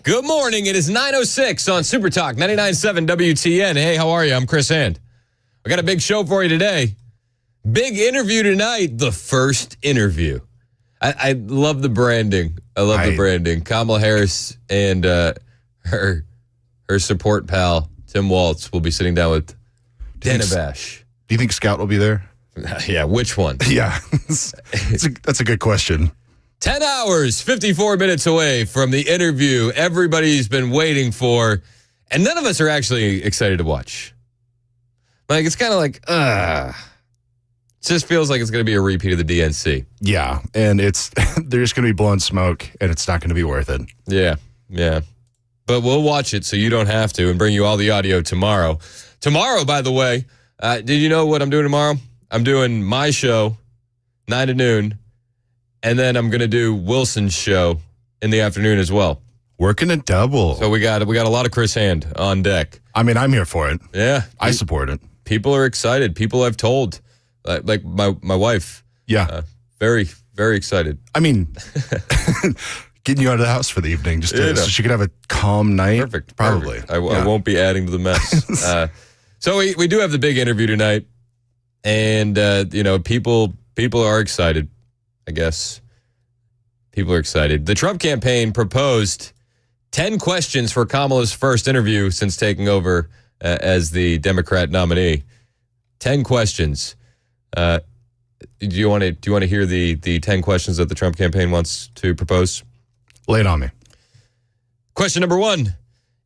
Good morning. It is 9:06 on Super Talk 99.7 WTN. Hey, how are you? I'm Chris Hand. I got a big show for you today. Big interview tonight. The first interview. I love the branding. I love the branding. Kamala Harris and her support pal, Tim Walz, will be sitting down with Dana Bash. Do you think Scout will be there? Yeah, which one? Yeah, that's a good question. 10 hours, 54 minutes away from the interview everybody's been waiting for, and none of us are actually excited to watch. Like, it's kind of like, it just feels like it's going to be a repeat of the DNC. Yeah, and they're just going to be blowing smoke, and it's not going to be worth it. Yeah. But we'll watch it so you don't have to and bring you all the audio tomorrow. Tomorrow, by the way, did you know what I'm doing tomorrow? I'm doing my show, 9 to noon. And then I'm going to do Wilson's show in the afternoon as well. Working a double. So we got a lot of Chris Hand on deck. I mean, I'm here for it. Yeah. I support it. People are excited. People I've told, like my wife. Yeah. Very, very excited. I mean, getting you out of the house for the evening so she could have a calm night. Perfect. Probably. I won't be adding to the mess. So we do have the big interview tonight. And, people are excited. I guess people are excited. The Trump campaign proposed 10 questions for Kamala's first interview since taking over as the Democrat nominee. 10 questions. Do you want to hear the 10 questions that the Trump campaign wants to propose? Lay it on me. Question number 1.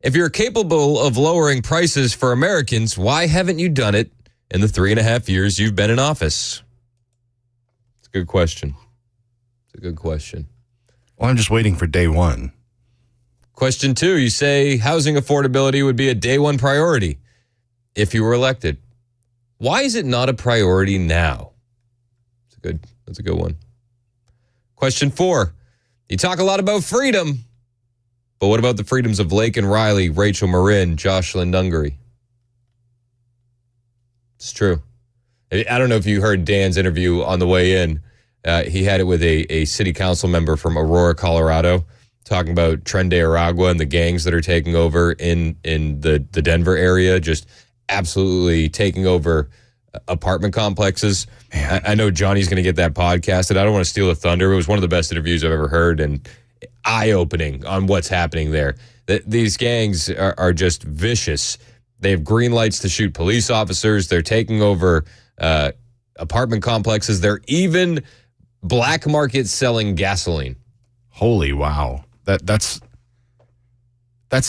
If you're capable of lowering prices for Americans, why haven't you done it in the 3.5 years you've been in office? It's a good question. It's a good question. Well, I'm just waiting for day one. Question 2, you say housing affordability would be a day one priority if you were elected. Why is it not a priority now? That's a good one. Question 4, you talk a lot about freedom, but what about the freedoms of Laken Riley, Rachel Marin, Jocelyn Nungaray? It's true. I don't know if you heard Dan's interview on the way in. He had it with a city council member from Aurora, Colorado, talking about Tren de Aragua and the gangs that are taking over in the Denver area, just absolutely taking over apartment complexes. I know Johnny's going to get that podcasted. I don't want to steal the thunder. It was one of the best interviews I've ever heard and eye-opening on what's happening there. These gangs are just vicious. They have green lights to shoot police officers. They're taking over apartment complexes. They're even black market selling gasoline. Holy wow. That's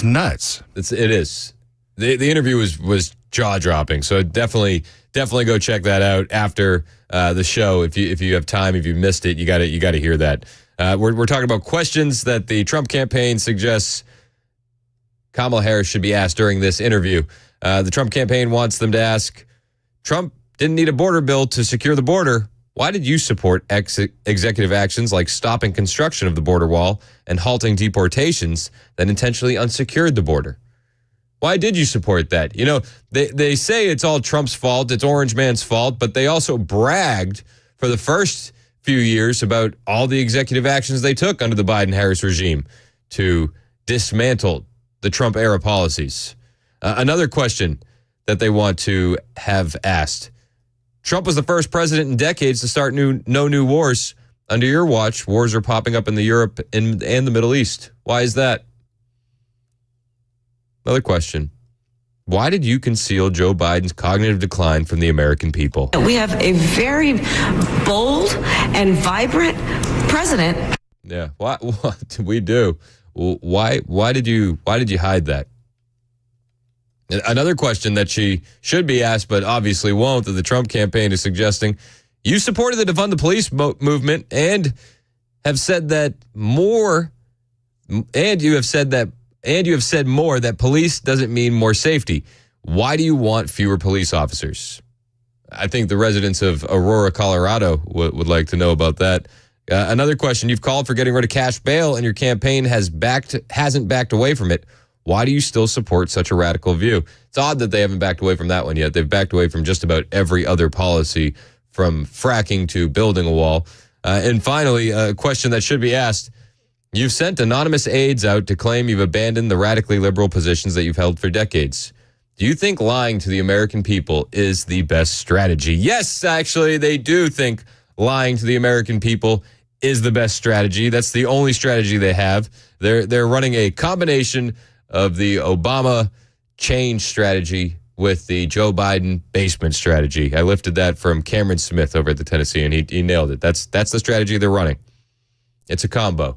nuts. It is. The interview was jaw-dropping. So definitely go check that out after the show. If you have time, if you missed it, you got to hear that. We're talking about questions that the Trump campaign suggests Kamala Harris should be asked during this interview. The Trump campaign wants them to ask, Trump didn't need a border bill to secure the border. Why did you support executive actions like stopping construction of the border wall and halting deportations that intentionally unsecured the border? Why did you support that? You know, they say it's all Trump's fault, it's Orange Man's fault, but they also bragged for the first few years about all the executive actions they took under the Biden-Harris regime to dismantle the Trump-era policies. Another question that they want to have asked. Trump was the first president in decades to start no new wars. Under your watch, wars are popping up in Europe and the Middle East. Why is that? Another question. Why did you conceal Joe Biden's cognitive decline from the American people? We have a very bold and vibrant president. Yeah, what we do? Why did you hide that? Another question that she should be asked, but obviously won't, that the Trump campaign is suggesting. You supported the Defund the Police movement and have said that more, and you have said more that police doesn't mean more safety. Why do you want fewer police officers? I think the residents of Aurora, Colorado would like to know about that. Another question, you've called for getting rid of cash bail and your campaign hasn't backed away from it. Why do you still support such a radical view? It's odd that they haven't backed away from that one yet. They've backed away from just about every other policy, from fracking to building a wall. And finally, a question that should be asked. You've sent anonymous aides out to claim you've abandoned the radically liberal positions that you've held for decades. Do you think lying to the American people is the best strategy? Yes, actually, they do think lying to the American people is the best strategy. That's the only strategy they have. They're running a combination of the Obama change strategy with the Joe Biden basement strategy. I lifted that from Cameron Smith over at the Tennessee, and he nailed it. That's the strategy they're running. It's a combo.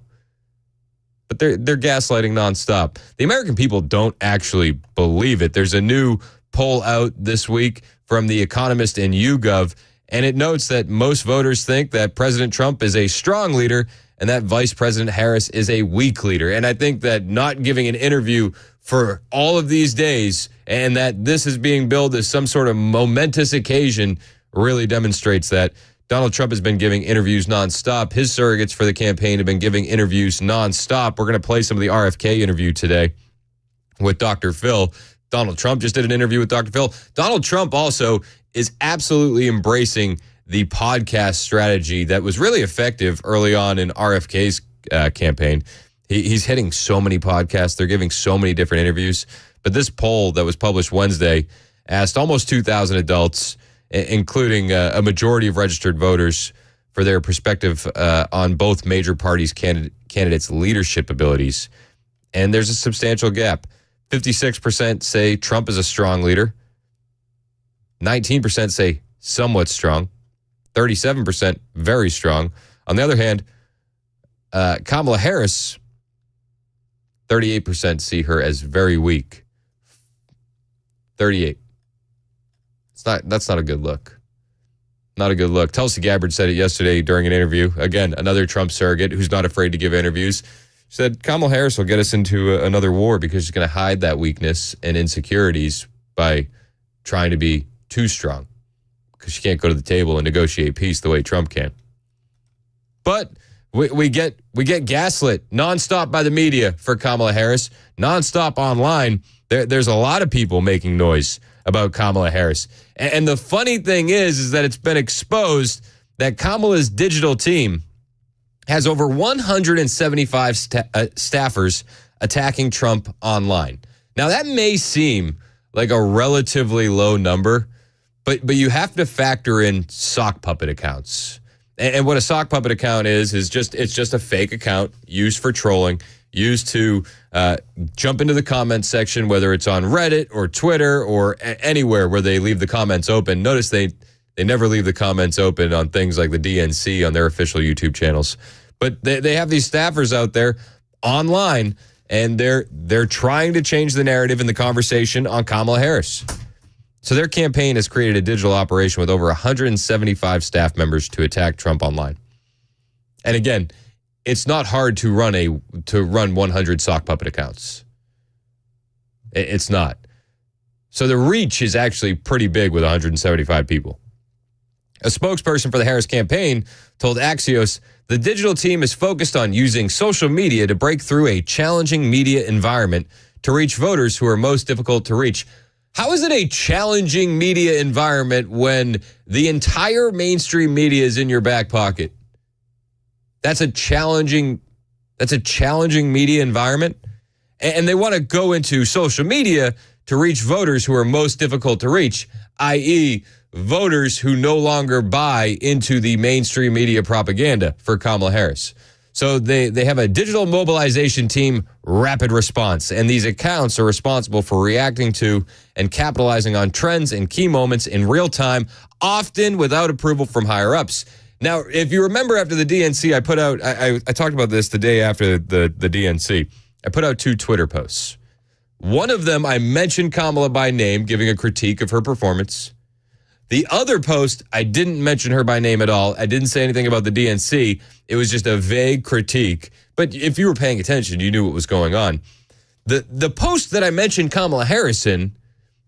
But they're gaslighting nonstop. The American people don't actually believe it. There's a new poll out this week from The Economist and YouGov, and it notes that most voters think that President Trump is a strong leader and that Vice President Harris is a weak leader. And I think that not giving an interview for all of these days and that this is being billed as some sort of momentous occasion really demonstrates that. Donald Trump has been giving interviews nonstop. His surrogates for the campaign have been giving interviews nonstop. We're going to play some of the RFK interview today with Dr. Phil. Donald Trump just did an interview with Dr. Phil. Donald Trump also is absolutely embracing the podcast strategy that was really effective early on in RFK's campaign. He's hitting so many podcasts. They're giving so many different interviews. But this poll that was published Wednesday asked almost 2,000 adults, including a majority of registered voters, for their perspective on both major parties' candidates' leadership abilities. And there's a substantial gap. 56% say Trump is a strong leader. 19% say somewhat strong. 37% very strong. On the other hand, Kamala Harris, 38% see her as very weak. 38. That's not a good look. Not a good look. Tulsi Gabbard said it yesterday during an interview. Again, another Trump surrogate who's not afraid to give interviews. She said Kamala Harris will get us into another war because she's going to hide that weakness and insecurities by trying to be too strong because she can't go to the table and negotiate peace the way Trump can. But we get gaslit nonstop by the media for Kamala Harris, nonstop online. There's a lot of people making noise about Kamala Harris. And the funny thing is that it's been exposed that Kamala's digital team has over 175 staffers attacking Trump online. Now, that may seem like a relatively low number, but you have to factor in sock puppet accounts. And what a sock puppet account is just a fake account used for trolling, used to jump into the comments section, whether it's on Reddit or Twitter or anywhere where they leave the comments open. Notice they never leave the comments open on things like the DNC on their official YouTube channels. But they have these staffers out there online, and they're trying to change the narrative and the conversation on Kamala Harris. So their campaign has created a digital operation with over 175 staff members to attack Trump online. And again, it's not hard to run 100 sock puppet accounts. It's not. So the reach is actually pretty big with 175 people. A spokesperson for the Harris campaign told Axios the digital team is focused on using social media to break through a challenging media environment to reach voters who are most difficult to reach. How is it a challenging media environment when the entire mainstream media is in your back pocket? That's a challenging media environment. And they want to go into social media to reach voters who are most difficult to reach, i.e., voters who no longer buy into the mainstream media propaganda for Kamala Harris. So they have a digital mobilization team, Rapid Response, and these accounts are responsible for reacting to and capitalizing on trends and key moments in real time, often without approval from higher ups. Now, if you remember after the DNC, I put out, I talked about this the day after the DNC. I put out 2 Twitter posts. One of them, I mentioned Kamala by name, giving a critique of her performance. The other post, I didn't mention her by name at all. I didn't say anything about the DNC. It was just a vague critique. But if you were paying attention, you knew what was going on. The post that I mentioned Kamala Harris in,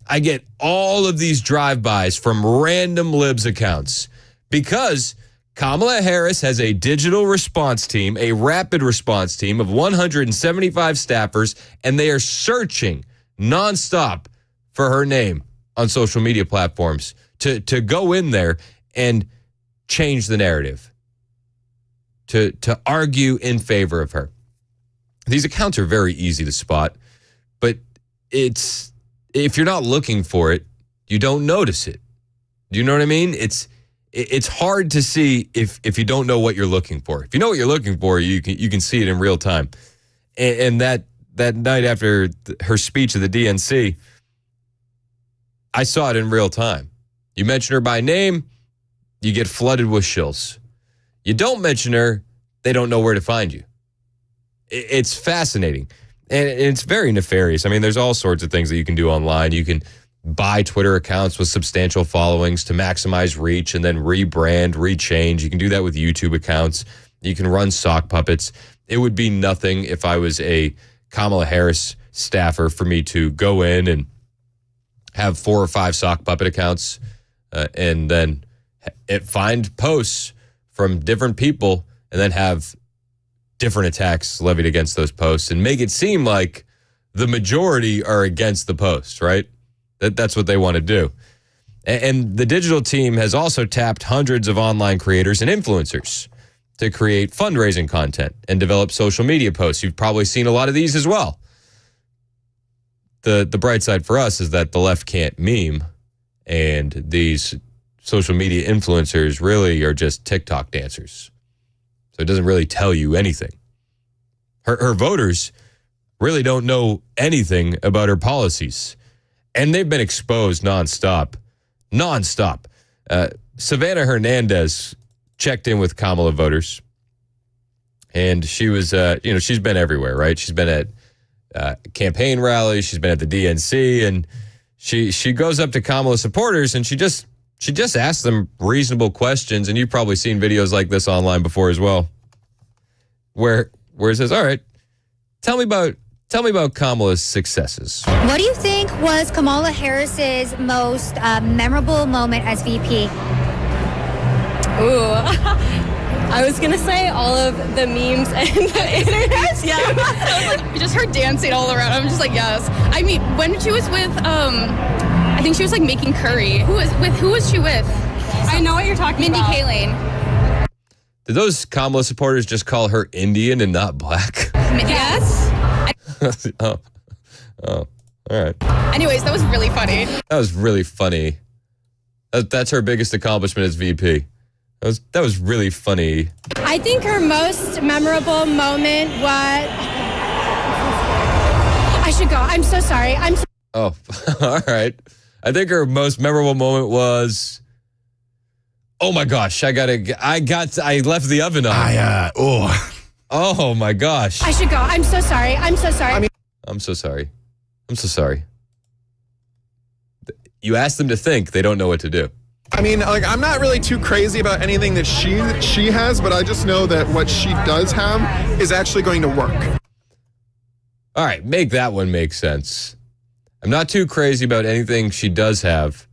I get all of these drive-bys from random libs accounts because Kamala Harris has a digital response team, a rapid response team of 175 staffers, and they are searching nonstop for her name on social media platforms to go in there and change the narrative, to argue in favor of her. these accounts are very easy to spot, but if you're not looking for it, you don't notice it. Do you know what I mean? It's hard to see if you don't know what you're looking for. If you know what you're looking for, you can see it in real time. And that night after her speech at the DNC, I saw it in real time. You mention her by name, you get flooded with shills. You don't mention her, they don't know where to find you. It's fascinating. And it's very nefarious. I mean, there's all sorts of things that you can do online. You can buy Twitter accounts with substantial followings to maximize reach and then rebrand, rechange. You can do that with YouTube accounts. You can run sock puppets. It would be nothing if I was a Kamala Harris staffer for me to go in and have 4 or 5 sock puppet accounts and then find posts from different people and then have different attacks levied against those posts and make it seem like the majority are against the post, right? That's what they want to do. And the digital team has also tapped hundreds of online creators and influencers to create fundraising content and develop social media posts. You've probably seen a lot of these as well. The bright side for us is that the left can't meme, and these social media influencers really are just TikTok dancers. So it doesn't really tell you anything. Her voters really don't know anything about her policies. And they've been exposed nonstop. Savannah Hernandez checked in with Kamala voters. And she was, she's been everywhere, right? She's been at campaign rallies. She's been at the DNC. And she goes up to Kamala supporters and she just asks them reasonable questions. And you've probably seen videos like this online before as well, where it says, all right, tell me about Kamala's successes. What do you think was Kamala Harris's most memorable moment as VP? Ooh, I was gonna say all of the memes and the internet. Yeah, I was like, just her dancing all around. I'm just like, yes. I mean, when she was with, I think she was like making curry. Who was she with? I know what you're talking about. Mindy Kaling. Did those Kamala supporters just call her Indian and not black? Yes. Oh, all right. Anyways, that was really funny. That was really funny. That's her biggest accomplishment as VP. That was really funny. I think her most memorable moment was... I should go. I'm so sorry. Oh, all right. I think her most memorable moment was... Oh my gosh, I left the oven on. Oh my gosh. I should go. I'm so sorry. I'm so sorry. I'm so sorry. You ask them to think, they don't know what to do. I mean, like, I'm not really too crazy about anything that she has, but I just know that what she does have is actually going to work. All right, make that one make sense. I'm not too crazy about anything she does have.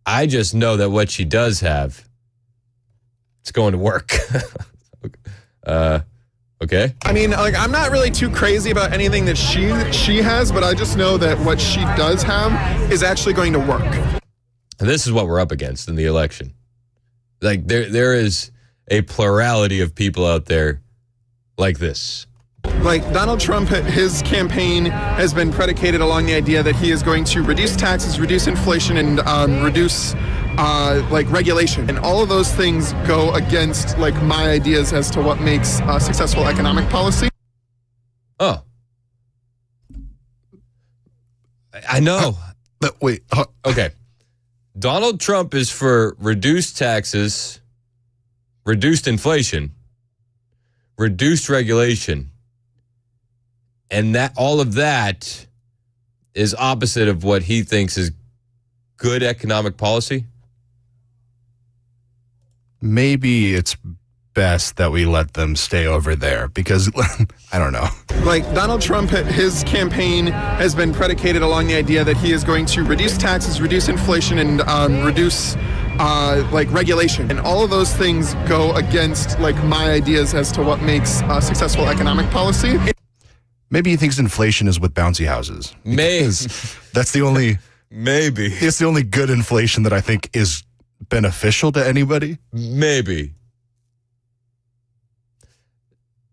I just know that what she does have, it's going to work. Okay. I mean, like, I'm not really too crazy about anything that she has, but I just know that what she does have is actually going to work. And this is what we're up against in the election. Like, there is a plurality of people out there like this. Like, Donald Trump, his campaign has been predicated along the idea that he is going to reduce taxes, reduce inflation, and reduce regulation. And all of those things go against, like, my ideas as to what makes successful economic policy. Oh. I know. Wait. Okay. Donald Trump is for reduced taxes, reduced inflation, reduced regulation. And that all of that is opposite of what he thinks is good economic policy. Maybe it's best that we let them stay over there because I don't know. Like, Donald Trump, his campaign has been predicated along the idea that he is going to reduce taxes, reduce inflation, and reduce regulation. And all of those things go against, like, my ideas as to what makes successful economic policy. Maybe he thinks inflation is with bouncy houses. Maybe. That's the only... Maybe. It's the only good inflation that I think is beneficial to anybody. Maybe.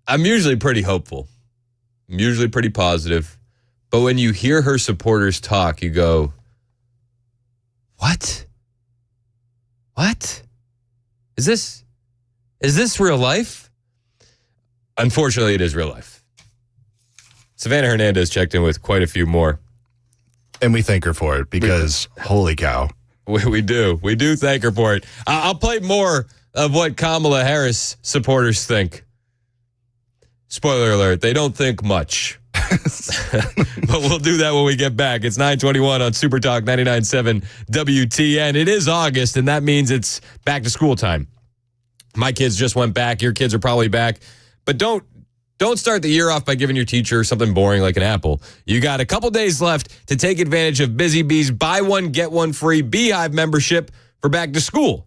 I'm usually pretty hopeful. I'm usually pretty positive. But when you hear her supporters talk, you go, what? What? Is this real life? Unfortunately, it is real life. Savannah Hernandez checked in with quite a few more. And we thank her for it because, holy cow. We do. We do thank her for it. I'll play more of what Kamala Harris supporters think. Spoiler alert, they don't think much. But we'll do that when we get back. It's 9:21 on Super Talk 99.7 WTN. It is August, and that means it's back to school time. My kids just went back. Your kids are probably back. But don't start the year off by giving your teacher something boring like an apple. You got a couple days left to take advantage of Busy Bee's buy one, get one free Beehive membership for back to school.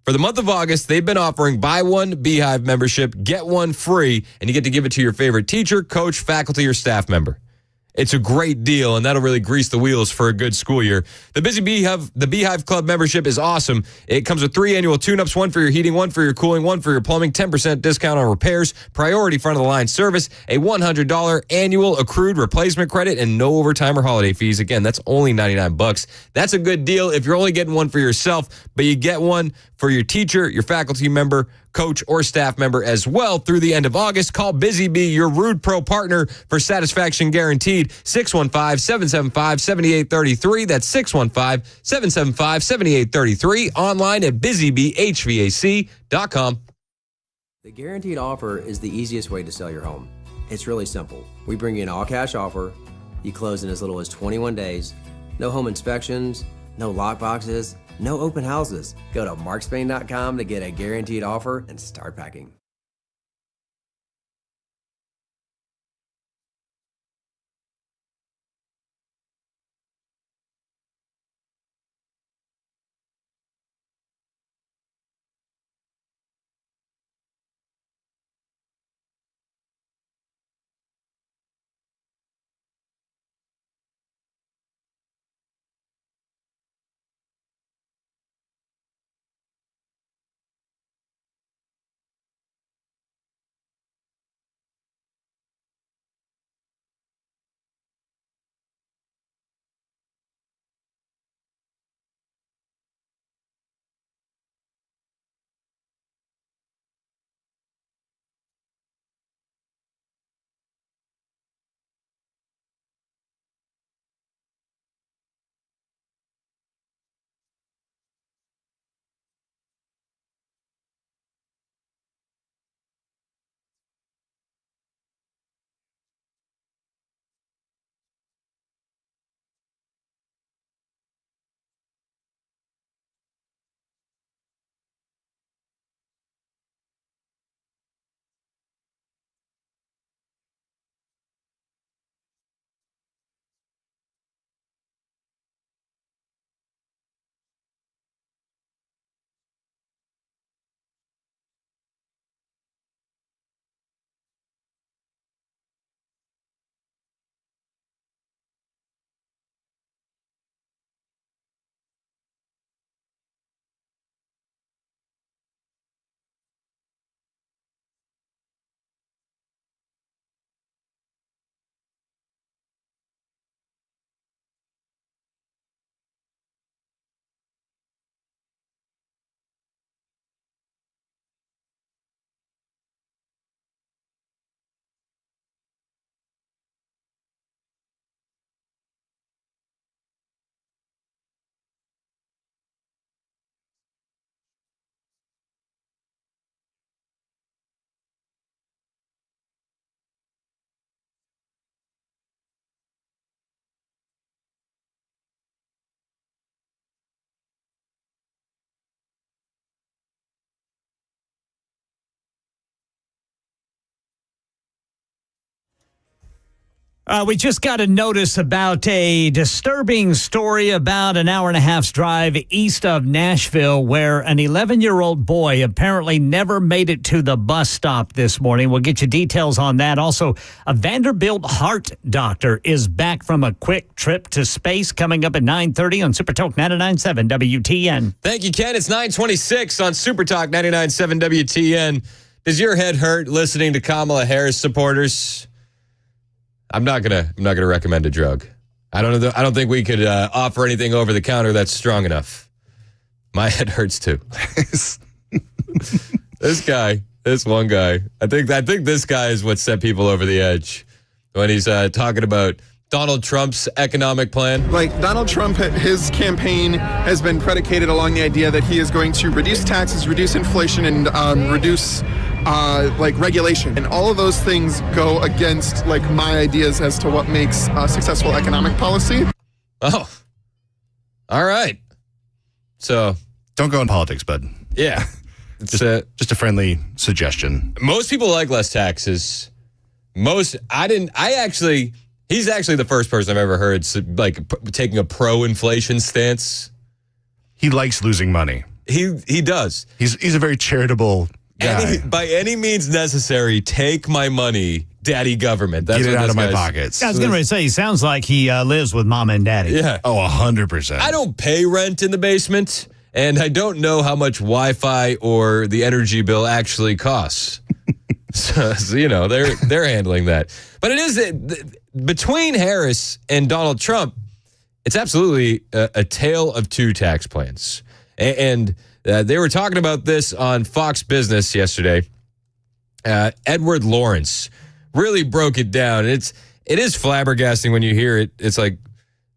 For the month of August, they've been offering buy one Beehive membership, get one free, and you get to give it to your favorite teacher, coach, faculty, or staff member. It's a great deal, and that'll really grease the wheels for a good school year. The Beehive Club membership is awesome. It comes with 3 annual tune-ups, 1 for your heating, 1 for your cooling, 1 for your plumbing, 10% discount on repairs, priority front-of-the-line service, a $100 annual accrued replacement credit, and no overtime or holiday fees. Again, that's only $99. That's a good deal if you're only getting one for yourself, but you get one for your teacher, your faculty member, coach, or staff member as well through the end of August. Call Busy Bee, your Rude Pro partner, for satisfaction guaranteed. 615-775-7833. That's 615-775-7833. Online at busybeehvac.com. The guaranteed offer is the easiest way to sell your home. It's really simple. We bring you an all-cash offer. You close in as little as 21 days. No home inspections, no lock boxes, no open houses. Go to markspain.com to get a guaranteed offer and start packing. We just got a notice about a disturbing story about an hour and a half's drive east of Nashville where an 11-year-old boy apparently never made it to the bus stop this morning. We'll get you details on that. Also, a Vanderbilt heart doctor is back from a quick trip to space coming up at 9:30 on Super Talk 99.7 WTN. Thank you, Ken. It's 9:26 on Super Talk 99.7 WTN. Does your head hurt listening to Kamala Harris supporters? I'm not gonna recommend a drug. I don't think we could offer anything over the counter that's strong enough. My head hurts too. This one guy. I think this guy is what set people over the edge when he's talking about Donald Trump's economic plan. Like Donald Trump, his campaign has been predicated along the idea that he is going to reduce taxes, reduce inflation, and reduce regulation. And all of those things go against my ideas as to what makes successful economic policy. Oh, all right. So don't go in politics, bud. Yeah. It's just a friendly suggestion. Most people like less taxes. He's actually the first person I've ever heard taking a pro-inflation stance. He likes losing money. He does. He's a very charitable guy. By any means necessary, take my money, daddy government. That's Get it what out of my guy's- pockets. I was going to say, he sounds like he lives with mom and daddy. Yeah. Oh, 100%. I don't pay rent in the basement, and I don't know how much Wi-Fi or the energy bill actually costs. so they're handling that. But it is between Harris and Donald Trump, it's absolutely a tale of two tax plans. And they were talking about this on Fox Business yesterday. Edward Lawrence really broke it down. It is flabbergasting when you hear it. It's like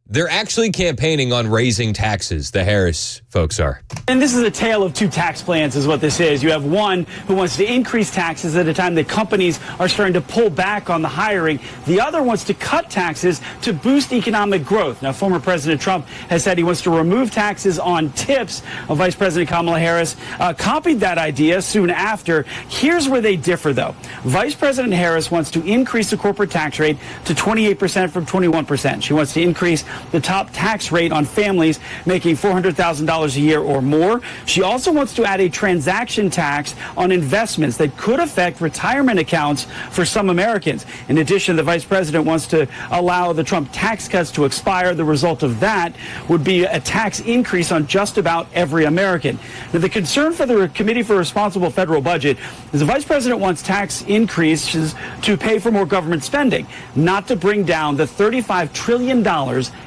they're actually campaigning on raising taxes, the Harris folks are. And this is a tale of two tax plans is what this is. You have one who wants to increase taxes at a time that companies are starting to pull back on the hiring. The other wants to cut taxes to boost economic growth. Now, former President Trump has said he wants to remove taxes on tips. Vice President Kamala Harris copied that idea soon after. Here's where they differ, though. Vice President Harris wants to increase the corporate tax rate to 28% from 21%. She wants to increase the top tax rate on families making $400,000 a year or more. She also wants to add a transaction tax on investments that could affect retirement accounts for some Americans. In addition, the vice president wants to allow the Trump tax cuts to expire. The result of that would be a tax increase on just about every American. Now, the concern for the Committee for Responsible Federal Budget is the vice president wants tax increases to pay for more government spending, not to bring down the $35 trillion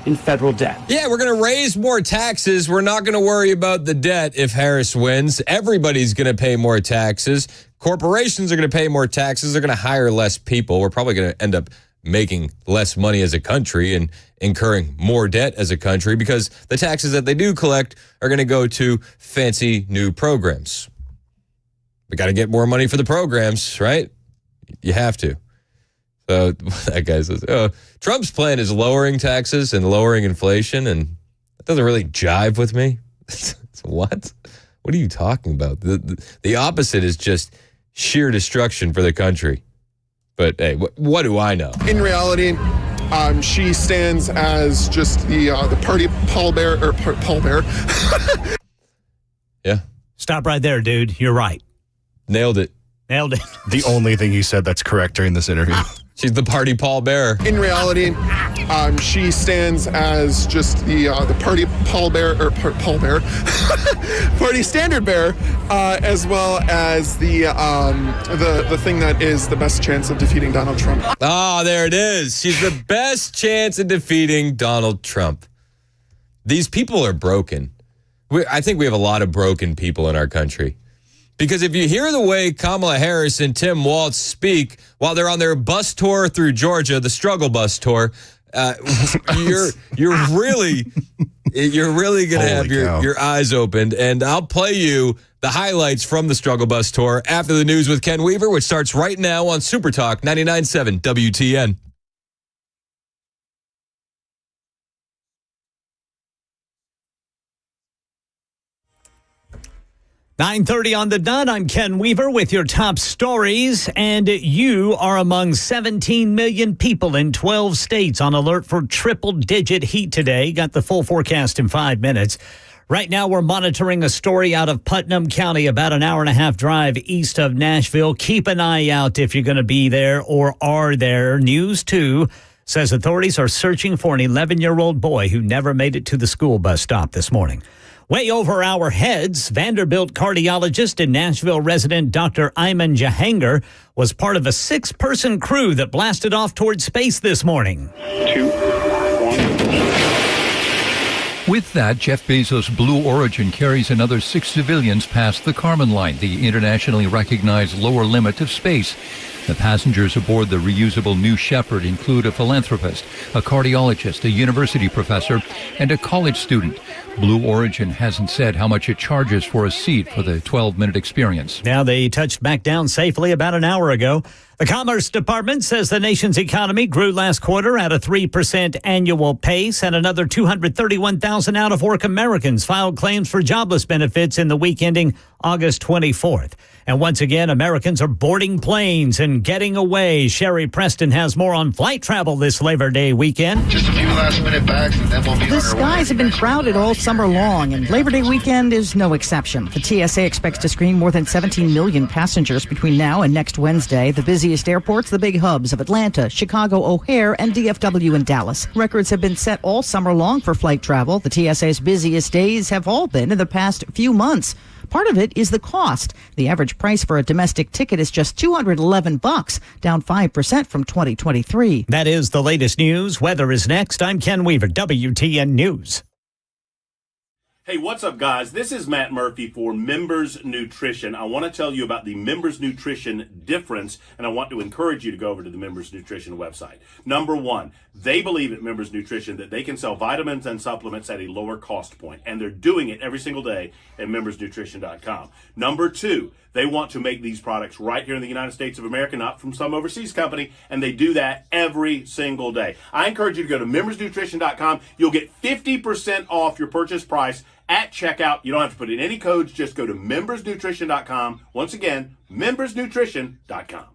in federal debt. Yeah, we're going to raise more taxes. We're not going to worry about the debt if Harris wins. Everybody's going to pay more taxes. Corporations are going to pay more taxes. They're going to hire less people. We're probably going to end up making less money as a country and incurring more debt as a country because the taxes that they do collect are going to go to fancy new programs. We got to get more money for the programs, right? You have to. So that guy says, Trump's plan is lowering taxes and lowering inflation, and that doesn't really jive with me. What? What are you talking about? The opposite is just sheer destruction for the country. But hey, what do I know? In reality, she stands as just the party pallbearer. Yeah. Stop right there, dude. You're right. Nailed it. Nailed it. The only thing he said that's correct during this interview. She's the party pallbearer. In reality, she stands as just the party pallbearer, party standard bearer, as well as the thing that is the best chance of defeating Donald Trump. Ah, there it is. She's the best chance of defeating Donald Trump. These people are broken. I think we have a lot of broken people in our country. Because if you hear the way Kamala Harris and Tim Walz speak while they're on their bus tour through Georgia, the struggle bus tour, you're really going to have your eyes opened. And I'll play you the highlights from the struggle bus tour after the news with Ken Weaver, which starts right now on Super Talk 99.7 WTN. $9:30 on the dot. I'm Ken Weaver with your top stories, and you are among 17 million people in 12 states on alert for triple-digit heat today. Got the full forecast in 5 minutes. Right now, we're monitoring a story out of Putnam County, about an hour-and-a-half drive east of Nashville. Keep an eye out if you're going to be there or are there. News 2 says authorities are searching for an 11-year-old boy who never made it to the school bus stop this morning. Way over our heads, Vanderbilt cardiologist and Nashville resident Dr. Ayman Jahangir was part of a 6-person crew that blasted off towards space this morning. 2, 1. With that, Jeff Bezos' Blue Origin carries another 6 civilians past the Kármán line, the internationally recognized lower limit of space. The passengers aboard the reusable New Shepard include a philanthropist, a cardiologist, a university professor, and a college student. Blue Origin hasn't said how much it charges for a seat for the 12-minute experience. Now they touched back down safely about an hour ago. The Commerce Department says the nation's economy grew last quarter at a 3% annual pace, and another 231,000 out-of-work Americans filed claims for jobless benefits in the week ending August 24th. And once again, Americans are boarding planes and getting away. Sherry Preston has more on flight travel this Labor Day weekend. Just a few last-minute bags, and then we'll be on our way. The skies have been crowded all summer long, and Labor Day weekend is no exception. The TSA expects to screen more than 17 million passengers between now and next Wednesday. The busiest airports, the big hubs of Atlanta, Chicago, O'Hare, and DFW in Dallas. Records have been set all summer long for flight travel. The TSA's busiest days have all been in the past few months. Part of it is the cost. The average price for a domestic ticket is just $211, down 5% from 2023. That is the latest news. Weather is next. I'm Ken Weaver, WTN News. Hey, what's up, guys? This is Matt Murphy for Members Nutrition. I want to tell you about the Members Nutrition difference, and I want to encourage you to go over to the Members Nutrition website. Number one, they believe at Members Nutrition that they can sell vitamins and supplements at a lower cost point, and they're doing it every single day at membersnutrition.com. Number two, they want to make these products right here in the United States of America, not from some overseas company, and they do that every single day. I encourage you to go to membersnutrition.com. You'll get 50% off your purchase price at checkout. You don't have to put in any codes. Just go to membersnutrition.com. Once again, membersnutrition.com.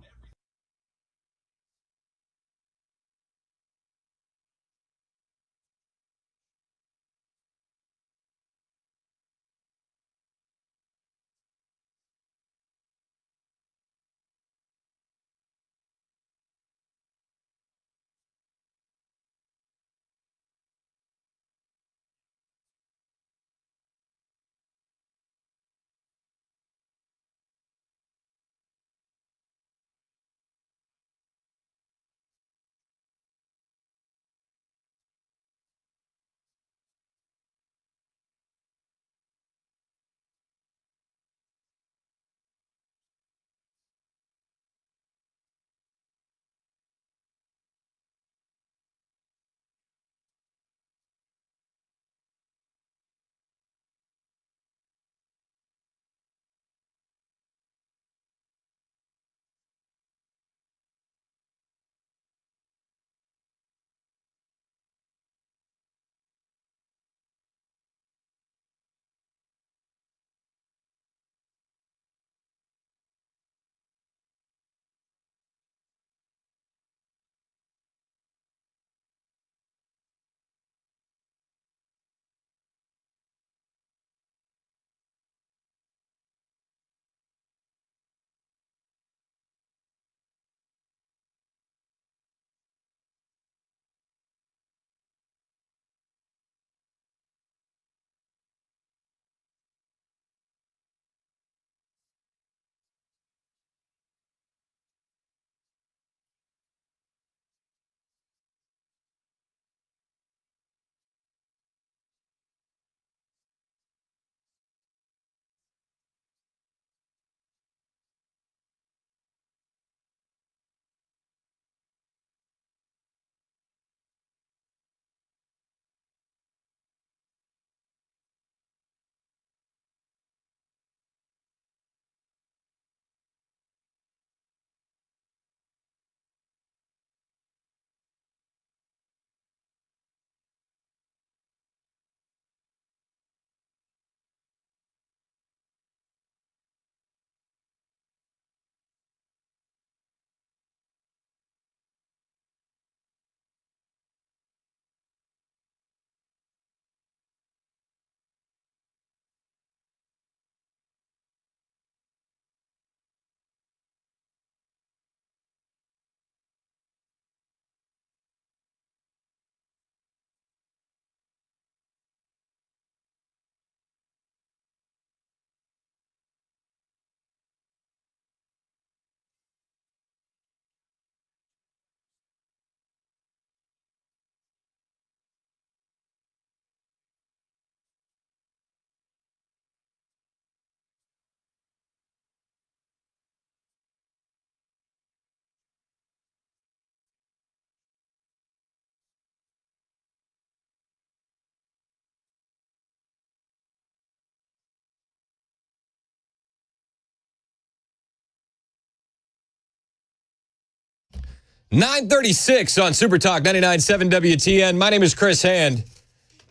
9:36 on Super Talk 99.7 WTN. My name is Chris Hand.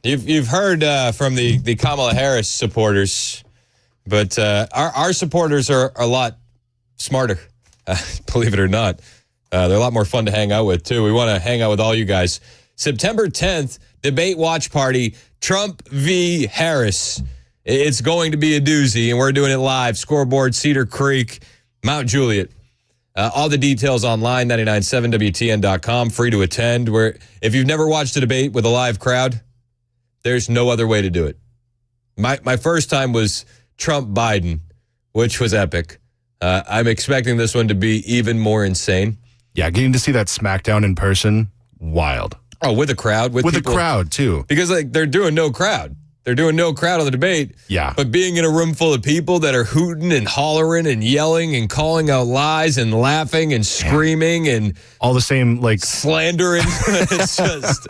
You've heard from the Kamala Harris supporters, but our supporters are a lot smarter, believe it or not. They're a lot more fun to hang out with, too. We want to hang out with all you guys. September 10th, debate watch party, Trump v. Harris. It's going to be a doozy, and we're doing it live. Scoreboard, Cedar Creek, Mount Juliet. All the details online, 997WTN.com, free to attend. Where if you've never watched a debate with a live crowd, there's no other way to do it. My first time was Trump-Biden, which was epic. I'm expecting this one to be even more insane. Yeah, getting to see that smackdown in person, wild. Oh, with a crowd? With a crowd, too. Because they're doing no crowd. They're doing no crowd on the debate. Yeah. But being in a room full of people that are hooting and hollering and yelling and calling out lies and laughing and screaming and all the same, like, slandering. It's just,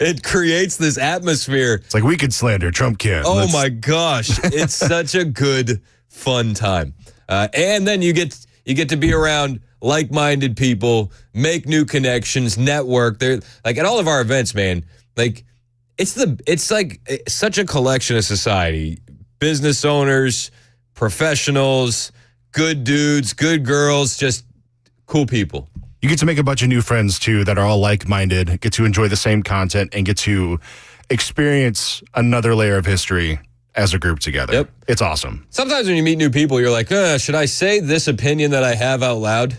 it creates this atmosphere. It's like we could slander, Trump can't. Oh my gosh. It's such a good, fun time. And then you get to be around like-minded people, make new connections, network. They're like at all of our events, man, like, it's like such a collection of society, business owners, professionals, good dudes, good girls, just cool people. You get to make a bunch of new friends, too, that are all like-minded, get to enjoy the same content, and get to experience another layer of history as a group together. Yep. It's awesome. Sometimes when you meet new people, you're like, should I say this opinion that I have out loud?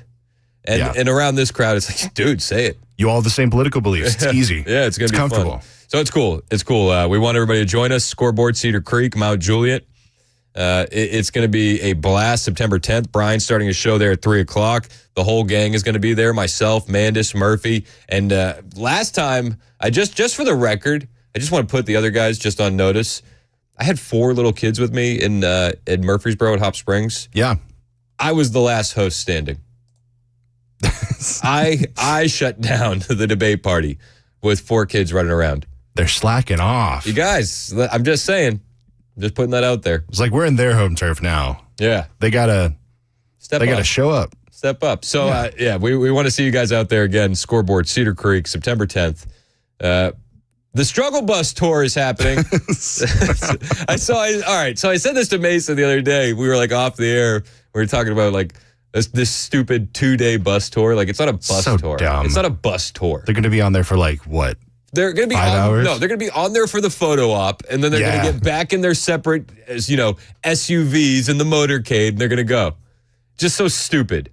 And around this crowd, it's like, dude, say it. You all have the same political beliefs. It's easy. Yeah, it's going to be comfortable. Fun. So it's cool. It's cool. We want everybody to join us. Scoreboard, Cedar Creek, Mount Juliet. It's going to be a blast. September 10th. Brian's starting a show there at 3 o'clock. The whole gang is going to be there. Myself, Mandis, Murphy. And last time, I just for the record, I just want to put the other guys just on notice. I had 4 little kids with me in Murfreesboro at Hop Springs. Yeah. I was the last host standing. I shut down the debate party with 4 kids running around. They're slacking off. You guys, I'm just saying. I'm just putting that out there. It's like we're in their home turf now. Yeah. They gotta show up. Step up. So, we want to see you guys out there again. Scoreboard, Cedar Creek, September 10th. The Struggle Bus Tour is happening. All right, so I said this to Mason the other day. We were like off the air. We were talking about like this stupid 2-day bus tour. Like, it's not a bus tour. Dumb. It's not a bus tour. They're going to be on there for like, what? They're going to be 5 hours? No, they're going to be on there for the photo op, and then they're going to get back in their separate, SUVs in the motorcade, and they're going to go. Just so stupid.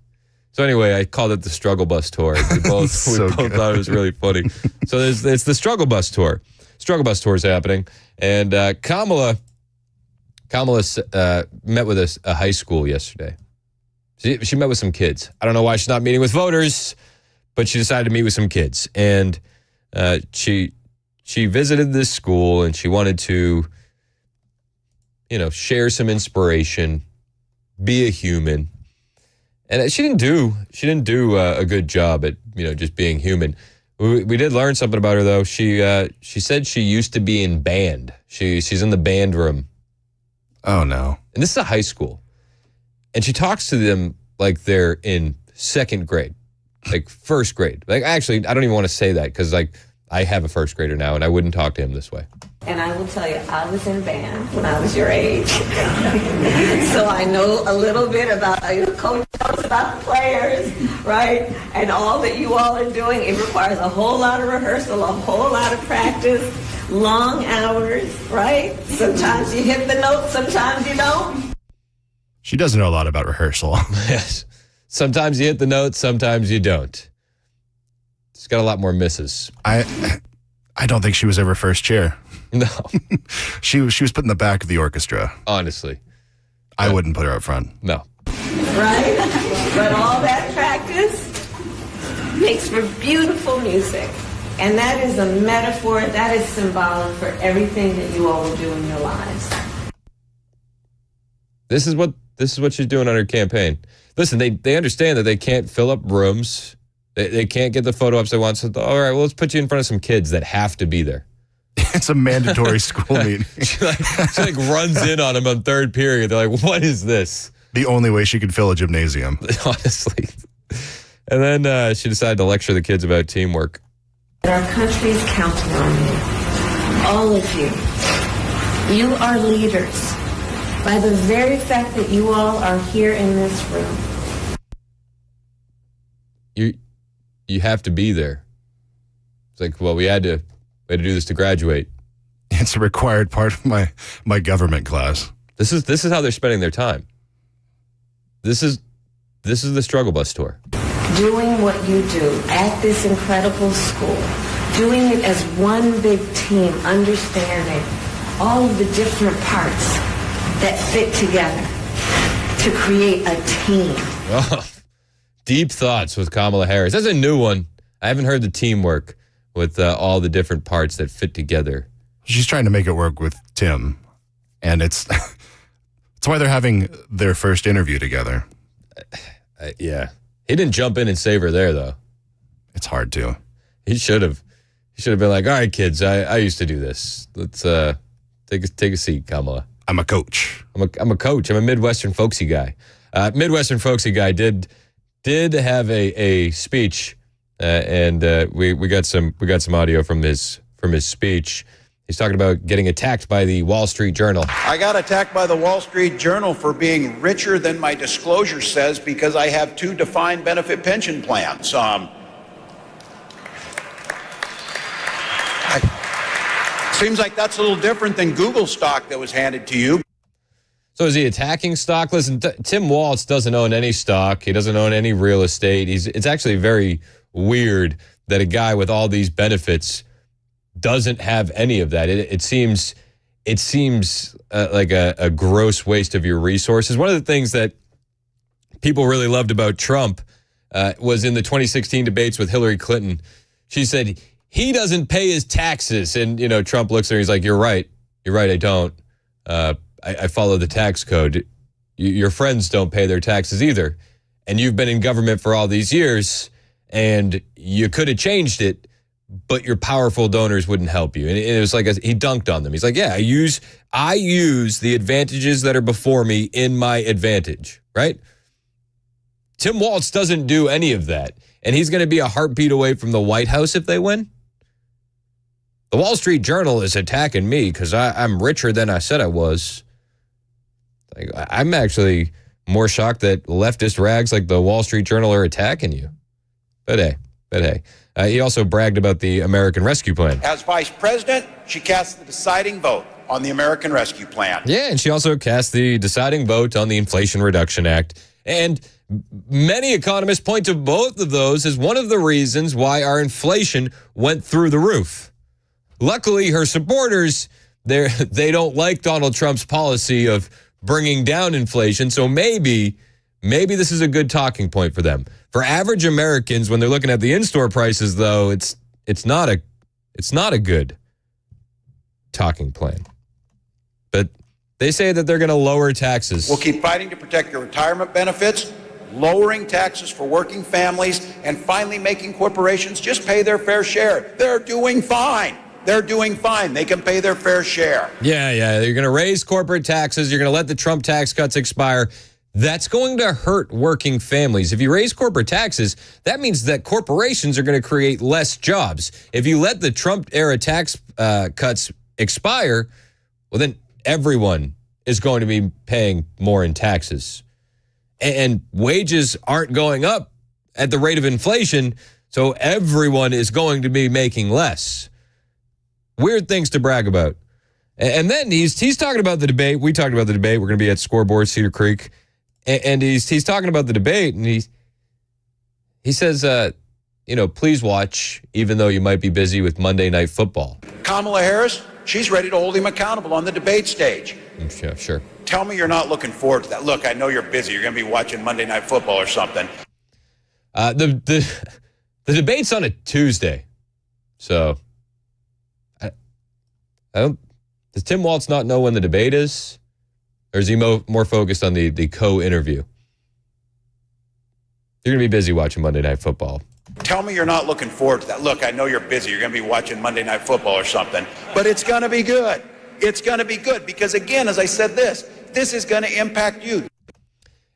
So anyway, I called it the Struggle Bus Tour. We both thought it was really funny. So it's the Struggle Bus Tour. Struggle Bus Tour is happening, and Kamala met with a high school yesterday. She met with some kids. I don't know why she's not meeting with voters, but she decided to meet with some kids, and she visited this school, and she wanted to, share some inspiration, be a human. And she didn't do a good job at, just being human. We did learn something about her, though. She said she used to be in band. She's in the band room. Oh, no. And this is a high school. And she talks to them like they're in 2nd grade, like 1st grade. Like, actually, I don't even want to say that because, like, I have a 1st grader now, and I wouldn't talk to him this way. And I will tell you, I was in band when I was your age. So I know a little bit about, coach knows about the players, right? And all that you all are doing, it requires a whole lot of rehearsal, a whole lot of practice, long hours, right? Sometimes you hit the notes, sometimes you don't. She doesn't know a lot about rehearsal. Yes. Sometimes you hit the notes, sometimes you don't. She's got a lot more misses. I don't think she was ever first chair. No. She was put in the back of the orchestra. Honestly. I wouldn't put her up front. No. Right? But all that practice makes for beautiful music. And that is a metaphor, that is symbolic for everything that you all will do in your lives. This is what she's doing on her campaign. Listen, they understand that they can't fill up rooms. They can't get the photo ups they want. So, all right, well, let's put you in front of some kids that have to be there. It's a mandatory school meeting. She runs in on them on 3rd period. They're like, what is this? The only way she could fill a gymnasium. Honestly. And then she decided to lecture the kids about teamwork. Our country is counting on you. All of you. You are leaders. By the very fact that you all are here in this room. You have to be there. It's like, well, we had to do this to graduate. It's a required part of my government class. This is how they're spending their time. This is the Struggle Bus tour. Doing what you do at this incredible school, doing it as one big team, understanding all of the different parts that fit together to create a team. Oh, deep thoughts with Kamala Harris. That's a new one. I haven't heard the teamwork with all the different parts that fit together. She's trying to make it work with Tim, and it's why they're having their first interview together. Yeah. He didn't jump in and save her there, though. It's hard to. He should have. He should have been like, all right, kids, I used to do this. Let's take a seat, Kamala. I'm a coach. I'm a coach. I'm a Midwestern folksy guy. Midwestern folksy guy did have a speech, and we got some audio from his speech. He's talking about getting attacked by the Wall Street Journal. I got attacked by the Wall Street Journal for being richer than my disclosure says because I have 2 defined benefit pension plans. Seems like that's a little different than Google stock that was handed to you. So is he attacking stock? Listen, Tim Walz doesn't own any stock. He doesn't own any real estate. It's actually very weird that a guy with all these benefits doesn't have any of that. It seems like a gross waste of your resources. One of the things that people really loved about Trump was in the 2016 debates with Hillary Clinton. She said he doesn't pay his taxes, and Trump looks at her. He's like, "You're right. I don't. I follow the tax code. Your friends don't pay their taxes either, and you've been in government for all these years, and you could have changed it." But your powerful donors wouldn't help you. And it was like he dunked on them. He's like, yeah, I use the advantages that are before me in my advantage, right? Tim Walz doesn't do any of that. And he's going to be a heartbeat away from the White House if they win. The Wall Street Journal is attacking me because I'm richer than I said I was. Like, I'm actually more shocked that leftist rags like the Wall Street Journal are attacking you. But hey. He also bragged about the American Rescue Plan. As vice president, she cast the deciding vote on the American Rescue Plan. Yeah, and she also cast the deciding vote on the Inflation Reduction Act. And many economists point to both of those as one of the reasons why our inflation went through the roof. Luckily, her supporters, they don't like Donald Trump's policy of bringing down inflation, so maybe this is a good talking point for them. For average Americans, when they're looking at the in-store prices, though, it's not a good talking plan. But they say that they're going to lower taxes. We'll keep fighting to protect your retirement benefits, lowering taxes for working families, and finally making corporations just pay their fair share. They're doing fine. They can pay their fair share. Yeah. You're going to raise corporate taxes. You're going to let the Trump tax cuts expire. That's going to hurt working families. If you raise corporate taxes, that means that corporations are going to create less jobs. If you let the Trump-era tax cuts expire, well, then everyone is going to be paying more in taxes. And wages aren't going up at the rate of inflation, so everyone is going to be making less. Weird things to brag about. And then he's talking about the debate. We talked about the debate. We're going to be at Scoreboard, Cedar Creek. And he's talking about the debate, and he says, please watch, even though you might be busy with Monday Night Football. Kamala Harris, she's ready to hold him accountable on the debate stage. Sure. Tell me you're not looking forward to that. Look, I know you're busy. You're going to be watching Monday Night Football or something. The debate's on a Tuesday, so I don't. Does Tim Walz not know when the debate is? Or is he more focused on the co-interview? You're going to be busy watching Monday Night Football. Tell me you're not looking forward to that. Look, I know you're busy. You're going to be watching Monday Night Football or something. But it's going to be good. It's going to be good because, again, as I said this is going to impact you.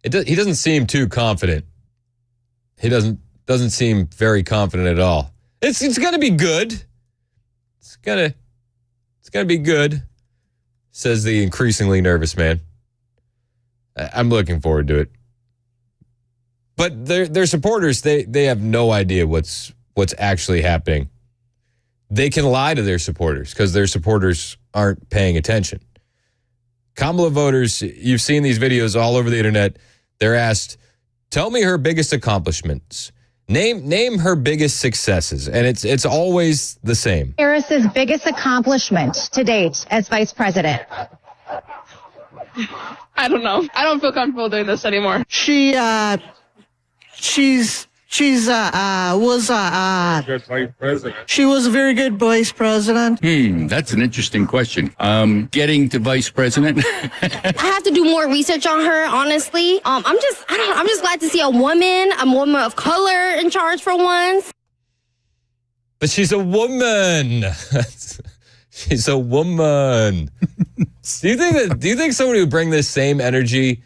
He doesn't seem too confident. He doesn't doesn't seem very confident at all. It's going to be good. It's going to be good, says the increasingly nervous man. I'm looking forward to it. But their supporters, they have no idea what's actually happening. They can lie to their supporters because their supporters aren't paying attention. Kamala voters, you've seen these videos all over the internet. They're asked, tell me her biggest accomplishments. Name her biggest successes. And it's always the same. Harris's biggest accomplishment to date as vice president. I don't know. I don't feel comfortable doing this anymore. She was a very good vice president. That's an interesting question. Getting to vice president. I have to do more research on her, honestly. I'm just glad to see a woman of color in charge for once. But she's a woman. She's a woman. Do you think somebody would bring this same energy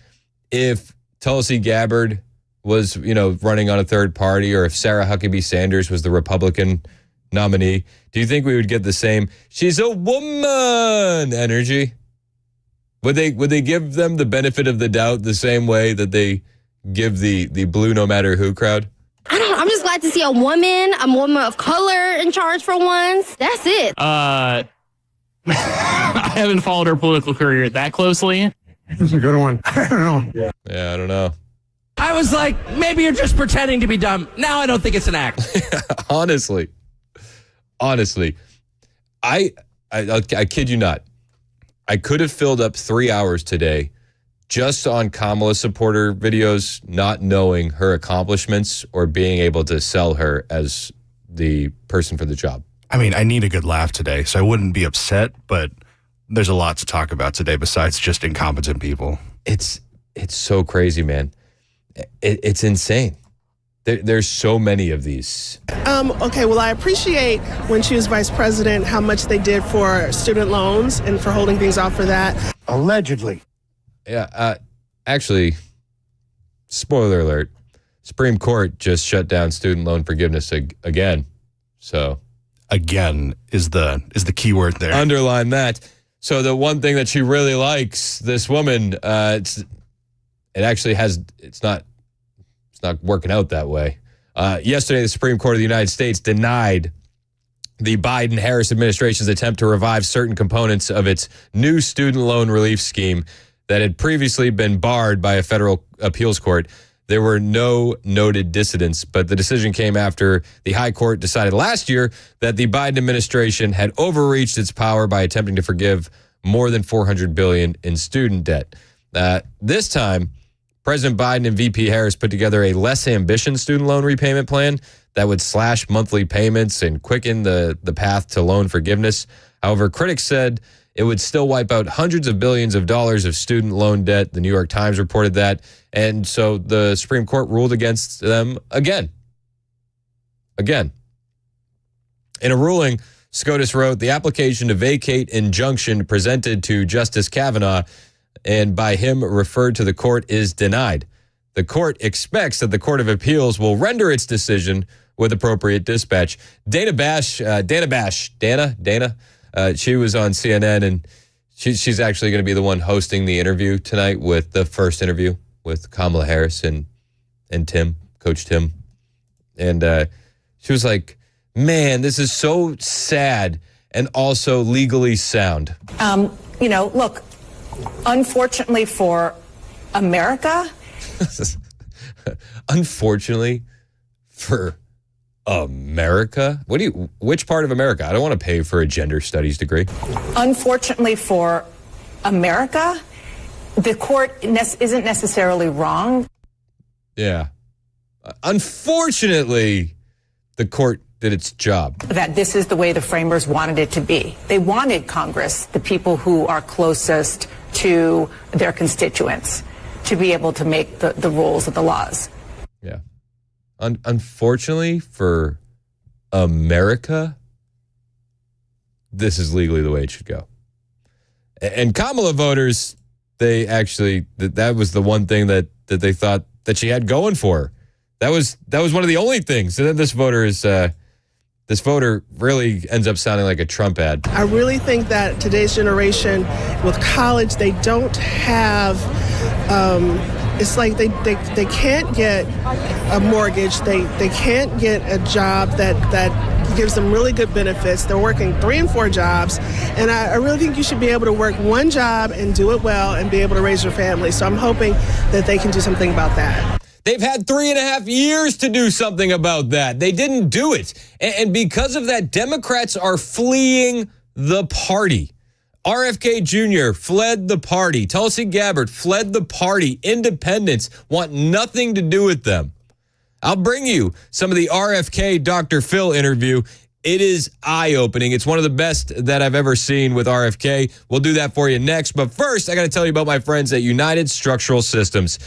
if Tulsi Gabbard was, running on a third party, or if Sarah Huckabee Sanders was the Republican nominee? Do you think we would get the same "she's a woman" energy? Would they give them the benefit of the doubt the same way that they give the blue no matter who crowd? I'm just glad to see a woman of color in charge for once. That's it. I haven't followed her political career that closely. That's a good one. I don't know. Yeah, I don't know. I was like, maybe you're just pretending to be dumb. Now I don't think it's an act. Honestly, I kid you not. I could have filled up 3 hours today just on Kamala supporter videos, not knowing her accomplishments or being able to sell her as the person for the job. I mean, I need a good laugh today, so I wouldn't be upset, but there's a lot to talk about today besides just incompetent people. It's so crazy, man. It's insane. There's so many of these. Okay, well, I appreciate when she was vice president how much they did for student loans and for holding things off for that. Allegedly. Yeah, actually, spoiler alert, Supreme Court just shut down student loan forgiveness again. So, again is the key word there. Underline that. So the one thing that she really likes, this woman, it's not working out that way. Yesterday, the Supreme Court of the United States denied the Biden-Harris administration's attempt to revive certain components of its new student loan relief scheme that had previously been barred by a federal appeals court. There were no noted dissidents, but the decision came after the high court decided last year that the Biden administration had overreached its power by attempting to forgive more than $400 billion in student debt. This time, President Biden and VP Harris put together a less ambitious student loan repayment plan that would slash monthly payments and quicken the path to loan forgiveness. However, critics said it would still wipe out hundreds of billions of dollars of student loan debt. The New York Times reported that. And so the Supreme Court ruled against them again. In a ruling, SCOTUS wrote, the application to vacate injunction presented to Justice Kavanaugh and by him referred to the court is denied. The court expects that the Court of Appeals will render its decision with appropriate dispatch. Dana Bash, she was on CNN, and she's actually going to be the one hosting the interview tonight, with the first interview with Kamala Harris and Tim, Coach Tim. And she was like, man, this is so sad and also legally sound. Look, unfortunately for America. Unfortunately for America? Which part of America? I don't want to pay for a gender studies degree. Unfortunately for America, the court isn't necessarily wrong. Yeah. Unfortunately, the court did its job. That this is the way the framers wanted it to be. They wanted Congress, the people who are closest to their constituents, to be able to make the rules and the laws. Yeah. Unfortunately for America, this is legally the way it should go. And Kamala voters, they actually, that was the one thing that they thought that she had going for her. That was one of the only things. And then this voter really ends up sounding like a Trump ad. I really think that today's generation with college, they don't have, it's like they can't get a mortgage. They can't get a job that gives them really good benefits. They're working 3 and 4 jobs. And I really think you should be able to work one job and do it well and be able to raise your family. So I'm hoping that they can do something about that. They've had 3.5 years to do something about that. They didn't do it. And because of that, Democrats are fleeing the party. RFK Jr. fled the party. Tulsi Gabbard fled the party. Independents want nothing to do with them. I'll bring you some of the RFK Dr. Phil interview. It is eye-opening. It's one of the best that I've ever seen with RFK. We'll do that for you next. But first, I got to tell you about my friends at United Structural Systems.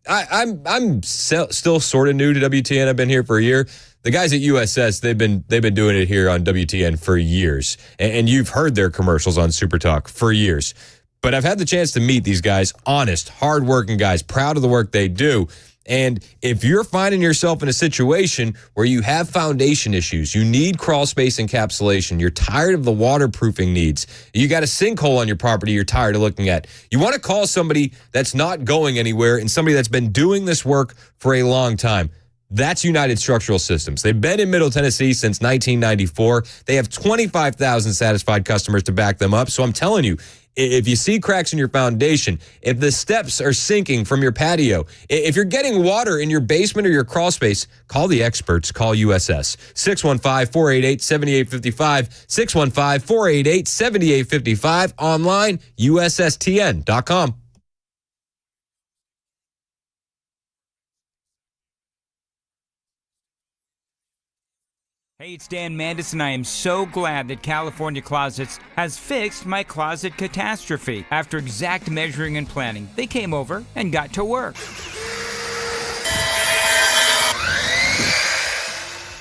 I'm still sort of new to WTN. I've been here for a year. The guys at USS, they've been doing it here on WTN for years. And you've heard their commercials on Super Talk for years. But I've had the chance to meet these guys, honest, hardworking guys, proud of the work they do. And if you're finding yourself in a situation where you have foundation issues, you need crawl space encapsulation, you're tired of the waterproofing needs, you got a sinkhole on your property you're tired of looking at, you want to call somebody that's not going anywhere and somebody that's been doing this work for a long time. That's United Structural Systems. They've been in Middle Tennessee since 1994. They have 25,000 satisfied customers to back them up. So I'm telling you, if you see cracks in your foundation, if the steps are sinking from your patio, if you're getting water in your basement or your crawl space, call the experts. Call USS. 615-488-7855. 615-488-7855. Online, USSTN.com. Hey, it's Dan Mandis, and I am so glad that California Closets has fixed my closet catastrophe. After exact measuring and planning, they came over and got to work.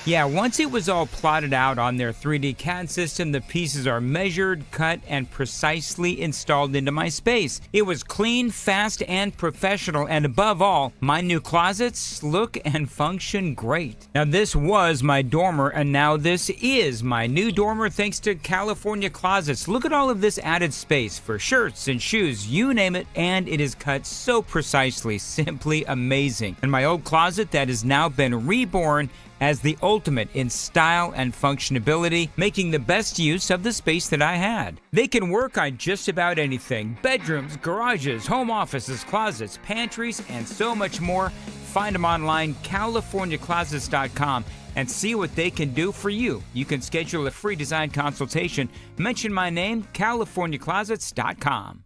Yeah, once it was all plotted out on their 3D CAD system, the pieces are measured, cut, and precisely installed into my space. It was clean, fast, and professional, and above all, my new closets look and function great. Now, this was my dormer, and now this is my new dormer thanks to California Closets. Look at all of this added space for shirts and shoes, you name it, and it is cut so precisely, simply amazing. And my old closet that has now been reborn as the ultimate in style and functionability, making the best use of the space that I had. They can work on just about anything: bedrooms, garages, home offices, closets, pantries, and so much more. Find them online, CaliforniaClosets.com, and see what they can do for you. You can schedule a free design consultation. Mention my name, CaliforniaClosets.com.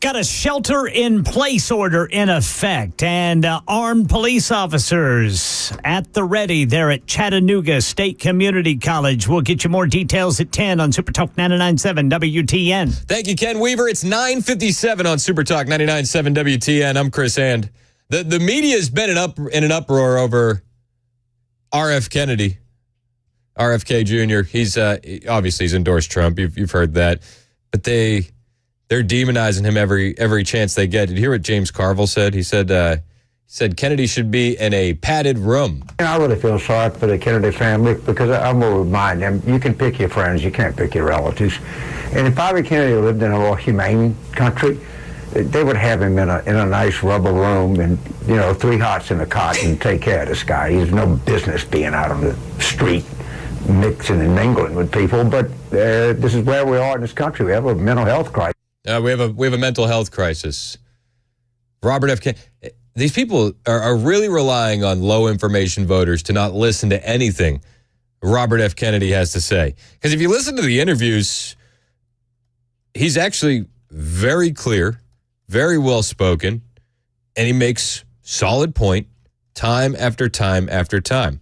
Got a shelter-in-place order in effect, and armed police officers at the ready there at Chattanooga State Community College. We'll get you more details at 10 on Super Talk 99.7 WTN. Thank you, Ken Weaver. It's 9:57 on Super Talk 99.7 WTN. I'm Chris And. The media's been in an uproar over RF Kennedy, RFK Jr. He's obviously he's endorsed Trump. You've heard that, but they're demonizing him every chance they get. Did you hear what James Carville said? He said Kennedy should be in a padded room. I really feel sorry for the Kennedy family because I'm going to remind them, you can pick your friends, you can't pick your relatives. And if Bobby Kennedy lived in a more humane country, they would have him in a nice rubber room and, 3 hots in a cot and take care of this guy. He has no business being out on the street mixing and mingling with people, but this is where we are in this country. We have a mental health crisis. We have a mental health crisis. Robert F. Kennedy. These people are really relying on low information voters to not listen to anything Robert F. Kennedy has to say. Because if you listen to the interviews, he's actually very clear, very well spoken, and he makes solid point time after time after time.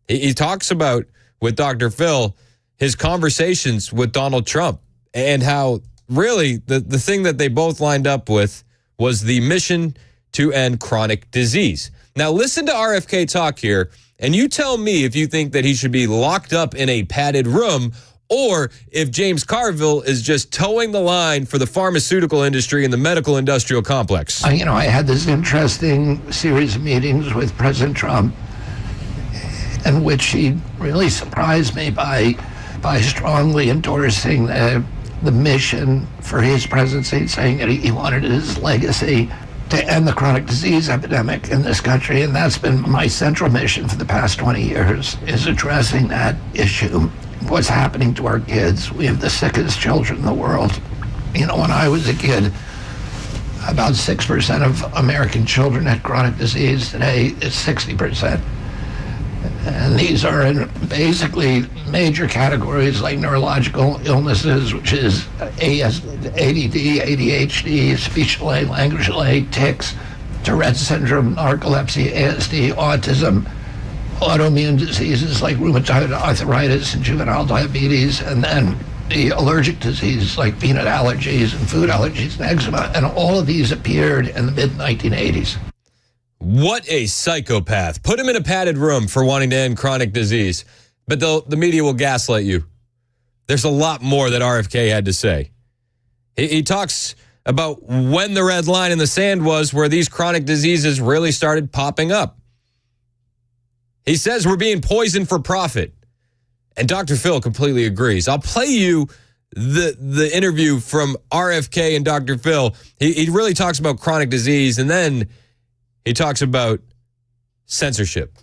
He talks about, with Dr. Phil, his conversations with Donald Trump and how really the thing that they both lined up with was the mission to end chronic disease. Now listen to RFK talk here, and you tell me if you think that he should be locked up in a padded room or if James Carville is just towing the line for the pharmaceutical industry and the medical industrial complex. I had this interesting series of meetings with President Trump in which he really surprised me by strongly endorsing the mission for his presidency, saying that he wanted his legacy to end the chronic disease epidemic in this country. And that's been my central mission for the past 20 years, is addressing that issue. What's happening to our kids? We have the sickest children in the world. When I was a kid, about 6% of American children had chronic disease. Today, it's 60%. And these are in basically major categories like neurological illnesses, which is ADD, ADHD, speech delay, language delay, tics, Tourette's syndrome, narcolepsy, ASD, autism, autoimmune diseases like rheumatoid arthritis and juvenile diabetes, and then the allergic diseases like peanut allergies and food allergies and eczema. And all of these appeared in the mid-1980s. What a psychopath. Put him in a padded room for wanting to end chronic disease. But the media will gaslight you. There's a lot more that RFK had to say. He talks about when the red line in the sand was where these chronic diseases really started popping up. He says we're being poisoned for profit. And Dr. Phil completely agrees. I'll play you the interview from RFK and Dr. Phil. He really talks about chronic disease, and then he talks about censorship.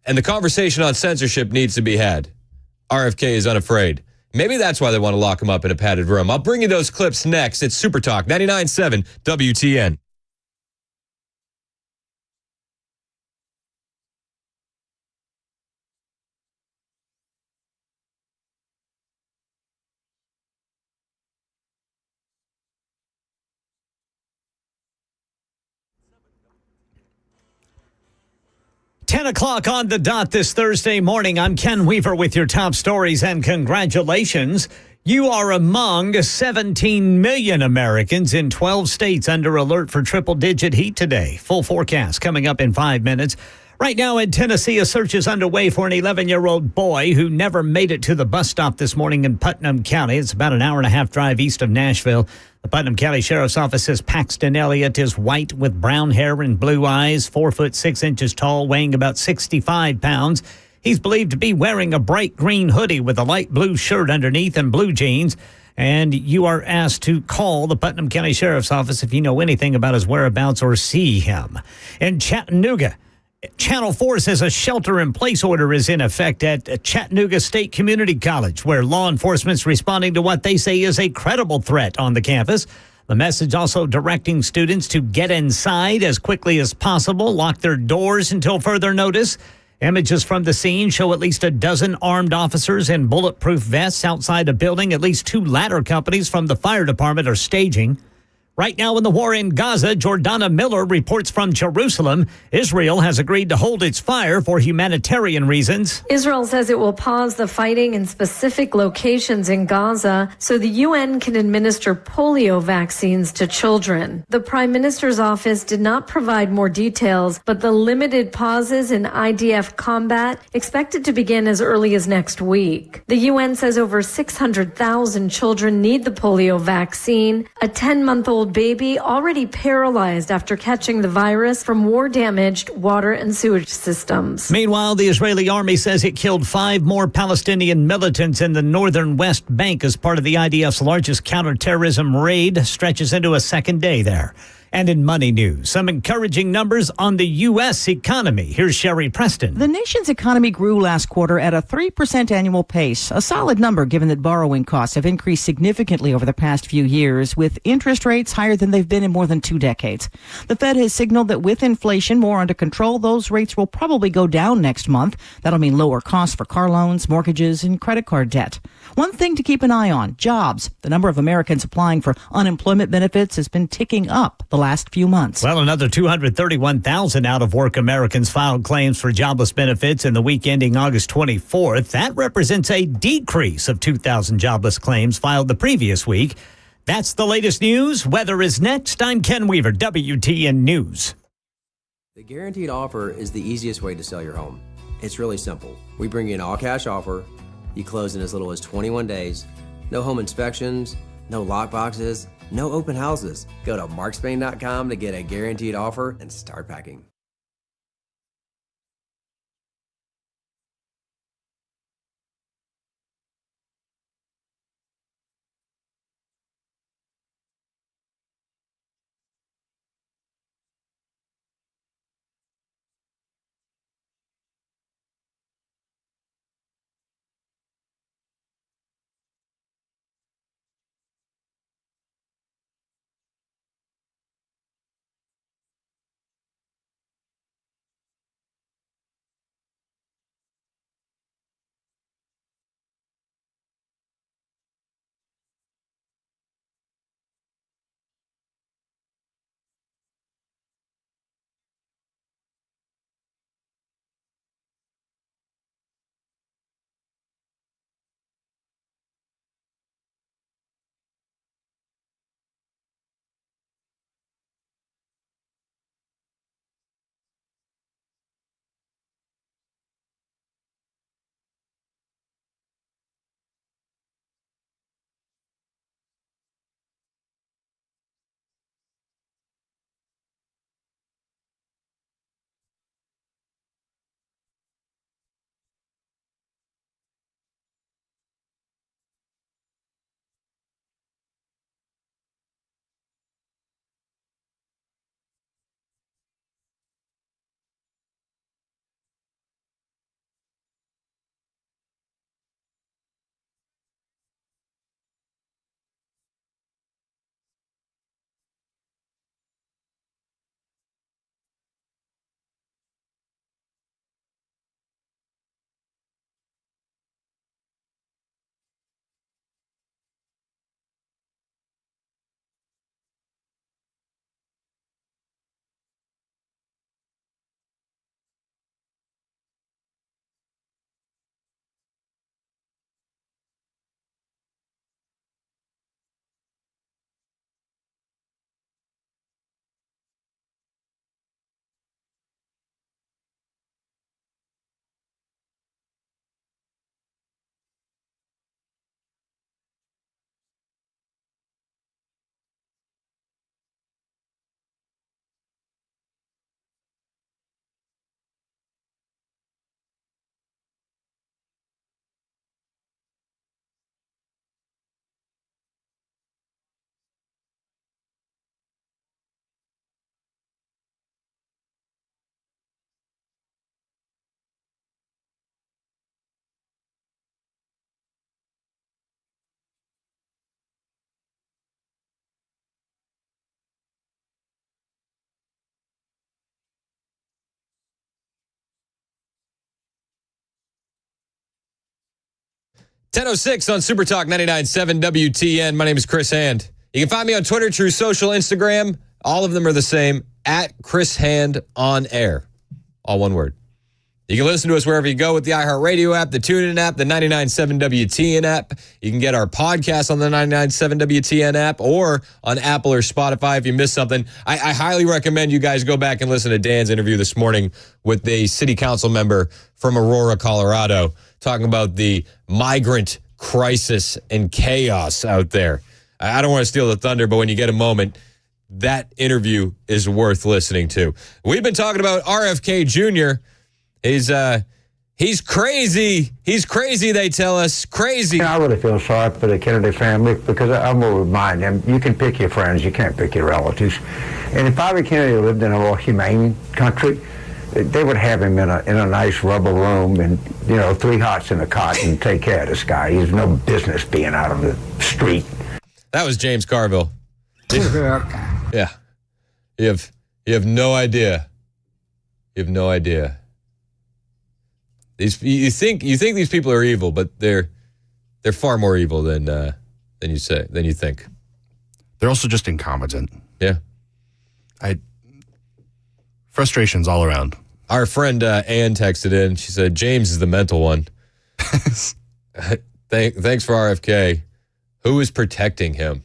And the conversation on censorship needs to be had. RFK is unafraid. Maybe that's why they want to lock him up in a padded room. I'll bring you those clips next. It's Super Talk 99.7 WTN. Ten o'clock on the dot this Thursday morning. I'm Ken Weaver with your top stories, and congratulations. You are among 17 million Americans in 12 states under alert for triple-digit heat today. Full forecast coming up in 5 minutes. Right now in Tennessee, a search is underway for an 11-year-old boy who never made it to the bus stop this morning in Putnam County. It's about an hour-and-a-half drive east of Nashville. The Putnam County Sheriff's Office says Paxton Elliott is white with brown hair and blue eyes, 4 foot 6 inches tall, weighing about 65 pounds. He's believed to be wearing a bright green hoodie with a light blue shirt underneath and blue jeans. And you are asked to call the Putnam County Sheriff's Office if you know anything about his whereabouts or see him. In Chattanooga, Channel 4 says a shelter-in-place order is in effect at Chattanooga State Community College, where law enforcement's responding to what they say is a credible threat on the campus. The message also directing students to get inside as quickly as possible, lock their doors until further notice. Images from the scene show at least a dozen armed officers in bulletproof vests outside a building. At least 2 ladder companies from the fire department are staging. Right now in the war in Gaza, Jordana Miller reports from Jerusalem. Israel has agreed to hold its fire for humanitarian reasons. Israel says it will pause the fighting in specific locations in Gaza so the UN can administer polio vaccines to children. The Prime Minister's office did not provide more details, but the limited pauses in IDF combat expected to begin as early as next week. The UN says over 600,000 children need the polio vaccine. A 10-month-old baby already paralyzed after catching the virus from war-damaged water and sewage systems. Meanwhile, the Israeli army says it killed 5 more Palestinian militants in the northern West Bank as part of the IDF's largest counterterrorism raid. Stretches into a second day there. And in money news, some encouraging numbers on the U.S. economy. Here's Sherry Preston. The nation's economy grew last quarter at a 3% annual pace, a solid number given that borrowing costs have increased significantly over the past few years, with interest rates higher than they've been in more than 2 decades. The Fed has signaled that with inflation more under control, those rates will probably go down next month. That'll mean lower costs for car loans, mortgages, and credit card debt. One thing to keep an eye on, jobs. The number of Americans applying for unemployment benefits has been ticking up the last few months. Well, another 231,000 out-of-work Americans filed claims for jobless benefits in the week ending August 24th. That represents a decrease of 2,000 jobless claims filed the previous week. That's the latest news. Weather is next. I'm Ken Weaver, WTN News. The Guaranteed Offer is the easiest way to sell your home. It's really simple. We bring you an all-cash offer. You close in as little as 21 days. No home inspections, no lock boxes, no open houses. Go to markspain.com to get a guaranteed offer and start packing. .10:06 on Super Talk 99.7 WTN. My name is Chris Hand. You can find me on Twitter, True Social, Instagram. All of them are the same, at Chris Hand on air. All one word. You can listen to us wherever you go with the iHeartRadio app, the TuneIn app, the 99.7 WTN app. You can get our podcast on the 99.7 WTN app or on Apple or Spotify if you missed something. I highly recommend you guys go back and listen to Dan's interview this morning with a city council member from Aurora, Colorado, talking about the migrant crisis and chaos out there. I don't want to steal the thunder, but when you get a moment, that interview is worth listening to. We've been talking about RFK Jr., He's crazy. He's crazy, they tell us. Crazy. I really feel sorry for the Kennedy family because I'm going to remind them, you can pick your friends, you can't pick your relatives. And if Bobby Kennedy lived in a more humane country, they would have him in a nice rubber room and, 3 hots in a cot and take care of this guy. He has no business being out on the street. That was James Carville. Yeah. You have no idea. You have no idea. You think these people are evil, but they're far more evil than you think. They're also just incompetent. Yeah. Frustrations all around. Our friend Ann texted in. She said, James is the mental one. Thanks for RFK. Who is protecting him?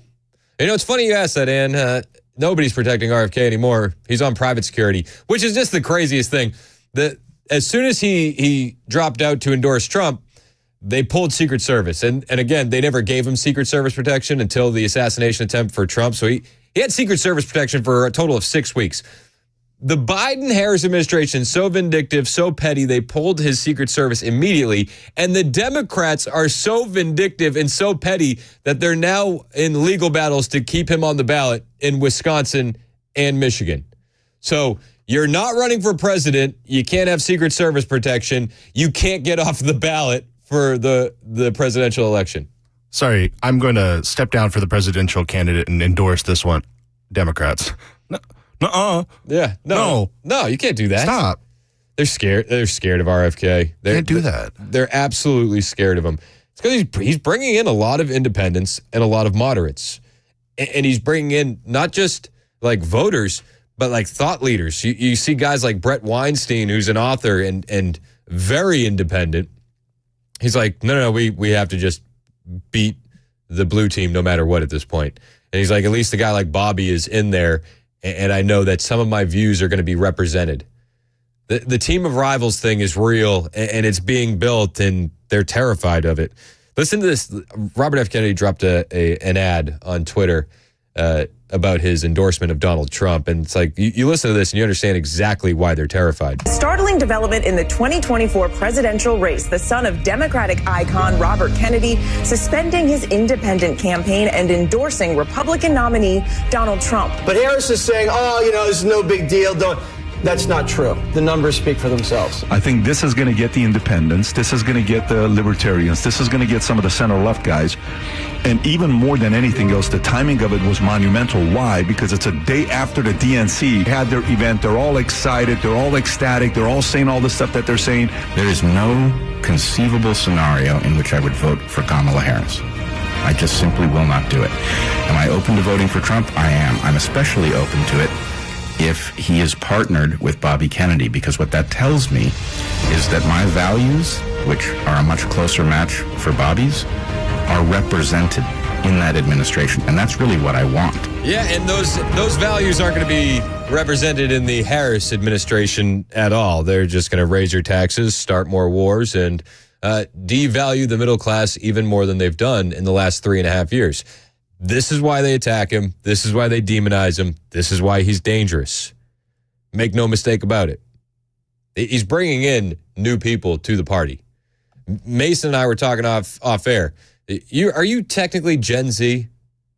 It's funny you asked that, Ann. Nobody's protecting RFK anymore. He's on private security, which is just the craziest thing. As soon as he dropped out to endorse Trump, they pulled Secret Service. And again, they never gave him Secret Service protection until the assassination attempt for Trump. So he had Secret Service protection for a total of 6 weeks. The Biden-Harris administration, so vindictive, so petty, they pulled his Secret Service immediately. And the Democrats are so vindictive and so petty that they're now in legal battles to keep him on the ballot in Wisconsin and Michigan. So you're not running for president. You can't have Secret Service protection. You can't get off the ballot for the presidential election. Sorry, I'm going to step down for the presidential candidate and endorse this one. Democrats. No. Yeah. No, you can't do that. Stop. They're scared. They're scared of RFK. Can't do that. They're absolutely scared of him. It's because he's bringing in a lot of independents and a lot of moderates. And he's bringing in not just like voters, but like thought leaders. You see guys like Brett Weinstein, who's an author and very independent. He's like, no, we have to just beat the blue team no matter what at this point. And he's like, at least a guy like Bobby is in there, and I know that some of my views are going to be represented. The team of rivals thing is real, and it's being built, and they're terrified of it. Listen to this. Robert F. Kennedy dropped an ad on Twitter about his endorsement of Donald Trump. And it's like, you listen to this and you understand exactly why they're terrified. Startling development in the 2024 presidential race. The son of Democratic icon Robert Kennedy suspending his independent campaign and endorsing Republican nominee Donald Trump. But Harris is saying, this is no big deal. That's not true. The numbers speak for themselves. I think this is going to get the independents. This is going to get the libertarians. This is going to get some of the center-left guys. And even more than anything else, the timing of it was monumental. Why? Because it's a day after the DNC had their event. They're all excited. They're all ecstatic. They're all saying all the stuff that they're saying. There is no conceivable scenario in which I would vote for Kamala Harris. I just simply will not do it. Am I open to voting for Trump? I am. I'm especially open to it if he is partnered with Bobby Kennedy, because what that tells me is that my values, which are a much closer match for Bobby's, are represented in that administration, and that's really what I want. Yeah, and those values aren't going to be represented in the Harris administration at all. They're just going to raise your taxes, start more wars, and devalue the middle class even more than they've done in the last 3.5 years. This is why they attack him. This is why they demonize him. This is why he's dangerous. Make no mistake about it. He's bringing in new people to the party. Mason and I were talking off air. Are you technically Gen Z?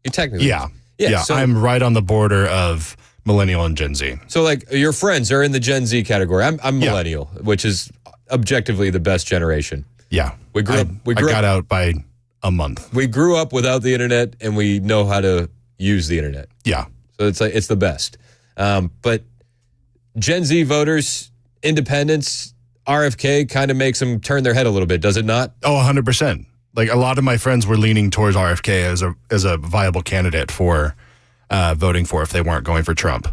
You technically. Yeah. So, I'm right on the border of millennial and Gen Z. So like your friends are in the Gen Z category. I'm millennial, which is objectively the best generation. Yeah. We got out by a month. We grew up without the internet, and we know how to use the internet. Yeah. So it's the best. But Gen Z voters, independents, RFK kind of makes them turn their head a little bit, does it not? Oh, 100%. Like a lot of my friends were leaning towards RFK as a viable candidate for voting for if they weren't going for Trump.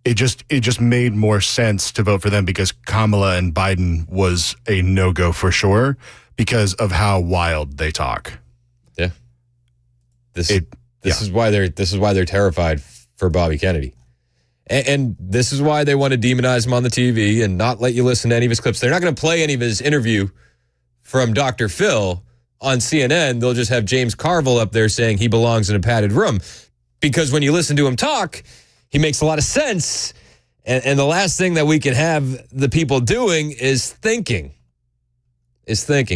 It just made more sense to vote for them because Kamala and Biden was a no-go for sure because of how wild they talk. Yeah. This is why they're terrified for Bobby Kennedy. And this is why they want to demonize him on the TV and not let you listen to any of his clips. They're not going to play any of his interview from Dr. Phil on CNN. They'll just have James Carville up there saying he belongs in a padded room. Because when you listen to him talk, he makes a lot of sense. And the last thing that we can have the people doing is thinking.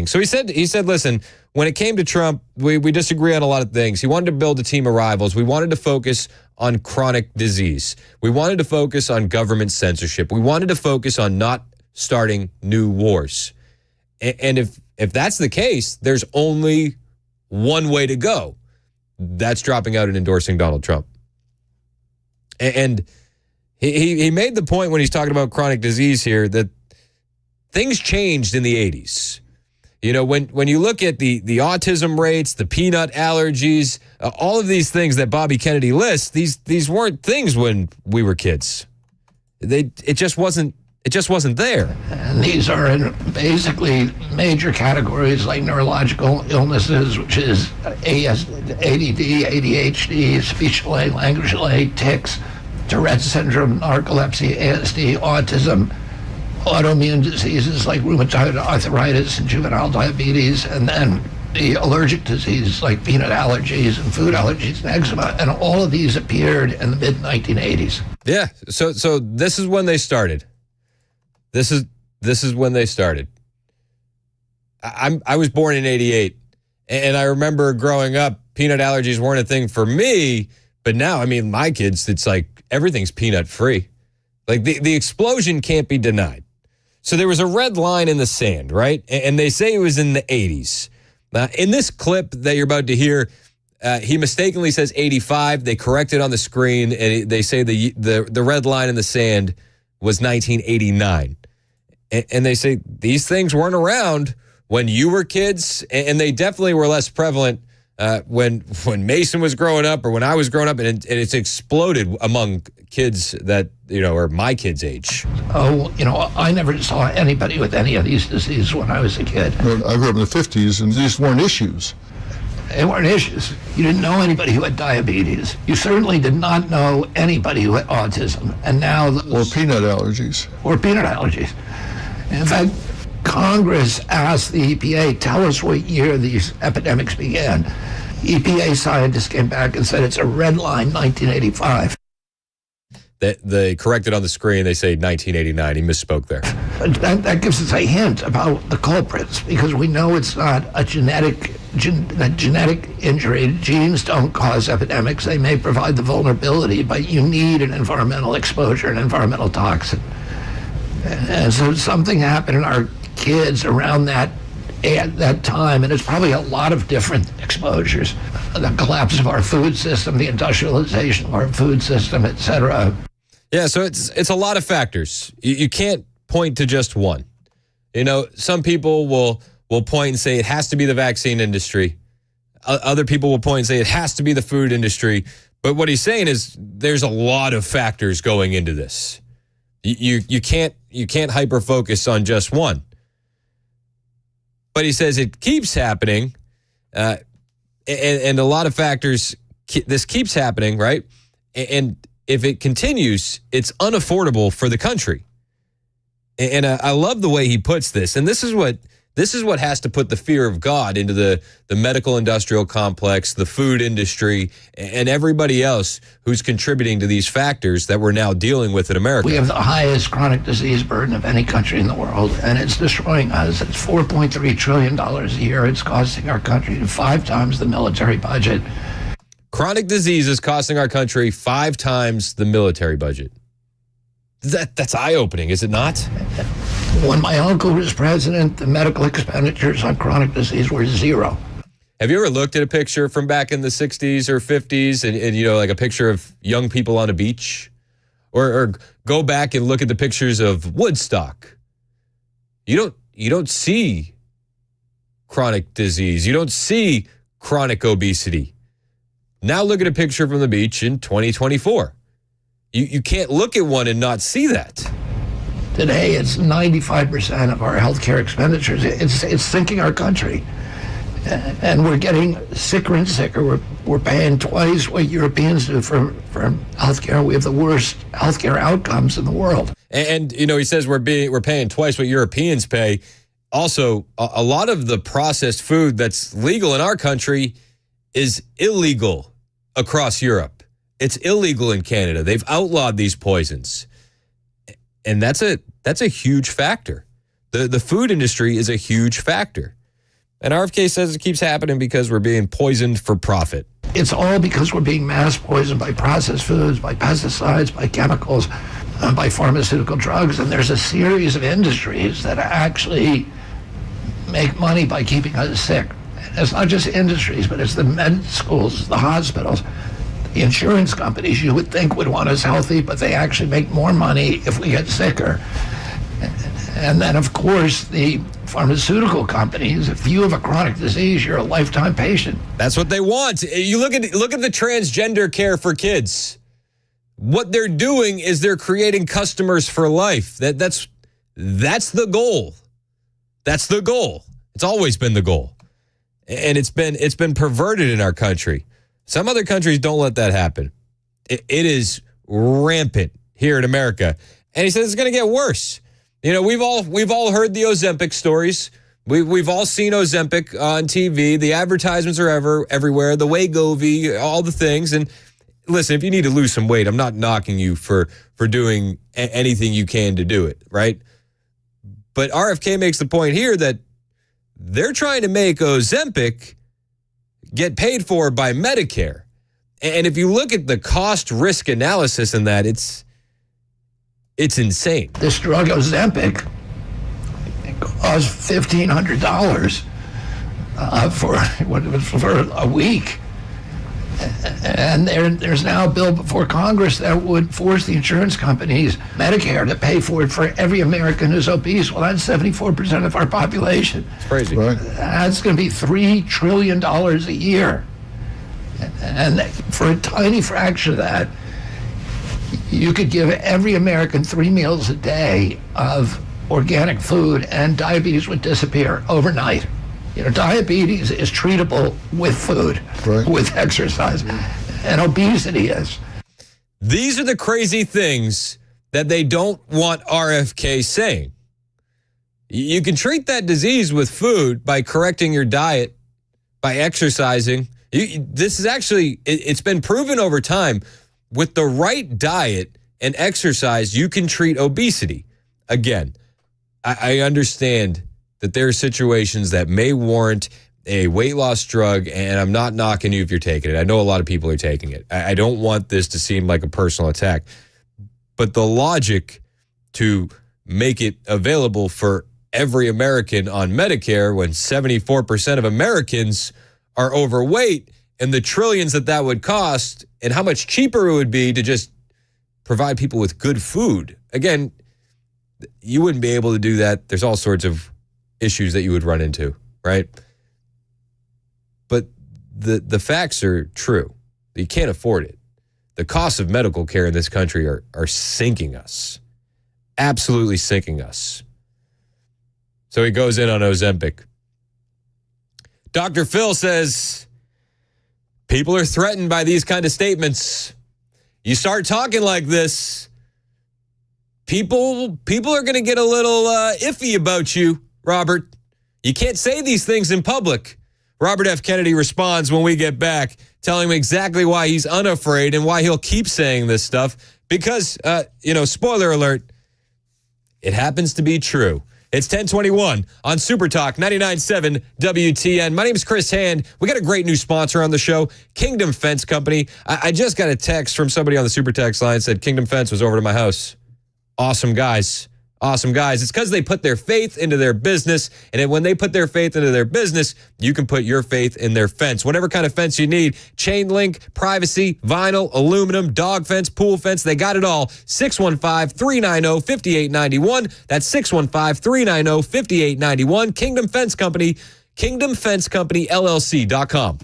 So he said, listen, when it came to Trump, we disagree on a lot of things. He wanted to build a team of rivals. We wanted to focus on chronic disease. We wanted to focus on government censorship. We wanted to focus on not starting new wars. And if that's the case, there's only one way to go. That's dropping out and endorsing Donald Trump. And he made the point when he's talking about chronic disease here that things changed in the 80s. You know, when you look at the autism rates, the peanut allergies, all of these things that Bobby Kennedy lists, these weren't things when we were kids. It just wasn't there. And these are in basically major categories like neurological illnesses, which is ADD, ADHD, speech delay, language delay, tics, Tourette's syndrome, narcolepsy, ASD, autism, autoimmune diseases like rheumatoid arthritis and juvenile diabetes, and then the allergic diseases like peanut allergies and food allergies and eczema, and all of these appeared in the mid-1980s. Yeah, so this is when they started. This is when they started. I was born in 88, and I remember growing up, peanut allergies weren't a thing for me, but now, I mean, my kids, it's like everything's peanut free. Like the explosion can't be denied. So there was a red line in the sand, right? And they say it was in the 80s. Now, in this clip that you're about to hear, he mistakenly says 85. They correct it on the screen, and they say the red line in the sand was 1989. And they say these things weren't around when you were kids, and they definitely were less prevalent when Mason was growing up or when I was growing up, and it's exploded among kids that, are my kids' age. Oh, I never saw anybody with any of these diseases when I was a kid. I grew up in the 50s, and these weren't issues. They weren't issues. You didn't know anybody who had diabetes. You certainly did not know anybody who had autism. And now... Or peanut allergies. In fact, Congress asked the EPA, tell us what year these epidemics began. EPA scientists came back and said it's a red line, 1985. They corrected on the screen. They say 1989. He misspoke there. That gives us a hint about the culprits, because we know it's not a genetic injury. Genes don't cause epidemics. They may provide the vulnerability, but you need an environmental exposure, an environmental toxin. And so something happened in our kids around that time, and it's probably a lot of different exposures. The collapse of our food system, the industrialization of our food system, et cetera. Yeah, so it's a lot of factors. You can't point to just one. Some people will point and say it has to be the vaccine industry. Other people will point and say it has to be the food industry. But what he's saying is there's a lot of factors going into this. You can't hyper focus on just one. But he says it keeps happening, and a lot of factors. This keeps happening, right? And if it continues, it's unaffordable for the country. And I love the way he puts this. And this is what has to put the fear of God into the medical industrial complex, the food industry, and everybody else who's contributing to these factors that we're now dealing with in America. We have the highest chronic disease burden of any country in the world, and it's destroying us. It's $4.3 trillion a year. It's costing our country 5 times the military budget. Chronic disease is costing our country 5 times the military budget. That's eye-opening, is it not? When my uncle was president, the medical expenditures on chronic disease were 0. Have you ever looked at a picture from back in the 60s or 50s and like a picture of young people on a beach? Or go back and look at the pictures of Woodstock. You don't see chronic disease. You don't see chronic obesity. Now look at a picture from the beach in 2024. You can't look at one and not see that. Today, it's 95% of our healthcare expenditures. It's sinking our country. And we're getting sicker and sicker. We're paying twice what Europeans do for healthcare. We have the worst healthcare outcomes in the world. And you know, he says we're paying twice what Europeans pay. Also, a lot of the processed food that's legal in our country is illegal across Europe. It's illegal in Canada. They've outlawed these poisons. And that's a huge factor. The food industry is a huge factor. And RFK says it keeps happening because we're being poisoned for profit. It's all because we're being mass poisoned by processed foods, by pesticides, by chemicals, by pharmaceutical drugs. And there's a series of industries that actually make money by keeping us sick. And it's not just industries, but it's the med schools, the hospitals, the insurance companies you would think would want us healthy, but they actually make more money if we get sicker. And then, of course, the pharmaceutical companies, if you have a chronic disease, you're a lifetime patient. That's what they want. You look at the transgender care for kids. What they're doing is they're creating customers for life. That's the goal. That's the goal. It's always been the goal. And it's been perverted in our country. Some other countries don't let that happen. It is rampant here in America. And he says it's going to get worse. You know, we've all heard the Ozempic stories. We've all seen Ozempic on TV. The advertisements are everywhere. The Wegovy, all the things. And listen, if you need to lose some weight, I'm not knocking you for doing anything you can to do it, right? But RFK makes the point here that they're trying to make Ozempic get paid for by Medicare. And if you look at the cost risk analysis in that, it's insane. This drug Ozempic cost $1,500 for a week. And there's now a bill before Congress that would force the insurance companies, Medicare, to pay for it for every American who's obese. Well, that's 74% of our population. It's crazy. Right. That's going to be $3 trillion a year. And for a tiny fraction of that, you could give every American 3 meals a day of organic food and diabetes would disappear overnight. You know, diabetes is treatable with food, right, with exercise, and obesity is. These are the crazy things that they don't want RFK saying. You can treat that disease with food by correcting your diet, by exercising. This is actually, it's been proven over time, with the right diet and exercise, you can treat obesity. Again, I understand that there are situations that may warrant a weight loss drug, and I'm not knocking you if you're taking it. I know a lot of people are taking it. I don't want this to seem like a personal attack, but the logic to make it available for every American on Medicare when 74% of Americans are overweight, and the trillions that would cost, and how much cheaper it would be to just provide people with good food. Again, you wouldn't be able to do that. There's all sorts of issues that you would run into, right? But the facts are true. You can't afford it. The costs of medical care in this country are sinking us. Absolutely sinking us. So he goes in on Ozempic. Dr. Phil says people are threatened by these kind of statements. You start talking like this, people are going to get a little iffy about you, Robert. You can't say these things in public. Robert F. Kennedy responds when we get back, telling him exactly why he's unafraid and why he'll keep saying this stuff. Because, spoiler alert, it happens to be true. It's 1021 on Super Talk 99.7 WTN. My name is Chris Hand. We got a great new sponsor on the show, Kingdom Fence Company. I just got a text from somebody on the Super Text line, said Kingdom Fence was over to my house. Awesome guys. Awesome guys. It's because they put their faith into their business. And when they put their faith into their business, you can put your faith in their fence. Whatever kind of fence you need, chain link, privacy, vinyl, aluminum, dog fence, pool fence, they got it all. 615-390-5891. That's 615-390-5891. Kingdom Fence Company. KingdomFenceCompanyLLC.com.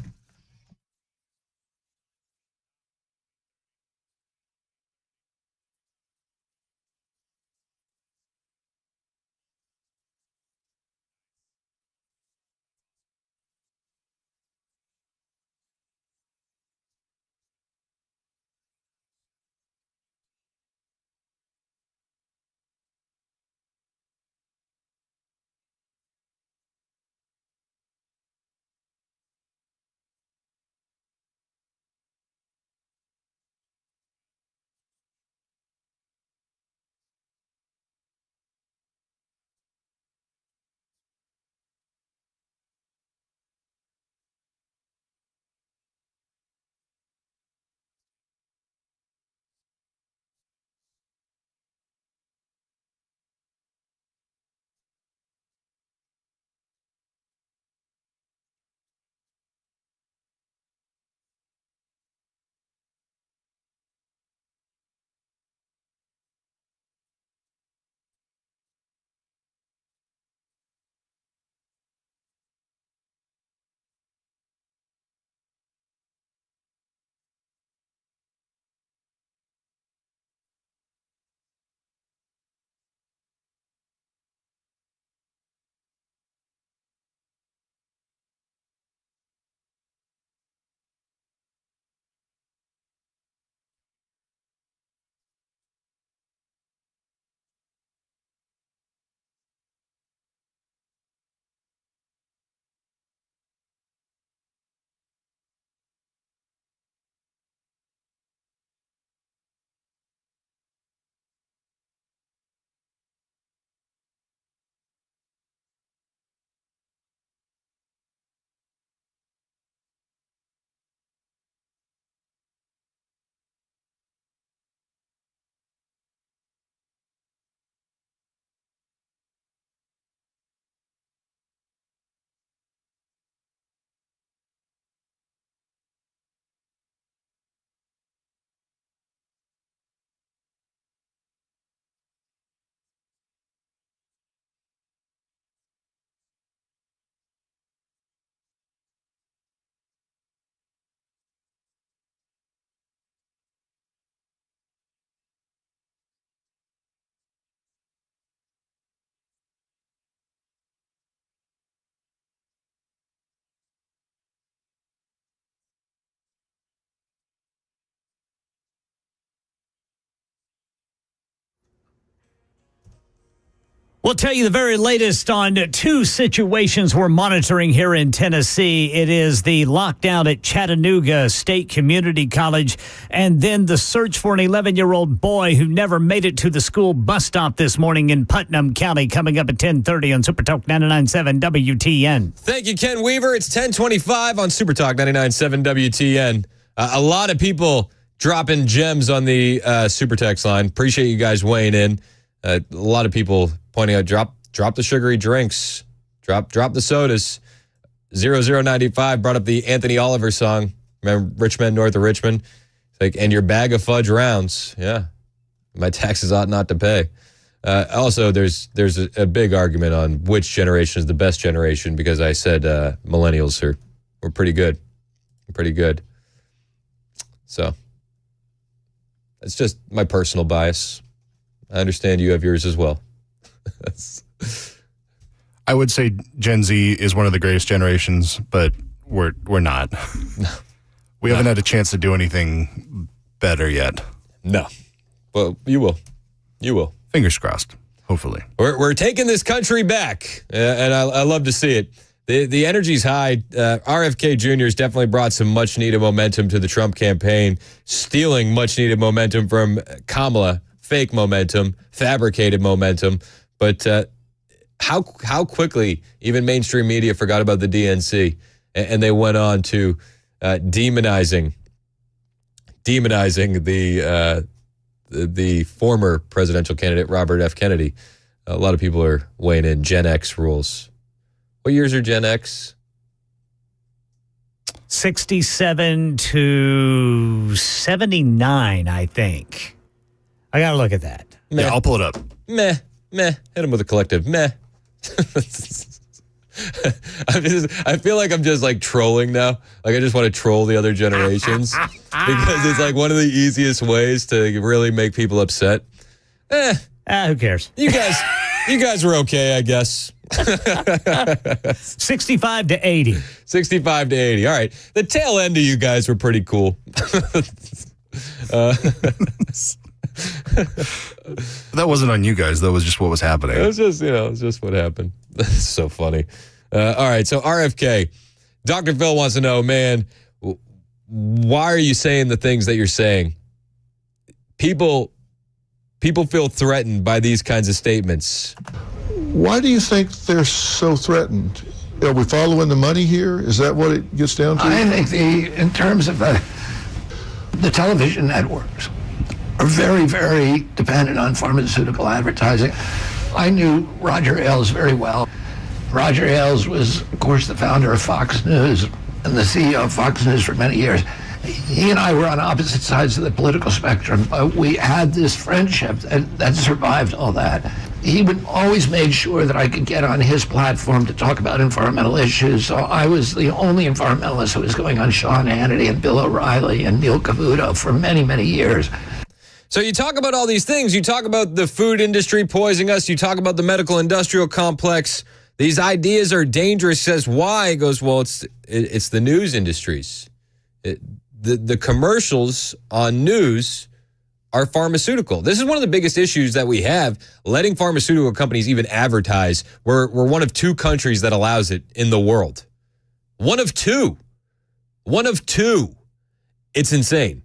We'll tell you the very latest on two situations we're monitoring here in Tennessee. It is the lockdown at Chattanooga State Community College, and then the search for an 11-year-old boy who never made it to the school bus stop this morning in Putnam County, coming up at 10:30 on Super Talk 99.7 WTN. Thank you, Ken Weaver. It's 10:25 on Super Talk 99.7 WTN. A lot of people dropping gems on the Super Text line. Appreciate you guys weighing in. A lot of people pointing out, drop the sugary drinks, drop the sodas. 0095 brought up the Anthony Oliver song. Remember Rich Men North of Richmond? It's like, and your bag of fudge rounds. Yeah, my taxes ought not to pay. Also, there's a big argument on which generation is the best generation, because I said millennials were pretty good. Pretty good. So it's just my personal bias. I understand you have yours as well. I would say Gen Z is one of the greatest generations, but we're not. We haven't had a chance to do anything better yet. No. Well, you will. You will. Fingers crossed. Hopefully. We're taking this country back, and I love to see it. The energy's high. RFK Jr. has definitely brought some much-needed momentum to the Trump campaign, stealing much-needed momentum from Kamala. Fake momentum, fabricated momentum. But how quickly even mainstream media forgot about the DNC, and they went on to demonizing the former presidential candidate Robert F. Kennedy. A lot of people are weighing in. Gen X rules. What years are Gen X? 67 to 79, I think. I got to look at that. Yeah, I'll pull it up. Meh. Hit him with a collective meh. I feel like I'm just like trolling now. Like I just want to troll the other generations because it's like one of the easiest ways to really make people upset. Who cares? You guys were okay, I guess. 65 to 80. 65 to 80. All right. The tail end of you guys were pretty cool. That wasn't on you guys. That was just what was happening. It was just, it's just what happened. That's so funny. All right. So RFK, Dr. Phil wants to know, man, why are you saying the things that you're saying? People feel threatened by these kinds of statements. Why do you think they're so threatened? Are we following the money here? Is that what it gets down to? I think in terms of the television networks are very, very dependent on pharmaceutical advertising. I knew Roger Ailes very well. Roger Ailes was, of course, the founder of Fox News and the CEO of Fox News for many years. He and I were on opposite sides of the political spectrum, but we had this friendship that survived all that. He would always make sure that I could get on his platform to talk about environmental issues. So I was the only environmentalist who was going on Sean Hannity and Bill O'Reilly and Neil Cavuto for many, many years. So you talk about all these things. You talk about the food industry poisoning us. You talk about the medical industrial complex. These ideas are dangerous. Says why? He goes, well, it's the news industries. The commercials on news are pharmaceutical. This is one of the biggest issues that we have, letting pharmaceutical companies even advertise. We're one of 2 countries that allows it in the world. One of two. It's insane.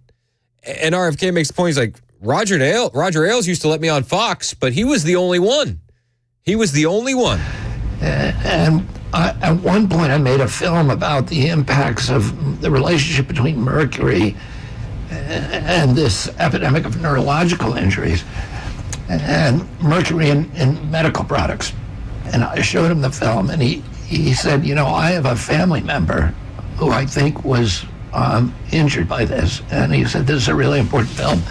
And RFK makes the point, he's like, Roger Ailes used to let me on Fox, but he was the only one. And at one point, I made a film about the impacts of the relationship between mercury and this epidemic of neurological injuries and mercury in medical products. And I showed him the film, and he said, I have a family member who I think was injured by this. And he said, this is a really important film.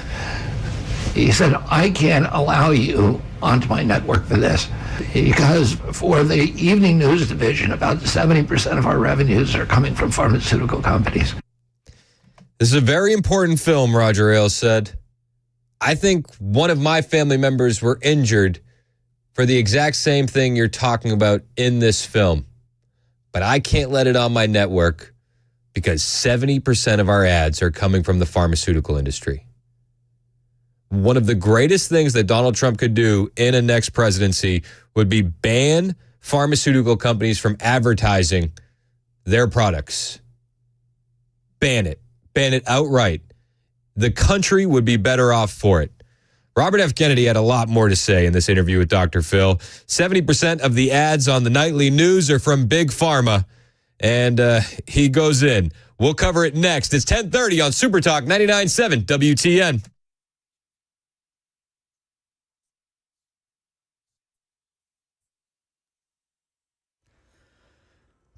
He said, I can't allow you onto my network for this because for the evening news division, about 70% of our revenues are coming from pharmaceutical companies. This is a very important film, Roger Ailes said. I think one of my family members were injured for the exact same thing you're talking about in this film. But I can't let it on my network because 70% of our ads are coming from the pharmaceutical industry. One of the greatest things that Donald Trump could do in a next presidency would be ban pharmaceutical companies from advertising their products. Ban it. Ban it outright. The country would be better off for it. Robert F. Kennedy had a lot more to say in this interview with Dr. Phil. 70% of the ads on the nightly news are from Big Pharma, and he goes in. We'll cover it next. It's 10:30 on Super Talk 99.7 WTN.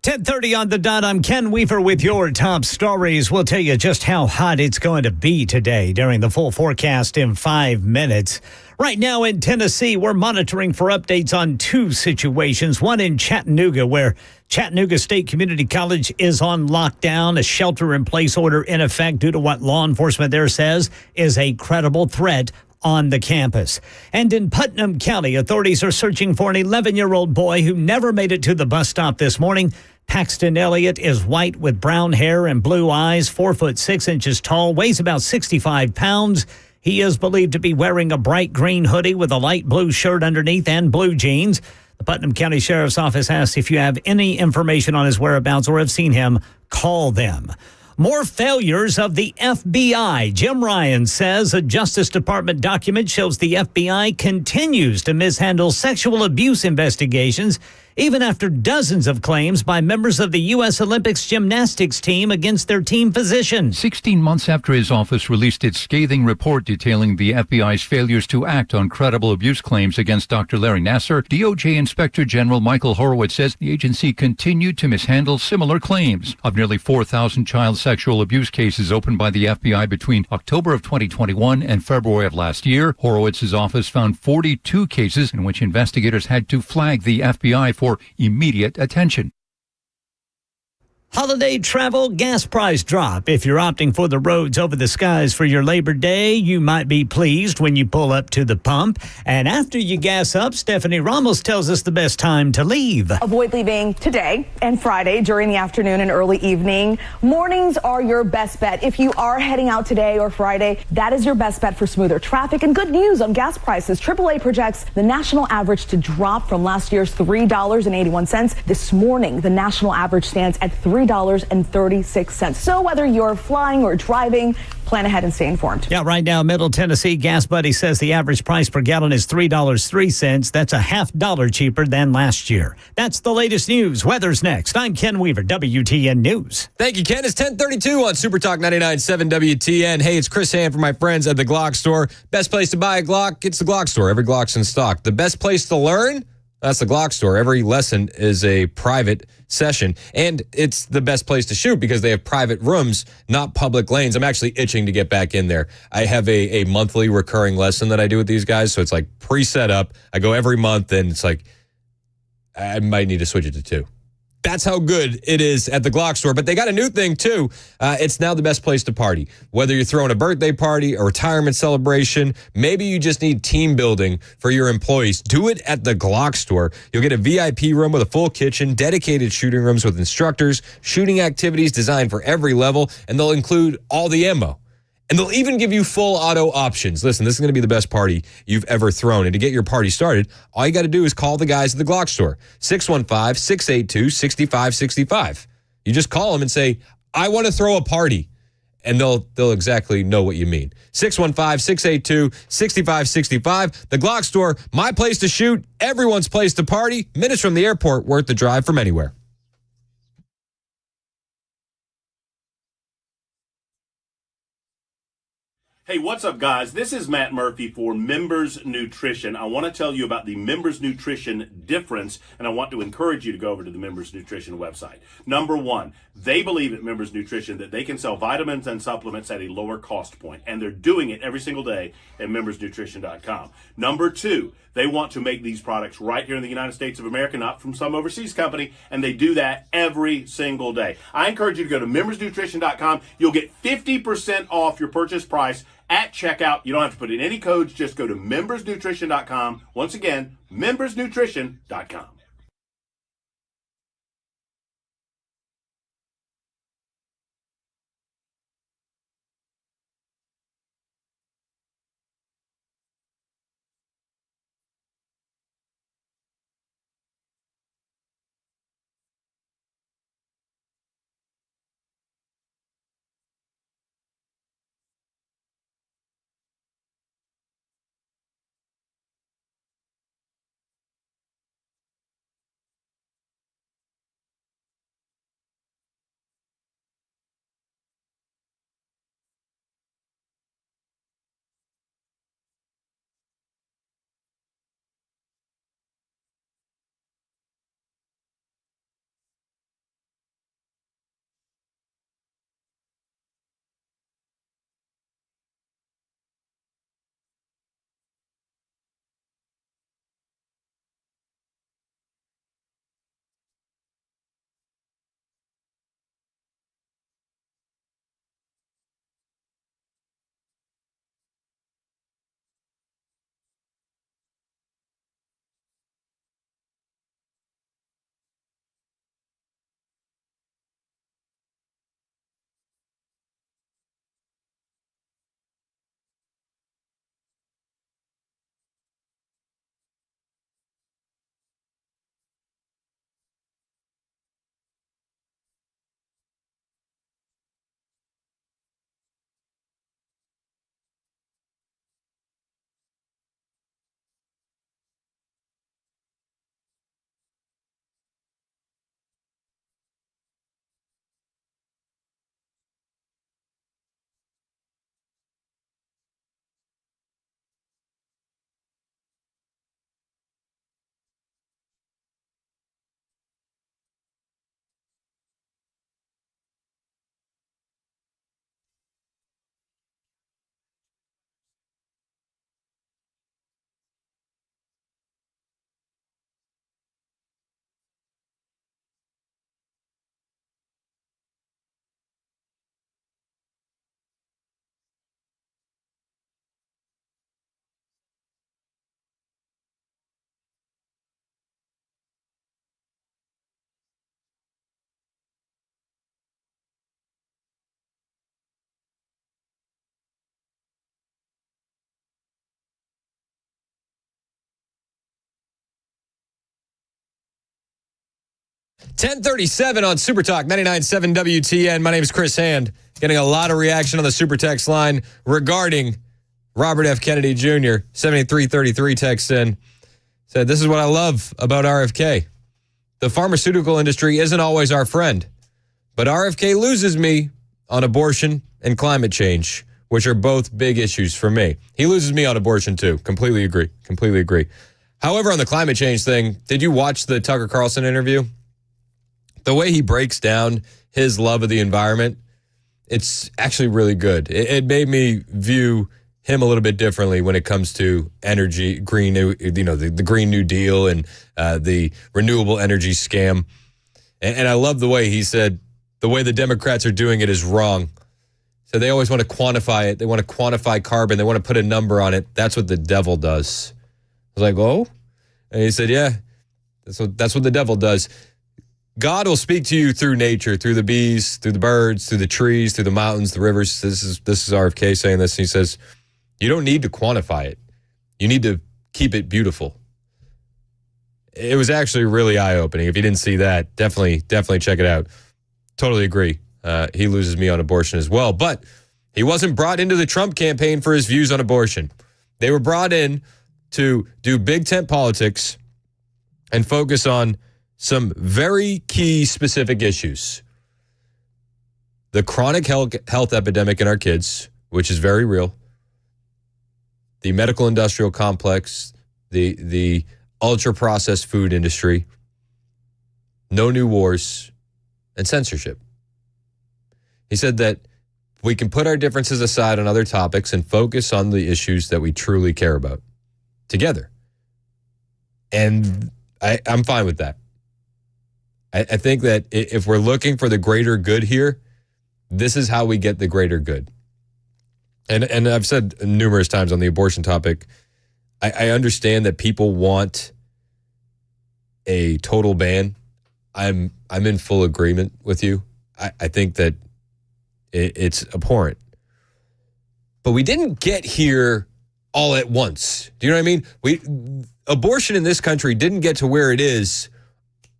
10:30 on the dot. I'm Ken Weaver with your top stories. We'll tell you just how hot it's going to be today during the full forecast in 5 minutes. Right now in Tennessee, we're monitoring for updates on 2 situations. One in Chattanooga, where Chattanooga State Community College is on lockdown, a shelter-in-place order in effect due to what law enforcement there says is a credible threat on the campus. And in Putnam County, authorities are searching for an 11-year-old boy who never made it to the bus stop this morning. Paxton Elliott is white with brown hair and blue eyes, 4'6" tall, weighs about 65 pounds. He is believed to be wearing a bright green hoodie with a light blue shirt underneath and blue jeans. The Putnam County Sheriff's Office asks if you have any information on his whereabouts or have seen him, call them. More failures of the FBI. Jim Ryan says a Justice Department document shows the FBI continues to mishandle sexual abuse investigations even after dozens of claims by members of the U.S. Olympics gymnastics team against their team physician. 16 months after his office released its scathing report detailing the FBI's failures to act on credible abuse claims against Dr. Larry Nassar, DOJ Inspector General Michael Horowitz says the agency continued to mishandle similar claims. Of nearly 4,000 child sexual abuse cases opened by the FBI between October of 2021 and February of last year, Horowitz's office found 42 cases in which investigators had to flag the FBI for for immediate attention. Holiday travel gas price drop. If you're opting for the roads over the skies for your Labor Day, you might be pleased when you pull up to the pump. And after you gas up, Stephanie Ramos tells us the best time to leave. Avoid leaving today and Friday during the afternoon and early evening. Mornings are your best bet. If you are heading out today or Friday, that is your best bet for smoother traffic. And good news on gas prices. AAA projects the national average to drop from last year's $3.81. This morning, the national average stands at $3.36. So whether you're flying or driving, plan ahead and stay informed. Yeah, right now, Middle Tennessee Gas Buddy says the average price per gallon is $3.03. That's a $0.50 cheaper than last year. That's the latest news. Weather's next. I'm Ken Weaver, WTN News. Thank you, Ken. It's 10:32 on Super Talk 99.7 WTN. Hey, it's Chris Hand from my friends at the Glock Store. Best place to buy a Glock, it's the Glock Store. Every Glock's in stock. The best place to learn? That's the Glock Store. Every lesson is a private session, and it's the best place to shoot because they have private rooms, not public lanes. I'm actually itching to get back in there. I have a monthly recurring lesson that I do with these guys, so it's like pre-set up. I go every month, and it's like I might need to switch it to 2. That's how good it is at the Glock Store. But they got a new thing, too. It's now the best place to party. Whether you're throwing a birthday party, a retirement celebration, maybe you just need team building for your employees, do it at the Glock Store. You'll get a VIP room with a full kitchen, dedicated shooting rooms with instructors, shooting activities designed for every level, and they'll include all the ammo. And they'll even give you full auto options. Listen, this is going to be the best party you've ever thrown. And to get your party started, all you got to do is call the guys at the Glock Store, 615-682-6565. You just call them and say, I want to throw a party. And they'll exactly know what you mean. 615-682-6565. The Glock Store, my place to shoot, everyone's place to party. Minutes from the airport, worth the drive from anywhere. Hey, what's up, guys? This is Matt Murphy for Members Nutrition. I want to tell you about the Members Nutrition difference, and I want to encourage you to go over to the Members Nutrition website. Number one, they believe at Members Nutrition that they can sell vitamins and supplements at a lower cost point, and they're doing it every single day at membersnutrition.com. Number two, they want to make these products right here in the United States of America, not from some overseas company, and they do that every single day. I encourage you to go to membersnutrition.com. You'll get 50% off your purchase price at checkout. You don't have to put in any codes. Just go to membersnutrition.com. Once again, membersnutrition.com. 1037 on Super Talk 99.7 WTN. My name is Chris Hand. Getting a lot of reaction on the Super Text line regarding Robert F. Kennedy Jr. 7333 texts in. Said, this is what I love about RFK. The pharmaceutical industry isn't always our friend, but RFK loses me on abortion and climate change, which are both big issues for me. He loses me on abortion too. Completely agree. However, on the climate change thing, did you watch the Tucker Carlson interview? The way he breaks down his love of the environment, it's actually really good. It made me view him a little bit differently when it comes to energy, the Green New Deal and the renewable energy scam. And I love the way he said the way the Democrats are doing it is wrong. So they always want to quantify it. They want to quantify carbon. They want to put a number on it. That's what the devil does. I was like, oh? And he said, yeah, that's what the devil does. God will speak to you through nature, through the bees, through the birds, through the trees, through the mountains, the rivers. This is RFK saying this. He says, you don't need to quantify it. You need to keep it beautiful. It was actually really eye-opening. If you didn't see that, definitely check it out. Totally agree. He loses me on abortion as well. But he wasn't brought into the Trump campaign for his views on abortion. They were brought in to do big tent politics and focus on some very key specific issues. The chronic health epidemic in our kids, which is very real. The medical industrial complex, the ultra-processed food industry, no new wars, and censorship. He said that we can put our differences aside on other topics and focus on the issues that we truly care about together. And I'm fine with that. I think that if we're looking for the greater good here, this is how we get the greater good. And I've said numerous times on the abortion topic, I understand that people want a total ban. I'm in full agreement with you. I think that it's abhorrent. But we didn't get here all at once. Do you know what I mean? Abortion in this country didn't get to where it is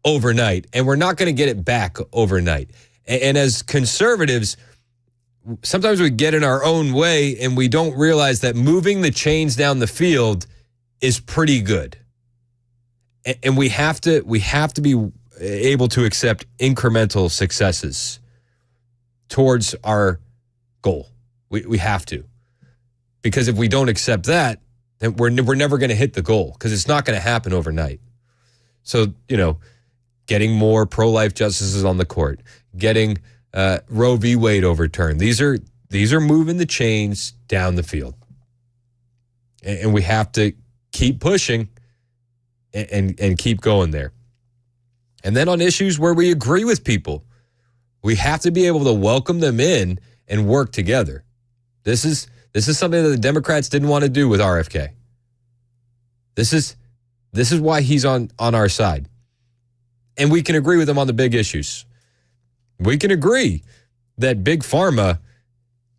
overnight, and we're not going to get it back overnight. And as conservatives, sometimes we get in our own way and we don't realize that moving the chains down the field is pretty good. And we have to be able to accept incremental successes towards our goal. We have to. Because if we don't accept that, then we're never going to hit the goal, because it's not going to happen overnight. So, getting more pro-life justices on the court, getting Roe v. Wade overturned. These are moving the chains down the field. And we have to keep pushing and keep going there. And then on issues where we agree with people, we have to be able to welcome them in and work together. This is something that the Democrats didn't want to do with RFK. This is why he's on our side. And we can agree with him on the big issues. We can agree that Big Pharma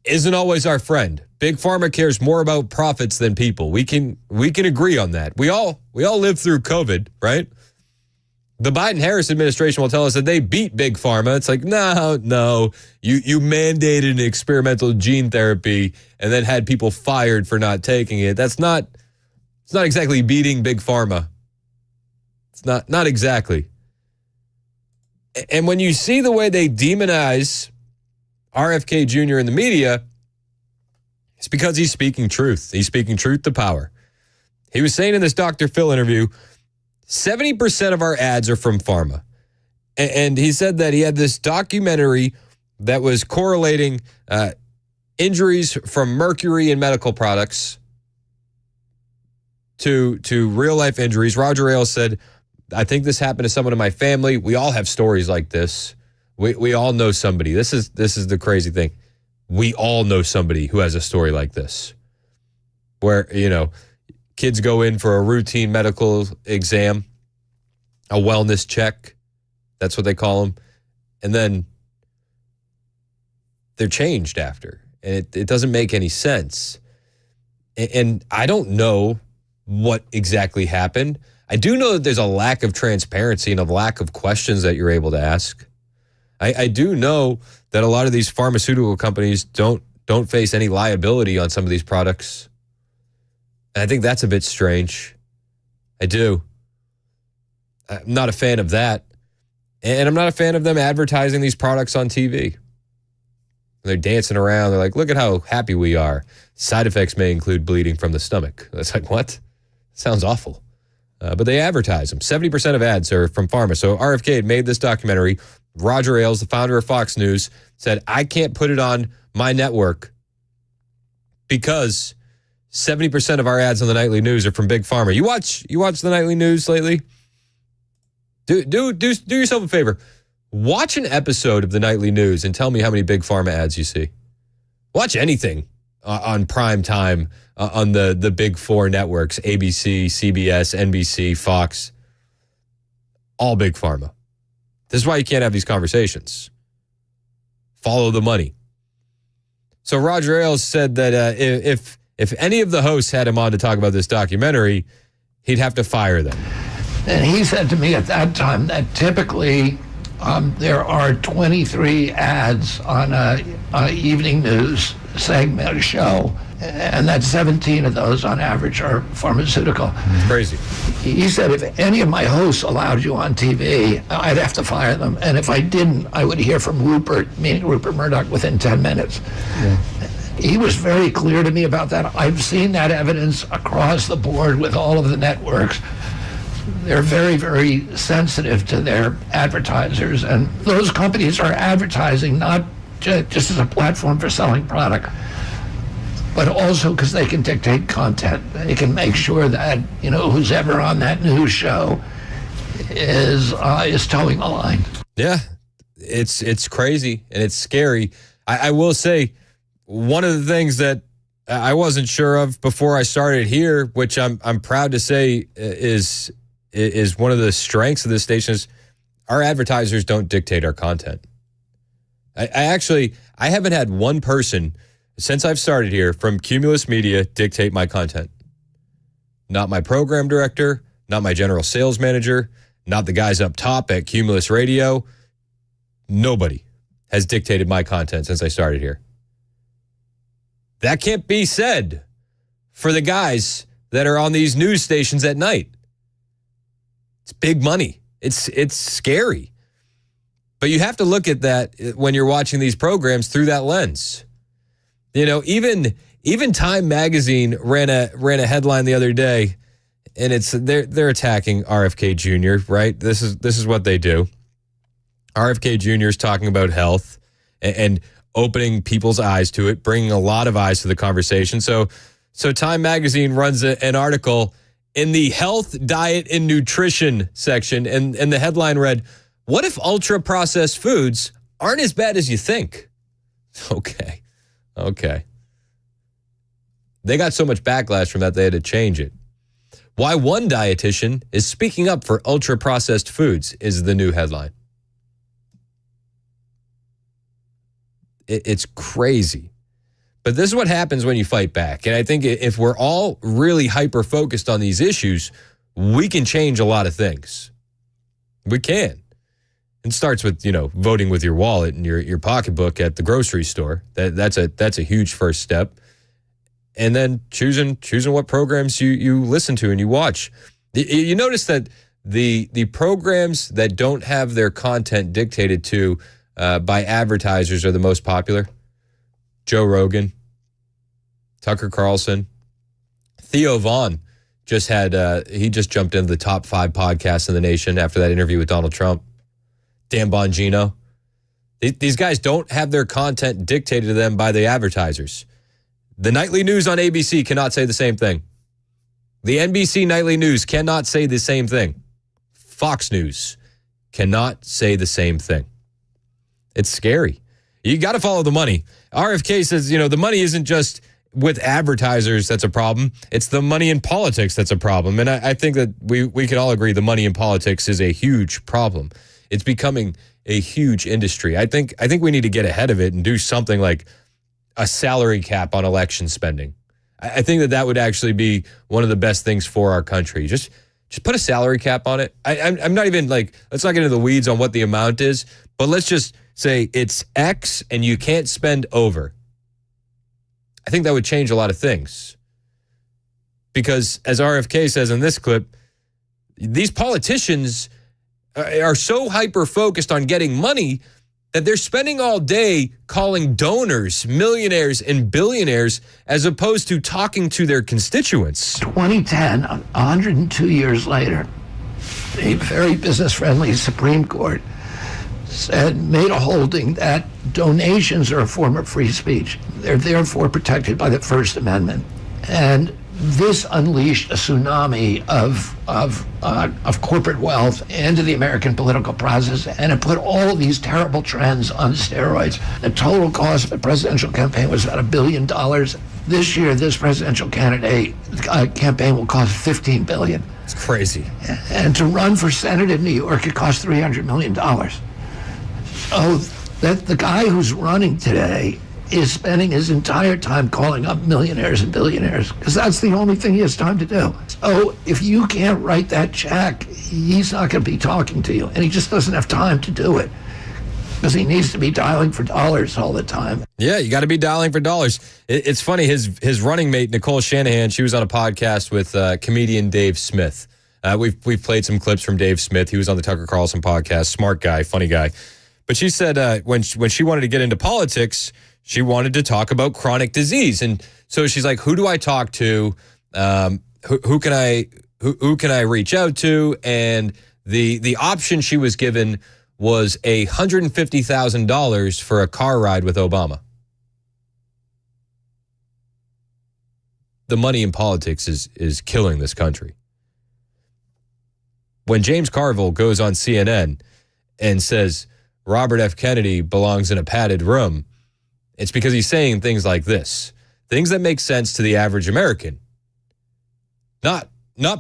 isn't always our friend. Big Pharma cares more about profits than people. We can agree on that. We all lived through COVID, right? The Biden-Harris administration will tell us that they beat Big Pharma. It's like, no. You mandated an experimental gene therapy and then had people fired for not taking it. It's not exactly beating Big Pharma. It's not exactly. And when you see the way they demonize RFK Jr. in the media, it's because he's speaking truth. He's speaking truth to power. He was saying in this Dr. Phil interview, 70% of our ads are from pharma. And he said that he had this documentary that was correlating injuries from mercury in medical products to real life injuries. Roger Ailes said, I think this happened to someone in my family. We all have stories like this. We all know somebody. This is the crazy thing. We all know somebody who has a story like this, where, kids go in for a routine medical exam, a wellness check. That's what they call them. And then they're changed after. And it doesn't make any sense. And I don't know what exactly happened. I do know that there's a lack of transparency and a lack of questions that you're able to ask. I do know that a lot of these pharmaceutical companies don't face any liability on some of these products. And I think that's a bit strange. I do. I'm not a fan of that. And I'm not a fan of them advertising these products on TV. They're dancing around. They're like, look at how happy we are. Side effects may include bleeding from the stomach. That's like, what? Sounds awful. But they advertise them. 70% of ads are from pharma. So RFK had made this documentary. Roger Ailes, the founder of Fox News, said, I can't put it on my network because 70% of our ads on the nightly news are from Big Pharma. You watch the nightly news lately? Do yourself a favor. Watch an episode of the nightly news and tell me how many Big Pharma ads you see. Watch anything on prime time on the big four networks, ABC, CBS, NBC, Fox. All Big Pharma. This is why you can't have these conversations. Follow the money. So Roger Ailes said that if any of the hosts had him on to talk about this documentary, he'd have to fire them. And he said to me at that time that typically there are 23 ads on a evening news segment show, and that 17 of those on average are pharmaceutical. It's crazy. He said if any of my hosts allowed you on TV, I'd have to fire them. And if I didn't, I would hear from Rupert Murdoch, within 10 minutes. Yeah. He was very clear to me about that. I've seen that evidence across the board with all of the networks. They're very, very sensitive to their advertisers, and those companies are advertising not just as a platform for selling product, but also because they can dictate content. They can make sure that, who's ever on that news show is towing the line. Yeah, it's crazy and it's scary. I will say, one of the things that I wasn't sure of before I started here, which I'm proud to say is one of the strengths of this station, is our advertisers don't dictate our content. I haven't had one person since I've started here from Cumulus Media dictate my content. Not my program director, not my general sales manager, not the guys up top at Cumulus Radio. Nobody has dictated my content since I started here. That can't be said for the guys that are on these news stations at night. It's big money. It's scary. But you have to look at that when you're watching these programs through that lens. Even Time Magazine ran a headline the other day, and they're attacking RFK Jr., right? This is what they do. RFK Jr. is talking about health and opening people's eyes to it, bringing a lot of eyes to the conversation. So Time Magazine runs an article in the health, diet, and nutrition section, and the headline read, "What if ultra-processed foods aren't as bad as you think?" Okay. They got so much backlash from that, they had to change it. Why one dietitian is speaking up for ultra-processed foods is the new headline. It's crazy. But this is what happens when you fight back. And I think if we're all really hyper-focused on these issues, we can change a lot of things. We can. It starts with, voting with your wallet and your pocketbook at the grocery store. That's a huge first step. And then choosing what programs you listen to and you watch. You notice that the programs that don't have their content dictated to by advertisers are the most popular. Joe Rogan, Tucker Carlson, Theo Vaughn just jumped into the top 5 podcasts in the nation after that interview with Donald Trump. Dan Bongino. These guys don't have their content dictated to them by the advertisers. The nightly news on ABC cannot say the same thing. The NBC nightly news cannot say the same thing. Fox News cannot say the same thing. It's scary. You got to follow the money. RFK says, the money isn't just with advertisers that's a problem. It's the money in politics that's a problem. And I think that we can all agree the money in politics is a huge problem. It's becoming a huge industry. I think we need to get ahead of it and do something like a salary cap on election spending. I think that would actually be one of the best things for our country. Just Just put a salary cap on it. I'm not even like, let's not get into the weeds on what the amount is, but let's just say it's X and you can't spend over. I think that would change a lot of things. Because as RFK says in this clip, these politicians are so hyper-focused on getting money that they're spending all day calling donors millionaires and billionaires as opposed to talking to their constituents. 2010, 102 years later, a very business-friendly Supreme Court made a holding that donations are a form of free speech. They're therefore protected by the First Amendment. And this unleashed a tsunami of corporate wealth into the American political process, and it put all of these terrible trends on steroids. The total cost of a presidential campaign was about $1 billion. This year, this presidential campaign will cost $15 billion. It's crazy. And to run for Senate in New York, it costs $300 million. So that the guy who's running today is spending his entire time calling up millionaires and billionaires because that's the only thing he has time to do. So if you can't write that check, he's not going to be talking to you, and he just doesn't have time to do it because he needs to be dialing for dollars all the time. Yeah, you got to be dialing for dollars. It's funny, his running mate, Nicole Shanahan, she was on a podcast with comedian Dave Smith. We've played some clips from Dave Smith. He was on the Tucker Carlson podcast. Smart guy, funny guy. But she said when she wanted to get into politics, she wanted to talk about chronic disease. And so she's like, who do I talk to? Who can I reach out to? And the option she was given was $150,000 for a car ride with Obama. The money in politics is killing this country. When James Carville goes on CNN and says Robert F. Kennedy belongs in a padded room, it's because he's saying things like this, things that make sense to the average American. Not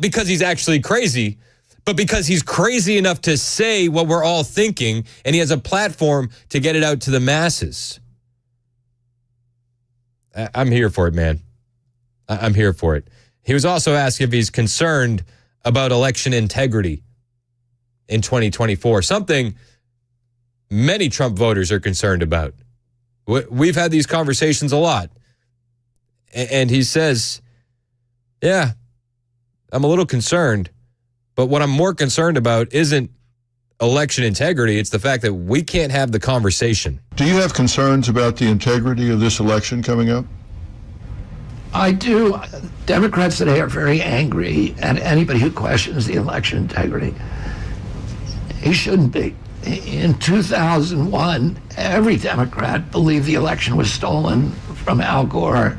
because he's actually crazy, but because he's crazy enough to say what we're all thinking, and he has a platform to get it out to the masses. I'm here for it, man. I'm here for it. He was also asked if he's concerned about election integrity in 2024, something many Trump voters are concerned about. We've had these conversations a lot. And he says, yeah, I'm a little concerned, but what I'm more concerned about isn't election integrity. It's the fact that we can't have the conversation. Do you have concerns about the integrity of this election coming up? I do. Democrats today are very angry at anybody who questions the election integrity. He shouldn't be. In 2001, every Democrat believed the election was stolen from Al Gore,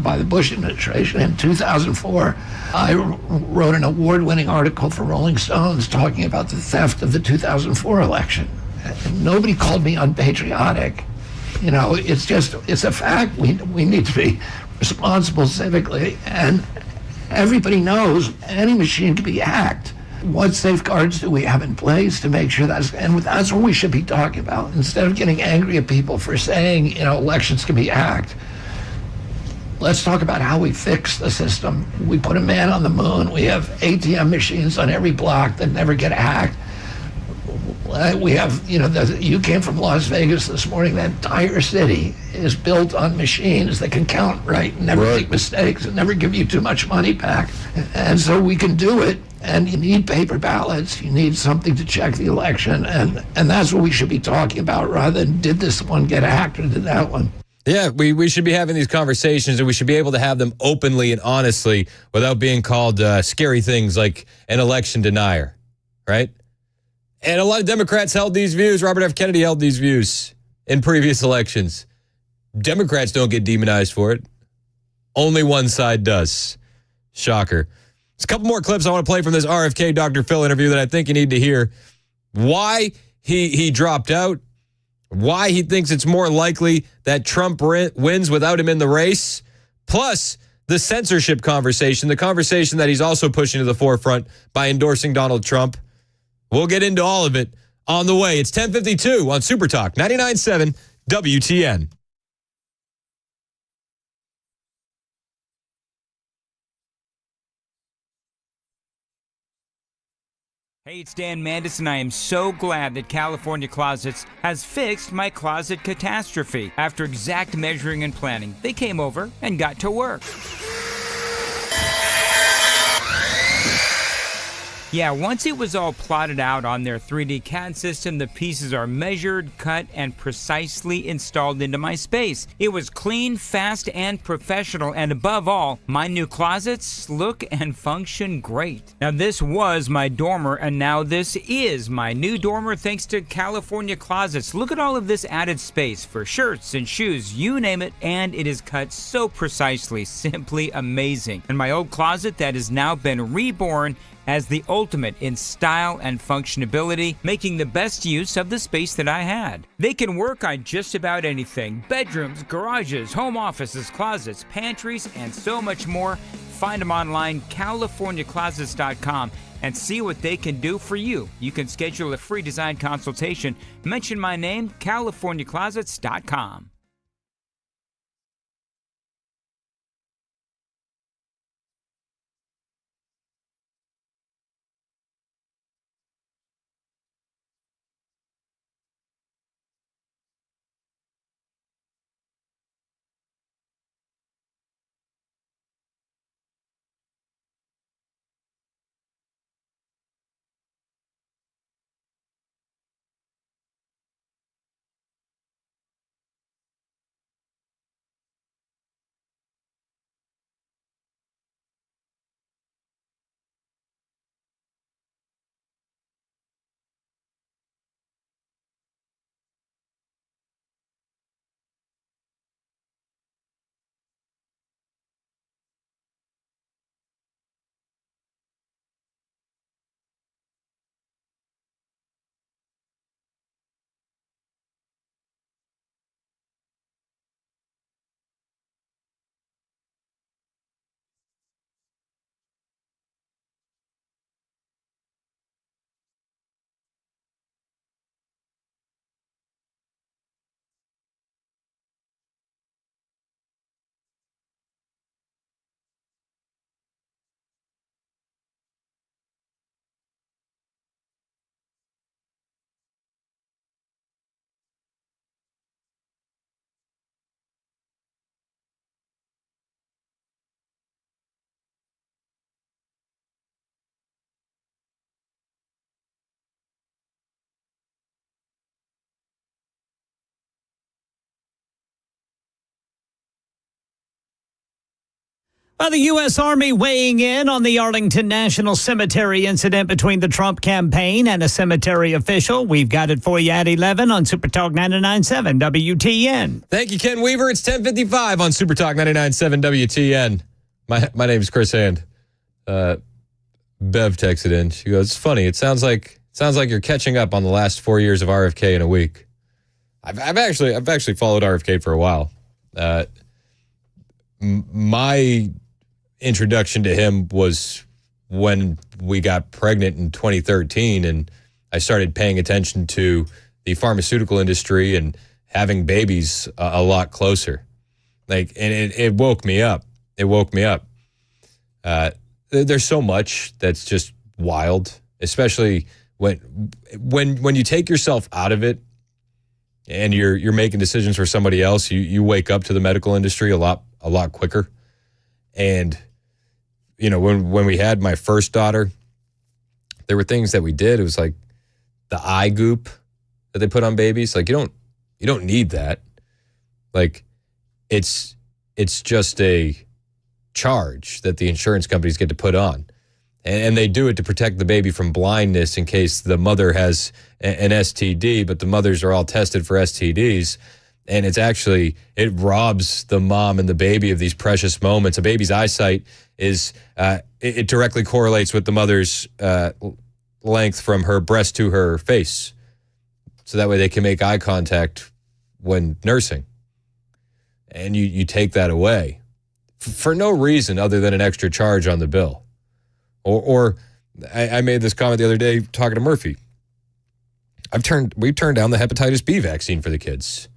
by the Bush administration. In 2004, I wrote an award-winning article for Rolling Stones talking about the theft of the 2004 election. And nobody called me unpatriotic. It's a fact. We need to be responsible civically, and everybody knows any machine can be hacked. What safeguards do we have in place to make sure that's what we should be talking about, instead of getting angry at people for saying, elections can be hacked. Let's talk about how we fix the system. We put a man on the moon. We have ATM machines on every block that never get hacked. We have, you came from Las Vegas this morning. That entire city is built on machines that can count right and never make mistakes and never give you too much money back. And so we can do it. And you need paper ballots. You need something to check the election. And that's what we should be talking about, rather than did this one get hacked or did that one. Yeah, we should be having these conversations, and we should be able to have them openly and honestly without being called scary things like an election denier, right? And a lot of Democrats held these views. Robert F. Kennedy held these views in previous elections. Democrats don't get demonized for it. Only one side does. Shocker. There's a couple more clips I want to play from this RFK Dr. Phil interview that I think you need to hear. Why he dropped out. Why he thinks it's more likely that Trump wins without him in the race. Plus, the censorship conversation, the conversation that he's also pushing to the forefront by endorsing Donald Trump. We'll get into all of it on the way. It's 10:52 on Super Talk 99.7 WTN. Hey, it's Dan Mandis, and I am so glad that California Closets has fixed my closet catastrophe. After exact measuring and planning, they came over and got to work. Yeah, once it was all plotted out on their 3D CAD system, the pieces are measured, cut, and precisely installed into my space. It was clean, fast, and professional, and above all, my new closets look and function great. Now, this was my dormer, and now this is my new dormer thanks to California Closets. Look at all of this added space for shirts and shoes, you name it, and it is cut so precisely, simply amazing. And my old closet that has now been reborn as the ultimate in style and functionability, making the best use of the space that I had. They can work on just about anything: bedrooms, garages, home offices, closets, pantries, and so much more. Find them online, CaliforniaClosets.com, and see what they can do for you. You can schedule a free design consultation. Mention my name, CaliforniaClosets.com. Well, the U.S. Army weighing in on the Arlington National Cemetery incident between the Trump campaign and a cemetery official. We've got it for you at 11 on Super Talk 99.7 WTN. Thank you, Ken Weaver. It's 10:55 on Super Talk 99.7 WTN. My name is Chris Hand. Bev texted in. She goes, "It's funny. It sounds like you're catching up on the last 4 years of RFK in a week." I've actually followed RFK for a while. My introduction to him was when we got pregnant in 2013, and I started paying attention to the pharmaceutical industry and having babies a lot closer. And it woke me up. It woke me up. There's so much that's just wild, especially when you take yourself out of it and you're making decisions for somebody else. You wake up to the medical industry a lot quicker. And when we had my first daughter, there were things that we did. It was like the eye goop that they put on babies. Like you don't need that. Like it's just a charge that the insurance companies get to put on. And they do it to protect the baby from blindness in case the mother has an STD, but the mothers are all tested for STDs. And it robs the mom and the baby of these precious moments. A baby's eyesight it directly correlates with the mother's length from her breast to her face. So that way they can make eye contact when nursing. And you take that away for no reason other than an extra charge on the bill. Or I made this comment the other day talking to Murphy. We've turned down the hepatitis B vaccine for the kids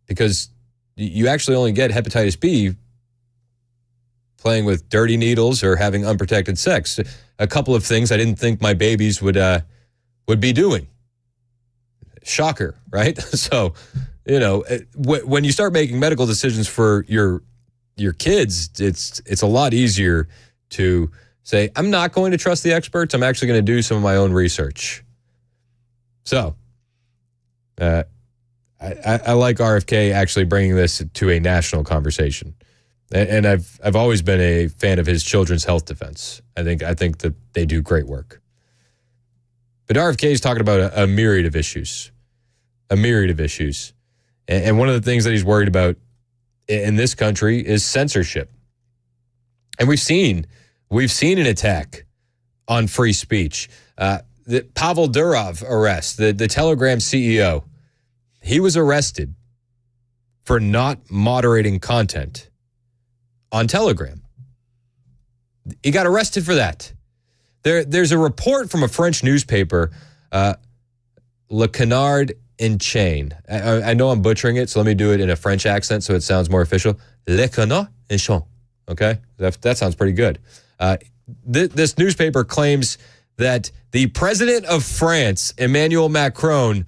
because you actually only get hepatitis B playing with dirty needles or having unprotected sex. A couple of things I didn't think my babies would be doing. Shocker, right? So, when you start making medical decisions for your kids, it's a lot easier to say, I'm not going to trust the experts. I'm actually going to do some of my own research. So, I like RFK actually bringing this to a national conversation. And I've always been a fan of his Children's Health Defense. I think that they do great work. But RFK is talking about a myriad of issues. And one of the things that he's worried about in this country is censorship. And we've seen an attack on free speech. The Pavel Durov arrest, the Telegram CEO, he was arrested for not moderating content on Telegram. He got arrested for that. There's a report from a French newspaper, Le Canard Enchaîné. I know I'm butchering it, so let me do it in a French accent so it sounds more official. Le Canard Enchaîné. Okay? That sounds pretty good. This newspaper claims that the president of France, Emmanuel Macron,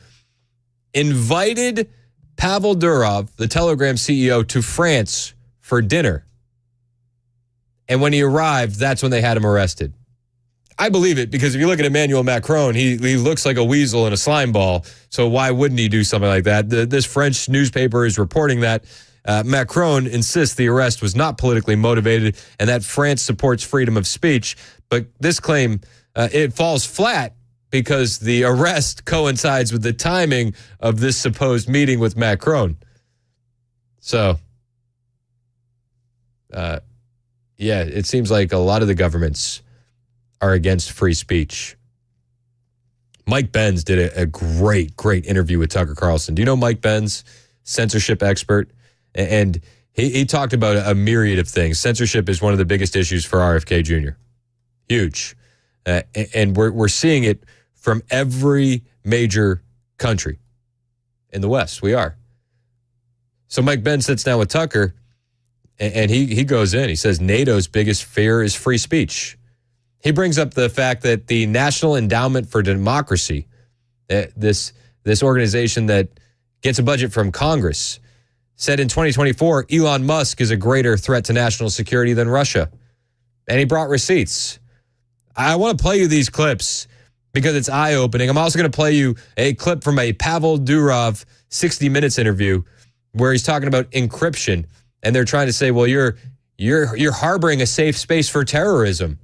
invited Pavel Durov, the Telegram CEO, to France for dinner. And when he arrived, that's when they had him arrested. I believe it, because if you look at Emmanuel Macron, he looks like a weasel in a slime ball. So why wouldn't he do something like that? This French newspaper is reporting that Macron insists the arrest was not politically motivated and that France supports freedom of speech. But this claim, it falls flat because the arrest coincides with the timing of this supposed meeting with Macron. So, yeah, it seems like a lot of the governments are against free speech. Mike Benz did a great interview with Tucker Carlson. Do you know Mike Benz, censorship expert? And he talked about a myriad of things. Censorship is one of the biggest issues for RFK Jr. Huge. And we're seeing it from every major country in the West. We are. So Mike Benz sits down with Tucker, and he goes in. He says NATO's biggest fear is free speech. He brings up the fact that the National Endowment for Democracy, this organization that gets a budget from Congress, said in 2024, Elon Musk is a greater threat to national security than Russia. And he brought receipts. I want to play you these clips because it's eye-opening. I'm also going to play you a clip from a Pavel Durov 60 Minutes interview where he's talking about encryption. And they're trying to say, well, you're harboring a safe space for terrorism.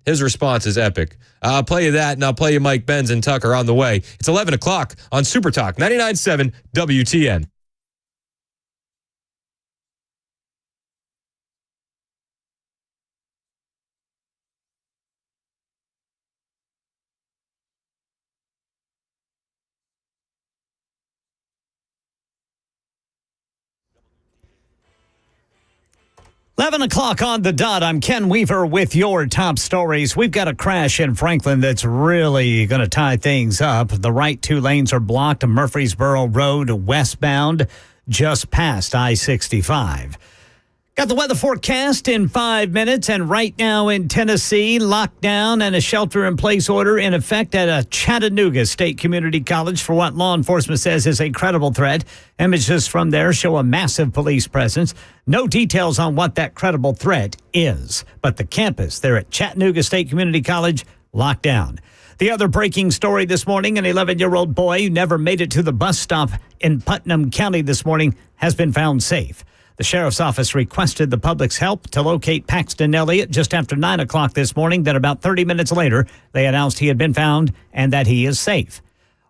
His response is epic. I'll play you that, and I'll play you Mike Benz and Tucker on the way. It's 11 o'clock on Super Talk 99.7 WTN. Eleven o'clock on the dot. I'm Ken Weaver with your top stories. We've got a crash in Franklin that's really going to tie things up. The right two lanes are blocked to Murfreesboro Road westbound, just past I-65. Got the weather forecast in 5 minutes, and right now in Tennessee, lockdown and a shelter-in-place order in effect at a Chattanooga State Community College for what law enforcement says is a credible threat. Images from there show a massive police presence. No details on what that credible threat is, but the campus there at Chattanooga State Community College locked down. The other breaking story this morning, an 11-year-old boy who never made it to the bus stop in Putnam County this morning has been found safe. The sheriff's office requested the public's help to locate Paxton Elliott just after 9 o'clock this morning. Then about 30 minutes later, they announced he had been found and that he is safe.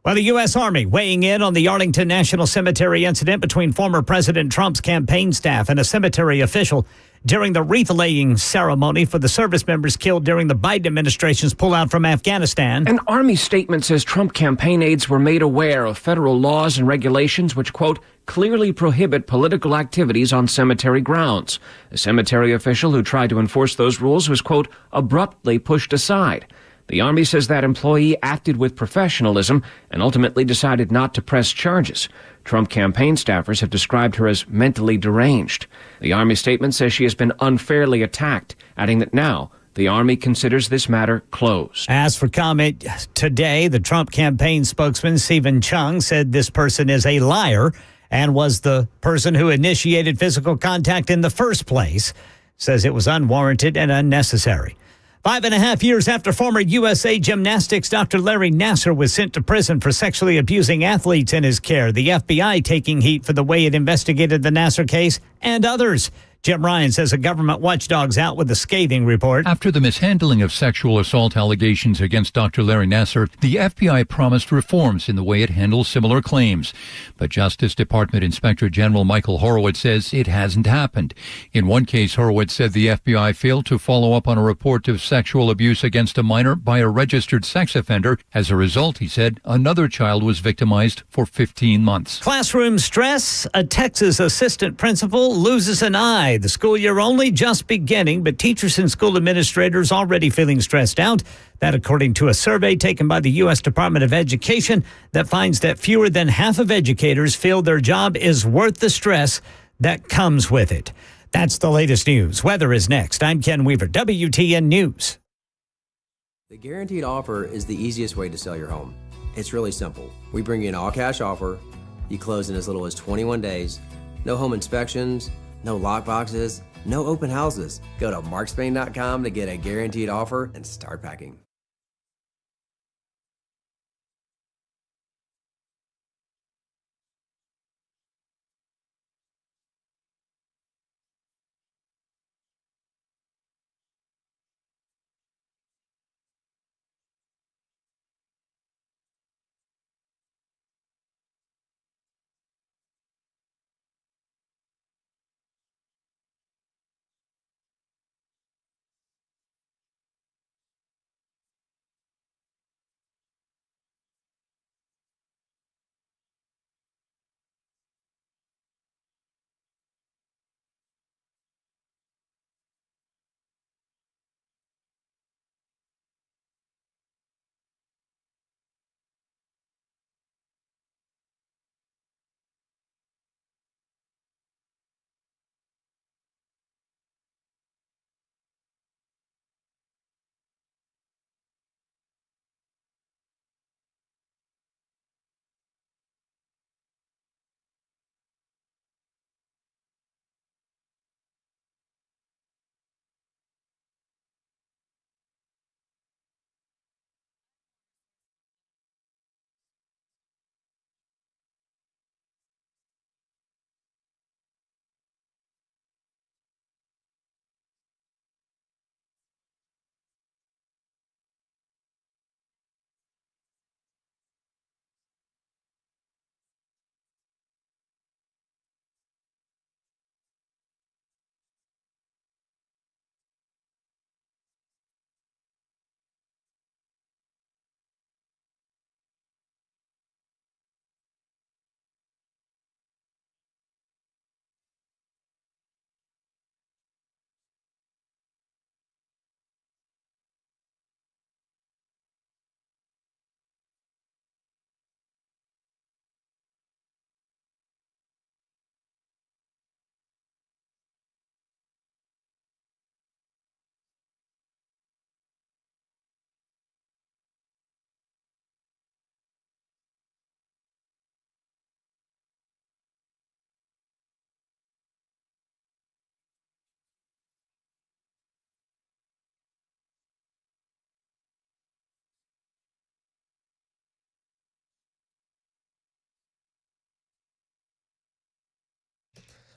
Well, the U.S. Army weighing in on the Arlington National Cemetery incident between former President Trump's campaign staff and a cemetery official during the wreath-laying ceremony for the service members killed during the Biden administration's pullout from Afghanistan. An Army statement says Trump campaign aides were made aware of federal laws and regulations which, quote, clearly prohibit political activities on cemetery grounds. A cemetery official who tried to enforce those rules was, quote, abruptly pushed aside. The Army says that employee acted with professionalism and ultimately decided not to press charges. Trump campaign staffers have described her as mentally deranged. The Army statement says she has been unfairly attacked, adding that now the Army considers this matter closed. As for comment today, the Trump campaign spokesman, Stephen Chung, said this person is a liar and was the person who initiated physical contact in the first place. Says it was unwarranted and unnecessary. 5.5 years after former USA Gymnastics Dr. Larry Nassar was sent to prison for sexually abusing athletes in his care, the FBI taking heat for the way it investigated the Nassar case and others. Jim Ryan says a government watchdog's out with a scathing report. After the mishandling of sexual assault allegations against Dr. Larry Nassar, the FBI promised reforms in the way it handles similar claims. But Justice Department Inspector General Michael Horowitz says it hasn't happened. In one case, Horowitz said the FBI failed to follow up on a report of sexual abuse against a minor by a registered sex offender. As a result, he said, another child was victimized for 15 months. Classroom stress. A Texas assistant principal loses an eye. The school year only just beginning, but teachers and school administrators already feeling stressed out. That according to a survey taken by the U.S. Department of Education that finds that fewer than half of educators feel their job is worth the stress that comes with it. That's the latest news. Weather is next. I'm Ken Weaver, WTN News. The Guaranteed Offer is the easiest way to sell your home. It's really simple. We bring you an all-cash offer. You close in as little as 21 days. No home inspections, no lock boxes, no open houses. Go to markspain.com to get a guaranteed offer and start packing.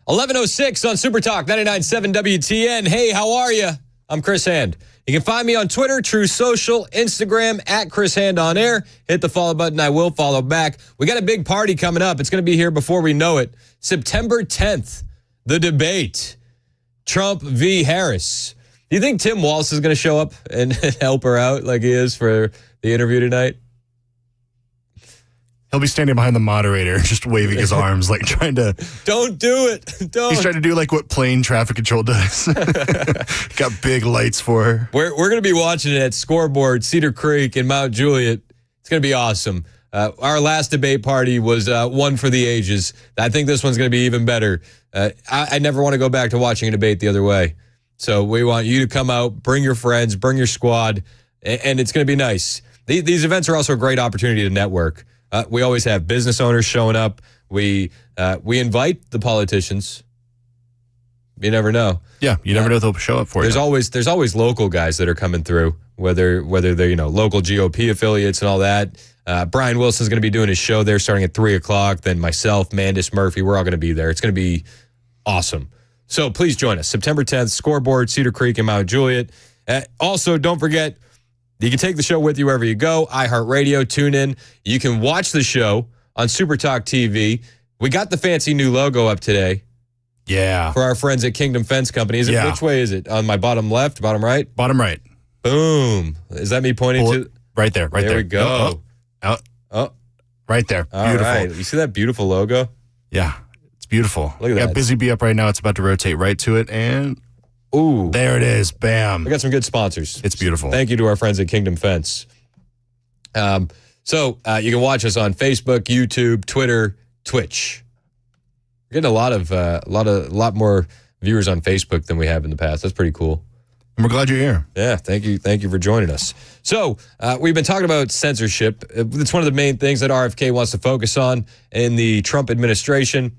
$11:06 on Super Talk 99.7 WTN. Hey, how are you? I'm Chris Hand. You can find me on Twitter, True Social, Instagram, at Chris Hand on air. Hit the follow button. I will follow back. We got a big party coming up. It's going to be here before we know it. September 10th, the debate. Trump v. Harris. Do you think Tim Walz is going to show up and help her out like he is for the interview tonight? He'll be standing behind the moderator, just waving his arms, like trying to. Don't do it. Don't. He's trying to do like what plane traffic control does. Got big lights for her. We're going to be watching it at Scoreboard, Cedar Creek, in Mount Juliet. It's going to be awesome. Our last debate party was one for the ages. I think this one's going to be even better. I never want to go back to watching a debate the other way. So we want you to come out, bring your friends, bring your squad, and it's going to be nice. These events are also a great opportunity to network. We always have business owners showing up. We invite the politicians. You never know. Yeah, you never know if they'll show up for you. There's always local guys that are coming through, whether they're local GOP affiliates and all that. Brian Wilson's going to be doing his show there starting at 3:00. Then myself, Mandis, Murphy, we're all going to be there. It's going to be awesome. So please join us. September 10th, Scoreboard, Cedar Creek, and Mount Juliet. Also, don't forget, you can take the show with you wherever you go. iHeartRadio, tune in. You can watch the show on Super Talk TV. We got the fancy new logo up today. Yeah. For our friends at Kingdom Fence Company. Which way is it? On my bottom left, bottom right? Bottom right. Boom. Is that me pointing to? Right there, right there. There we go. Oh. Right there. Beautiful. All right. You see that beautiful logo? Yeah. It's beautiful. Look at that. Got Busy Bee up right now. It's about to rotate right to it, and ooh, there it is. Bam. We got some good sponsors. It's beautiful. Thank you to our friends at Kingdom Fence. So you can watch us on Facebook, YouTube, Twitter, Twitch. We're getting a lot more viewers on Facebook than we have in the past. That's pretty cool. And we're glad you're here. Yeah, thank you for joining us. So we've been talking about censorship. It's one of the main things that RFK wants to focus on in the Trump administration.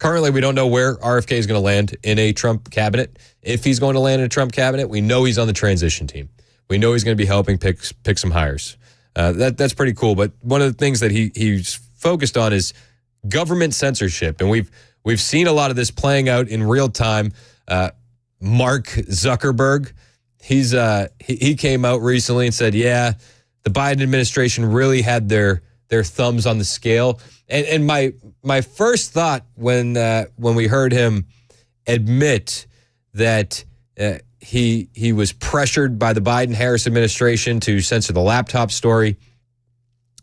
Currently, we don't know where RFK is going to land in a Trump cabinet. If he's going to land in a Trump cabinet, we know he's on the transition team. We know he's going to be helping pick some hires. That's pretty cool. But one of the things that he's focused on is government censorship, and we've seen a lot of this playing out in real time. Mark Zuckerberg, he came out recently and said, yeah, the Biden administration really had their thumbs on the scale. And my first thought when we heard him admit that he was pressured by the Biden-Harris administration to censor the laptop story,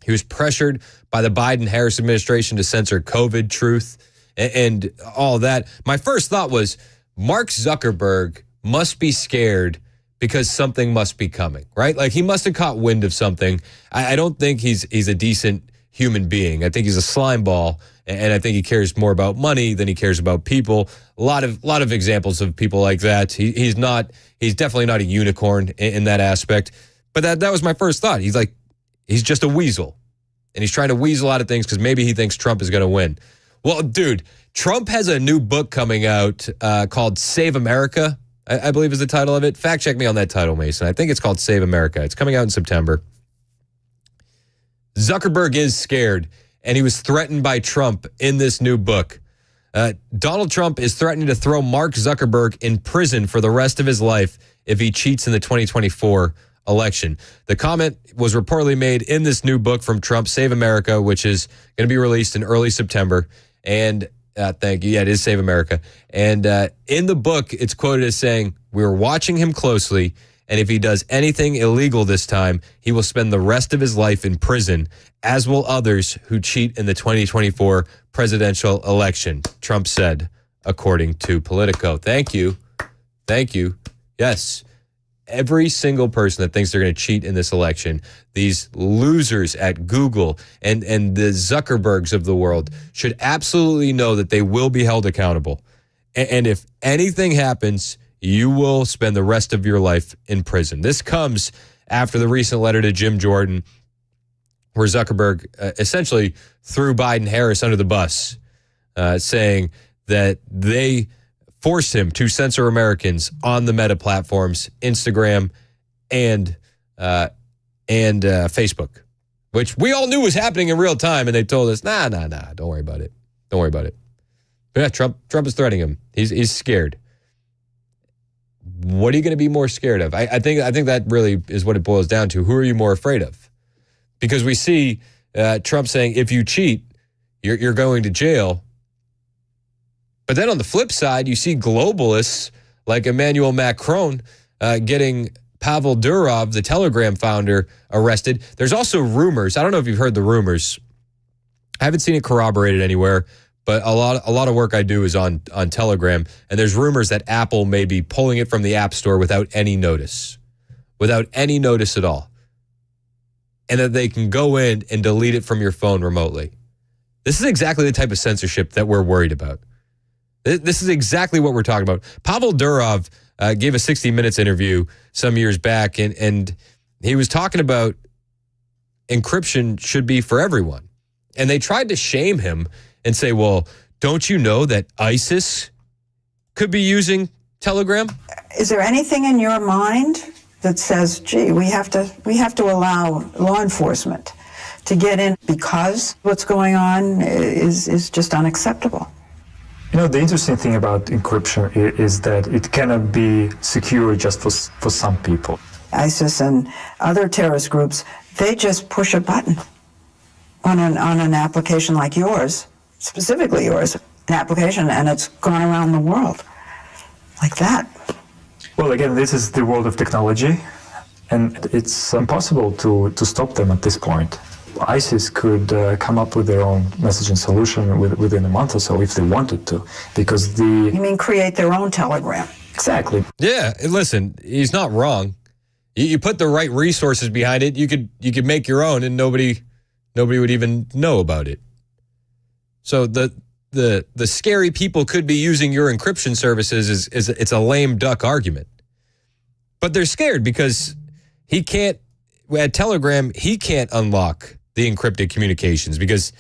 he was pressured by the Biden-Harris administration to censor COVID truth and all that. My first thought was, Mark Zuckerberg must be scared because something must be coming, right? Like he must have caught wind of something. I don't think he's a decent human being. I think he's a slime ball, and I think he cares more about money than he cares about people. A lot of examples of people like that. He's definitely not a unicorn in that aspect. But that was my first thought. He's just a weasel, and he's trying to weasel out of things because maybe he thinks Trump is going to win. Well, dude, Trump has a new book coming out called Save America, I believe is the title of it. Fact check me on that title, Mason. I think it's called Save America. It's coming out in September. Zuckerberg is scared, and he was threatened by Trump in this new book. Donald Trump is threatening to throw Mark Zuckerberg in prison for the rest of his life if he cheats in the 2024 election. The comment was reportedly made in this new book from Trump, Save America, which is going to be released in early September. And thank you. Yeah, it is Save America. And in the book, it's quoted as saying, "We were watching him closely, and if he does anything illegal this time, he will spend the rest of his life in prison, as will others who cheat in the 2024 presidential election," Trump said, according to Politico. Thank you. Thank you. Yes. Every single person that thinks they're going to cheat in this election, these losers at Google and the Zuckerbergs of the world should absolutely know that they will be held accountable. And if anything happens, you will spend the rest of your life in prison. This comes after the recent letter to Jim Jordan, where Zuckerberg essentially threw Biden-Harris under the bus, saying that they forced him to censor Americans on the Meta platforms, Instagram and Facebook, which we all knew was happening in real time, and they told us, nah, don't worry about it. Don't worry about it. But yeah, Trump is threatening him. He's scared. What are you going to be more scared of? I think that really is what it boils down to. Who are you more afraid of? Because we see Trump saying, if you cheat, you're going to jail. But then on the flip side, you see globalists like Emmanuel Macron getting Pavel Durov, the Telegram founder, arrested. There's also rumors. I don't know if you've heard the rumors. I haven't seen it corroborated anywhere, but a lot of work I do is on Telegram, and there's rumors that Apple may be pulling it from the App Store without any notice at all, and that they can go in and delete it from your phone remotely. This is exactly the type of censorship that we're worried about. This is exactly what we're talking about. Pavel Durov gave a 60 Minutes interview some years back, and he was talking about encryption should be for everyone. And they tried to shame him and say, well, don't you know that ISIS could be using Telegram? Is there anything in your mind that says, gee, we have to allow law enforcement to get in because what's going on is just unacceptable? You know, the interesting thing about encryption is that it cannot be secure just for some people. ISIS and other terrorist groups, they just push a button on an application like yours, specifically yours, an application, and it's gone around the world like that. Well, again, this is the world of technology, and it's impossible to stop them at this point. ISIS could come up with their own messaging solution within a month or so if they wanted to, because You mean create their own Telegram? Exactly. Yeah, listen, he's not wrong. You put the right resources behind it, you could make your own, and nobody would even know about it. So the scary people could be using your encryption services is it's a lame duck argument. But they're scared because at Telegram, he can't unlock the encrypted communications because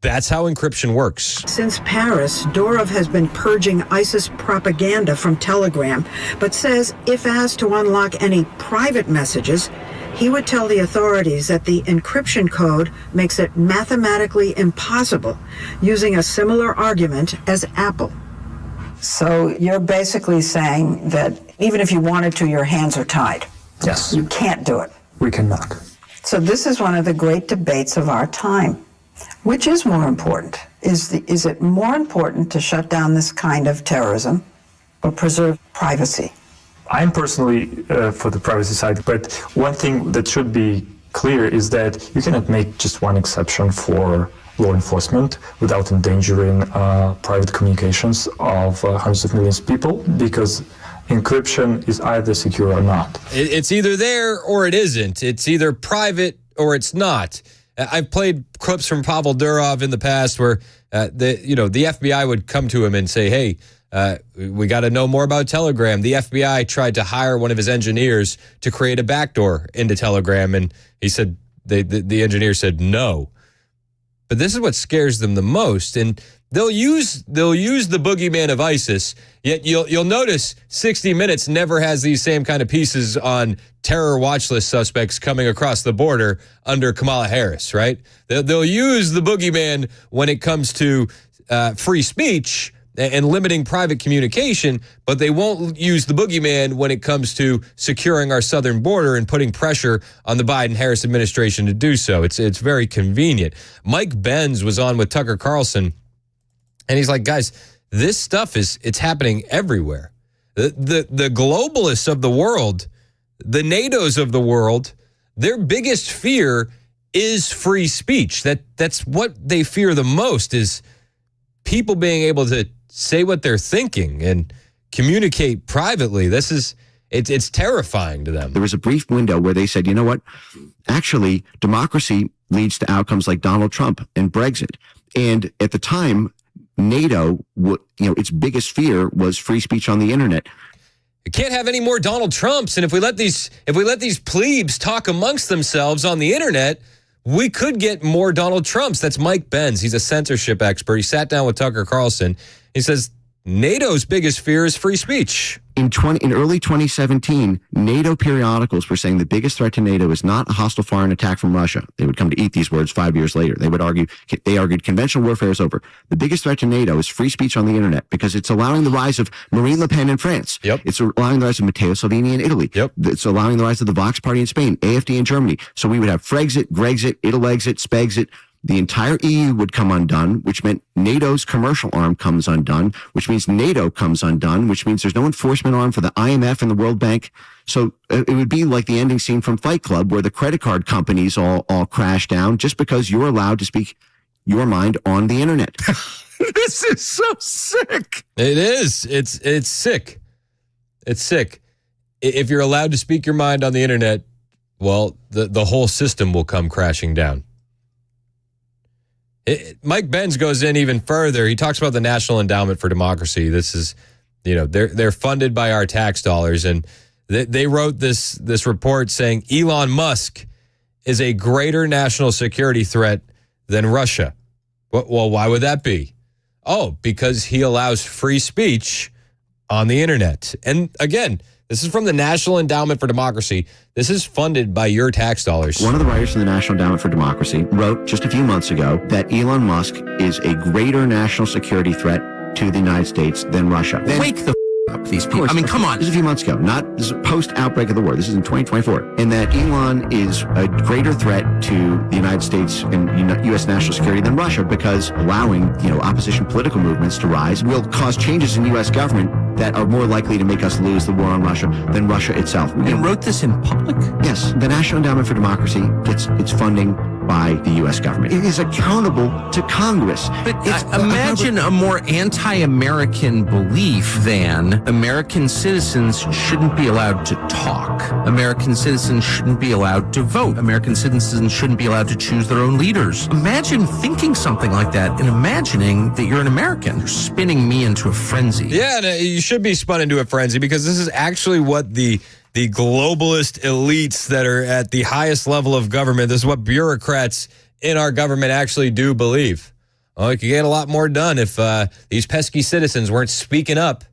that's how encryption works. Since Paris, Durov has been purging ISIS propaganda from Telegram, but says if asked to unlock any private messages, he would tell the authorities that the encryption code makes it mathematically impossible, using a similar argument as Apple. So you're basically saying that even if you wanted to, your hands are tied. Yes. You can't do it. We cannot. So this is one of the great debates of our time. Which is more important? Is it more important to shut down this kind of terrorism or preserve privacy? I'm personally for the privacy side, but one thing that should be clear is that you cannot make just one exception for law enforcement without endangering private communications of hundreds of millions of people, because encryption is either secure or not. It's either there or it isn't. It's either private or it's not. I've played clips from Pavel Durov in the past where the FBI would come to him and say, hey, we got to know more about Telegram. The FBI tried to hire one of his engineers to create a backdoor into Telegram, and he said the engineer said no. But this is what scares them the most, and they'll use the boogeyman of ISIS. Yet you'll notice 60 Minutes never has these same kind of pieces on terror watch list suspects coming across the border under Kamala Harris, right? They'll use the boogeyman when it comes to free speech and limiting private communication, but they won't use the boogeyman when it comes to securing our southern border and putting pressure on the Biden-Harris administration to do so. It's very convenient. Mike Benz was on with Tucker Carlson, and he's like, guys, this stuff it's happening everywhere. The globalists of the world, the NATOs of the world, their biggest fear is free speech. That's what they fear the most, is people being able to say what they're thinking and communicate privately. It's terrifying to them. There was a brief window where they said, you know what? Actually, democracy leads to outcomes like Donald Trump and Brexit. And at the time, NATO, its biggest fear was free speech on the internet. You can't have any more Donald Trumps. And if we let these plebes talk amongst themselves on the internet, we could get more Donald Trumps. That's Mike Benz. He's a censorship expert. He sat down with Tucker Carlson. He says NATO's biggest fear is free speech. In early 2017, NATO periodicals were saying the biggest threat to NATO is not a hostile foreign attack from Russia. They would come to eat these words 5 years later. They argued conventional warfare is over. The biggest threat to NATO is free speech on the internet, because it's allowing the rise of Marine Le Pen in France. Yep. It's allowing the rise of Matteo Salvini in Italy. Yep. It's allowing the rise of the Vox Party in Spain, AfD in Germany. So we would have Frexit, Grexit, Italexit, Spexit. The entire EU would come undone, which meant NATO's commercial arm comes undone, which means NATO comes undone, which means there's no enforcement arm for the IMF and the World Bank. So it would be like the ending scene from Fight Club, where the credit card companies all crash down just because you're allowed to speak your mind on the internet. This is so sick. It is. It's sick. It's sick. If you're allowed to speak your mind on the internet, well, the whole system will come crashing down. Mike Benz goes in even further. He talks about the National Endowment for Democracy. This is, they're funded by our tax dollars, and they wrote this report saying Elon Musk is a greater national security threat than Russia. Well, why would that be? Oh, because he allows free speech on the internet. And again, this is from the National Endowment for Democracy. This is funded by your tax dollars. One of the writers from the National Endowment for Democracy wrote just a few months ago that Elon Musk is a greater national security threat to the United States than Russia. Wake the up, these people. I mean, come on. This is a few months ago. This is post-outbreak of the war. This is in 2024. And that Elon is a greater threat to the United States and U.S. national security than Russia, because allowing, opposition political movements to rise will cause changes in the U.S. government that are more likely to make us lose the war on Russia than Russia itself. You wrote this in public? Yes. The National Endowment for Democracy gets its funding by the U.S. government. It is accountable to Congress. But imagine a more anti-American belief than American citizens shouldn't be allowed to talk. American citizens shouldn't be allowed to vote. American citizens shouldn't be allowed to choose their own leaders. Imagine thinking something like that and imagining that you're an American. You're spinning me into a frenzy. Yeah, and you should be spun into a frenzy, because this is actually what the globalist elites that are at the highest level of government, this is what bureaucrats in our government actually do believe. Oh, you could get a lot more done if these pesky citizens weren't speaking up.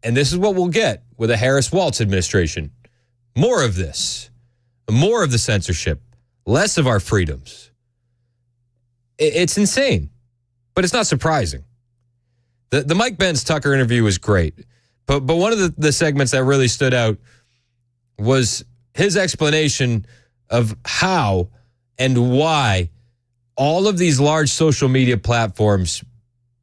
And this is what we'll get with a Harris-Walz administration. More of this. More of the censorship. Less of our freedoms. It's insane. But it's not surprising. The Mike Benz Tucker interview was great. But one of the segments that really stood out was his explanation of how and why all of these large social media platforms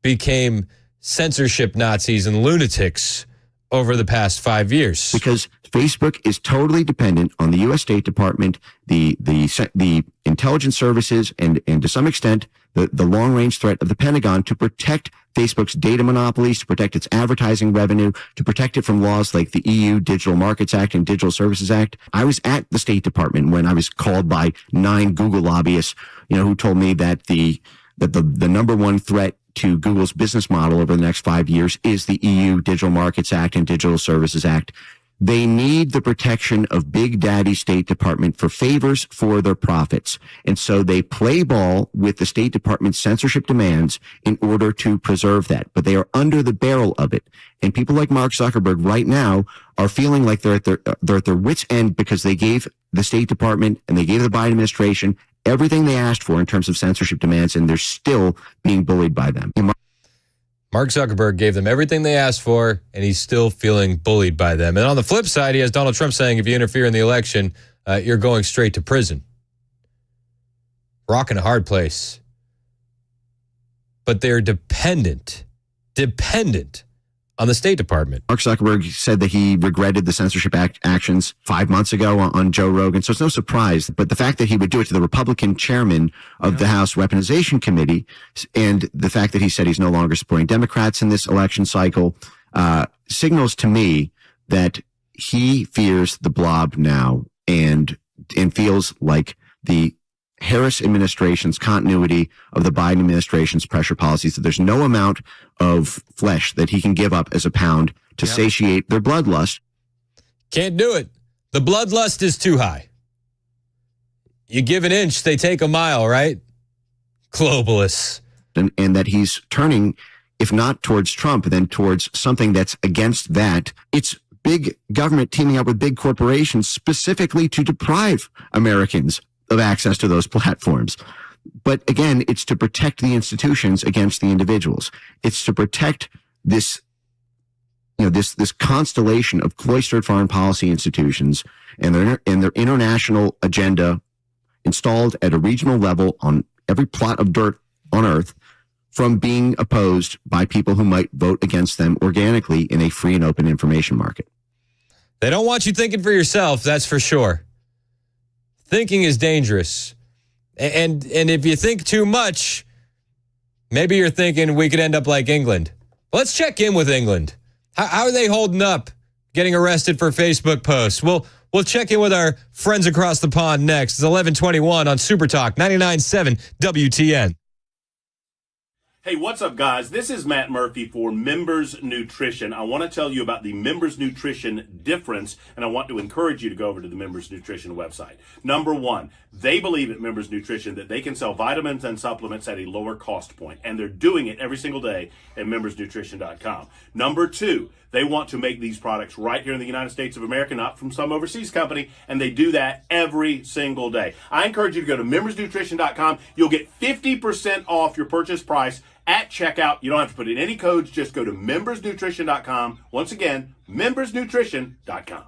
became censorship Nazis and lunatics over the past 5 years. Because Facebook is totally dependent on the U.S. State Department, the intelligence services, and to some extent, the long-range threat of the Pentagon to protect Facebook's data monopolies, to protect its advertising revenue, to protect it from laws like the EU Digital Markets Act and Digital Services Act. I was at the State Department when I was called by 9 Google lobbyists, who told me that the number one threat to Google's business model over the next 5 years is the EU Digital Markets Act and Digital Services Act. They need the protection of Big Daddy State Department for favors for their profits. And so they play ball with the State Department's censorship demands in order to preserve that. But they are under the barrel of it. And people like Mark Zuckerberg right now are feeling like they're at their wits' end, because they gave the State Department and they gave the Biden administration everything they asked for in terms of censorship demands, and they're still being bullied by them. Mark Zuckerberg gave them everything they asked for, and he's still feeling bullied by them. And on the flip side, he has Donald Trump saying if you interfere in the election, you're going straight to prison. Rock and a hard place. But they're dependent on the State Department. Mark Zuckerberg said that he regretted the censorship actions 5 months ago on Joe Rogan, so it's no surprise. But the fact that he would do it to the Republican chairman of the House Weaponization Committee, and the fact that he said he's no longer supporting Democrats in this election cycle, signals to me that he fears the blob now and feels like the Harris administration's continuity of the Biden administration's pressure policies, that there's no amount of flesh that he can give up as a pound to satiate their bloodlust. Can't do it. The bloodlust is too high. You give an inch, they take a mile, right? Globalists. And that he's turning, if not towards Trump, then towards something that's against that. It's big government teaming up with big corporations specifically to deprive Americans of access to those platforms. But again, it's to protect the institutions against the individuals. It's to protect this, this constellation of cloistered foreign policy institutions and their international agenda installed at a regional level on every plot of dirt on earth, from being opposed by people who might vote against them organically in a free and open information market. They don't want you thinking for yourself, that's for sure. Thinking is dangerous. And if you think too much, maybe you're thinking we could end up like England. Let's check in with England. How are they holding up getting arrested for Facebook posts? We'll check in with our friends across the pond next. It's 11:21 on Super Talk 99.7 WTN. Hey, what's up, guys? This is Matt Murphy for Members Nutrition. I want to tell you about the Members Nutrition difference, and I want to encourage you to go over to the Members Nutrition website. Number one, they believe at Members Nutrition that they can sell vitamins and supplements at a lower cost point, and they're doing it every single day at membersnutrition.com. Number two, they want to make these products right here in the United States of America, not from some overseas company, and they do that every single day. I encourage you to go to membersnutrition.com. You'll get 50% off your purchase price at checkout. You don't have to put in any codes. Just go to membersnutrition.com. Once again, membersnutrition.com.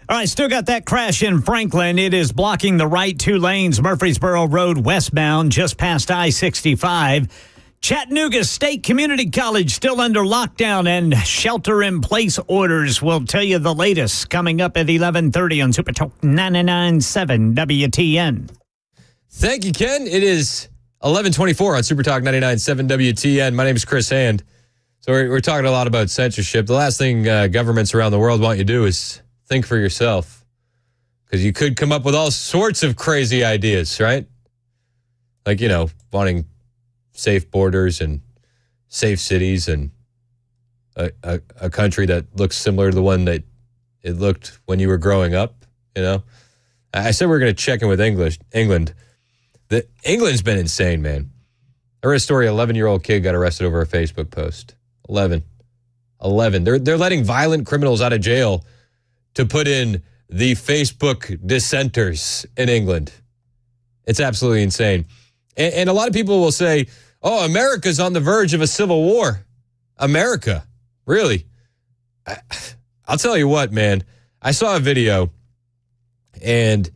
All right, still got that crash in Franklin. It is blocking the right two lanes, Murfreesboro Road westbound, just past I-65. Chattanooga State Community College still under lockdown and shelter-in-place orders. We'll tell you the latest coming up at 11:30 on Super Talk 99.7 WTN. Thank you, Ken. It is 11:24 on Super Talk 99.7 WTN. My name is Chris Hand. So we're talking a lot about censorship. The last thing governments around the world want you to do is think for yourself, because you could come up with all sorts of crazy ideas, right? Like, wanting safe borders and safe cities and a country that looks similar to the one that it looked when you were growing up, I said we're going to check in with England. England's been insane, man. I read a story, an 11-year-old kid got arrested over a Facebook post. 11. They're letting violent criminals out of jail to put in the Facebook dissenters in England. It's absolutely insane. And a lot of people will say, oh, America's on the verge of a civil war. America? Really? I'll tell you what, man. I saw a video, and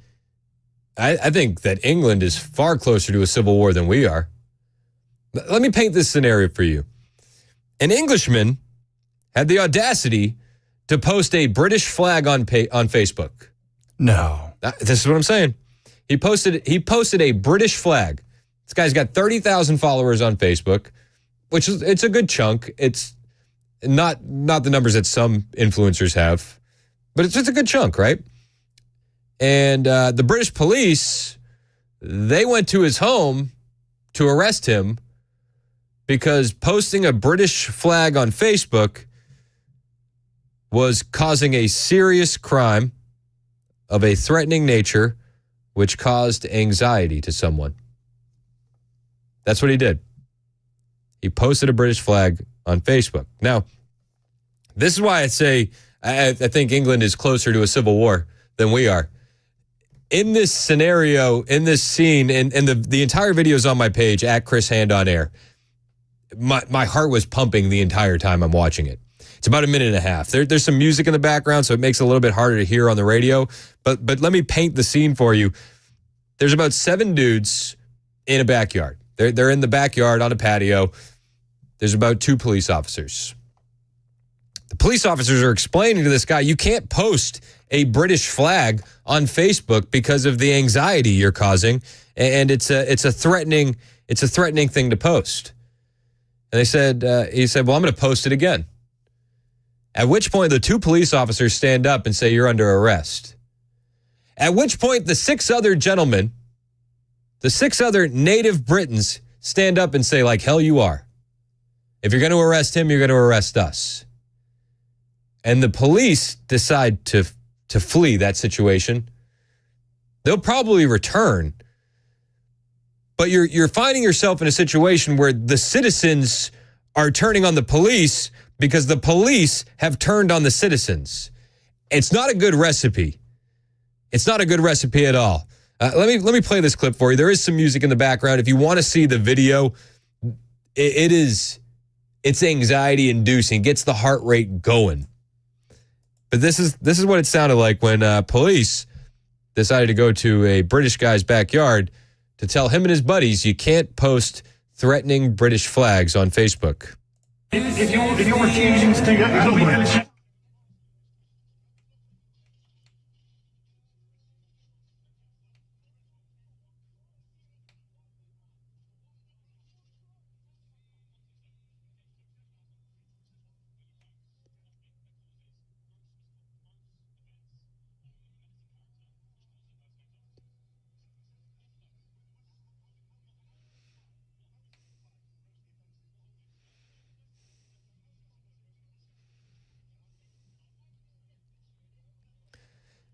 I think that England is far closer to a civil war than we are. Let me paint this scenario for you. An Englishman had the audacity to post a British flag on Facebook. No. This is what I'm saying. He posted a British flag. This guy's got 30,000 followers on Facebook, which is it's a good chunk. It's not the numbers that some influencers have, but it's a good chunk, right? And the British police, they went to his home to arrest him because posting a British flag on Facebook was causing a serious crime of a threatening nature, which caused anxiety to someone. That's what he did. He posted a British flag on Facebook. Now, this is why I say I think England is closer to a civil war than we are. In this scenario, in this scene, and the entire video is on my page, at Chris Hand on Air. my heart was pumping the entire time I'm watching it. It's about a minute and a half. There's some music in the background, so it makes it a little bit harder to hear on the radio. But let me paint the scene for you. There's about 7 dudes in a backyard. They're in the backyard on a patio. There's about 2 police officers. The police officers are explaining to this guy, you can't post a British flag on Facebook because of the anxiety you're causing, and it's a threatening thing to post. And he said, well, I'm going to post it again. At which point the 2 police officers stand up and say, you're under arrest. At which point the 6 other gentlemen, the 6 other native Britons stand up and say, like, hell you are. If you're going to arrest him, you're going to arrest us. And the police decide to flee that situation. They'll probably return. But you're finding yourself in a situation where the citizens are turning on the police because the police have turned on the citizens. It's not a good recipe. It's not a good recipe at all. Let me play this clip for you. There is some music in the background. If you want to see the video, it's anxiety inducing. It gets the heart rate going. But this is what it sounded like when police decided to go to a British guy's backyard to tell him and his buddies you can't post threatening British flags on Facebook. If you're refusing to do that,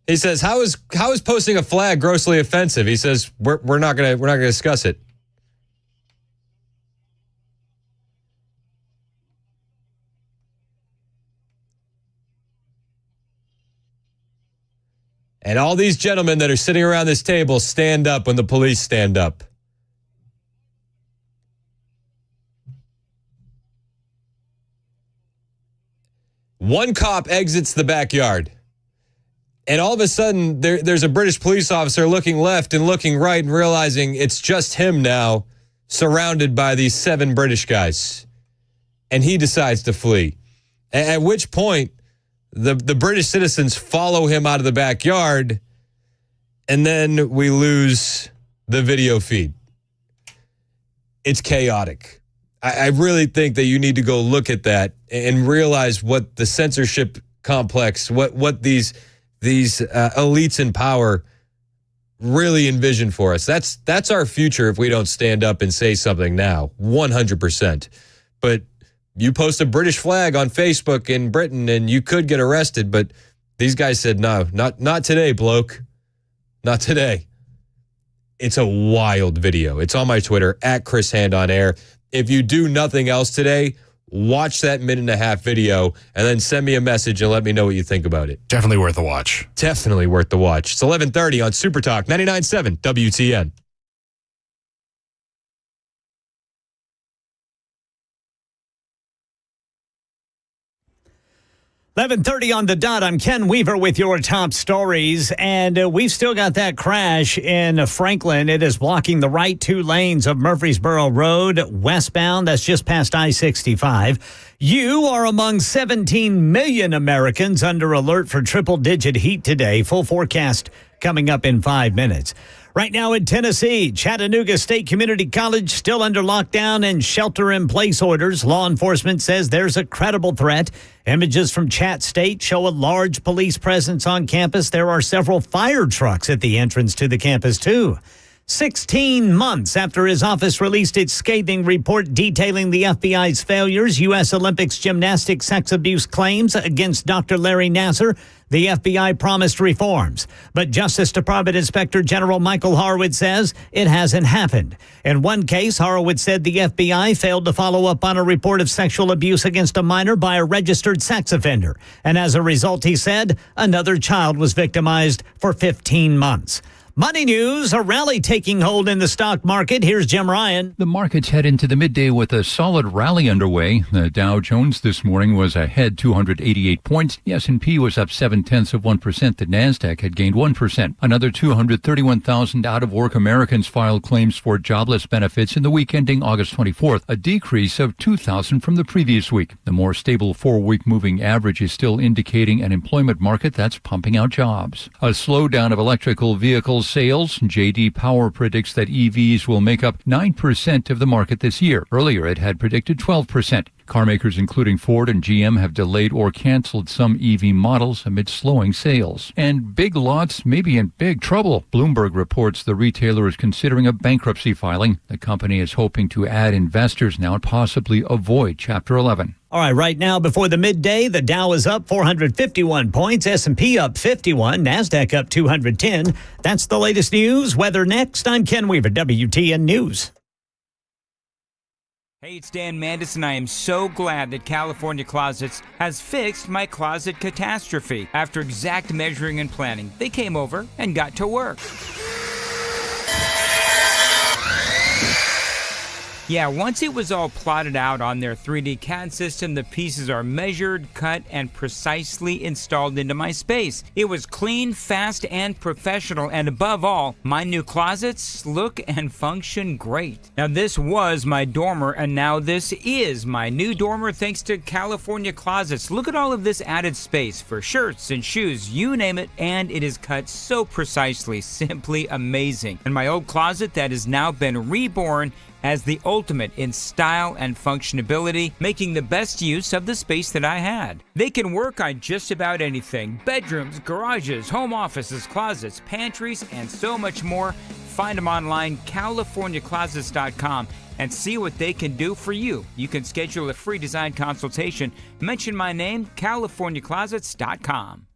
He says, "How is posting a flag grossly offensive?" He says, "We're not gonna discuss it." And all these gentlemen that are sitting around this table stand up when the police stand up. One cop exits the backyard. And all of a sudden, there's a British police officer looking left and looking right and realizing it's just him now, surrounded by these 7 British guys. And he decides to flee. At which point, the British citizens follow him out of the backyard, and then we lose the video feed. It's chaotic. I really think that you need to go look at that and realize what the censorship complex, what these elites in power really envision for us. That's our future if we don't stand up and say something now, 100%. But you post a British flag on Facebook in Britain and you could get arrested, but these guys said, no, not today, bloke. Not today. It's a wild video. It's on my Twitter, @ChrisHandOnAir. If you do nothing else today, watch that 1.5-minute video and then send me a message and let me know what you think about it. Definitely worth a watch. Definitely worth the watch. It's 11:30 on Super Talk 99.7 WTN. $11:30 on the dot. I'm Ken Weaver with your top stories, and we've still got that crash in Franklin. It is blocking the right 2 lanes of Murfreesboro Road westbound. That's just past I-65. You are among 17 million Americans under alert for triple-digit heat today. Full forecast coming up in 5 minutes. Right now in Tennessee, Chattanooga State Community College still under lockdown and shelter-in-place orders. Law enforcement says there's a credible threat. Images from Chat State show a large police presence on campus. There are several fire trucks at the entrance to the campus, too. 16 months after his office released its scathing report detailing the FBI's failures, U.S. Olympics gymnastics sex abuse claims against Dr. Larry Nassar, the FBI promised reforms. But Justice Department Inspector General Michael Horowitz says it hasn't happened. In one case, Horowitz said the FBI failed to follow up on a report of sexual abuse against a minor by a registered sex offender. And as a result, he said, another child was victimized for 15 months. Money news, a rally taking hold in the stock market. Here's Jim Ryan. The markets head into the midday with a solid rally underway. The Dow Jones this morning was ahead 288 points. The S&P was up 0.7%. The Nasdaq had gained 1%. Another 231,000 out-of-work Americans filed claims for jobless benefits in the week ending August 24th, a decrease of 2,000 from the previous week. The more stable 4-week moving average is still indicating an employment market that's pumping out jobs. A slowdown of electrical vehicle sales. J.D. Power predicts that EVs will make up 9% of the market this year. Earlier, it had predicted 12%. Car makers including Ford and GM have delayed or canceled some EV models amid slowing sales. And Big Lots may be in big trouble. Bloomberg reports the retailer is considering a bankruptcy filing. The company is hoping to add investors now and possibly avoid Chapter 11. All right now before the midday, the Dow is up 451 points, S&P up 51, NASDAQ up 210. That's the latest news. Weather next. I'm Ken Weaver, WTN News. Hey, it's Dan Mandis, and I am so glad that California Closets has fixed my closet catastrophe. After exact measuring and planning, they came over and got to work. Yeah, once it was all plotted out on their 3D CAD system, the pieces are measured, cut, and precisely installed into my space. It was clean, fast, and professional, and above all, my new closets look and function great. Now, this was my dormer, and now this is my new dormer thanks to California Closets. Look at all of this added space for shirts and shoes, you name it, and it is cut so precisely, simply amazing. And my old closet that has now been reborn as the ultimate in style and functionality, making the best use of the space that I had. They can work on just about anything: bedrooms, garages, home offices, closets, pantries, and so much more. Find them online, CaliforniaClosets.com, and see what they can do for you. You can schedule a free design consultation. Mention my name, CaliforniaClosets.com.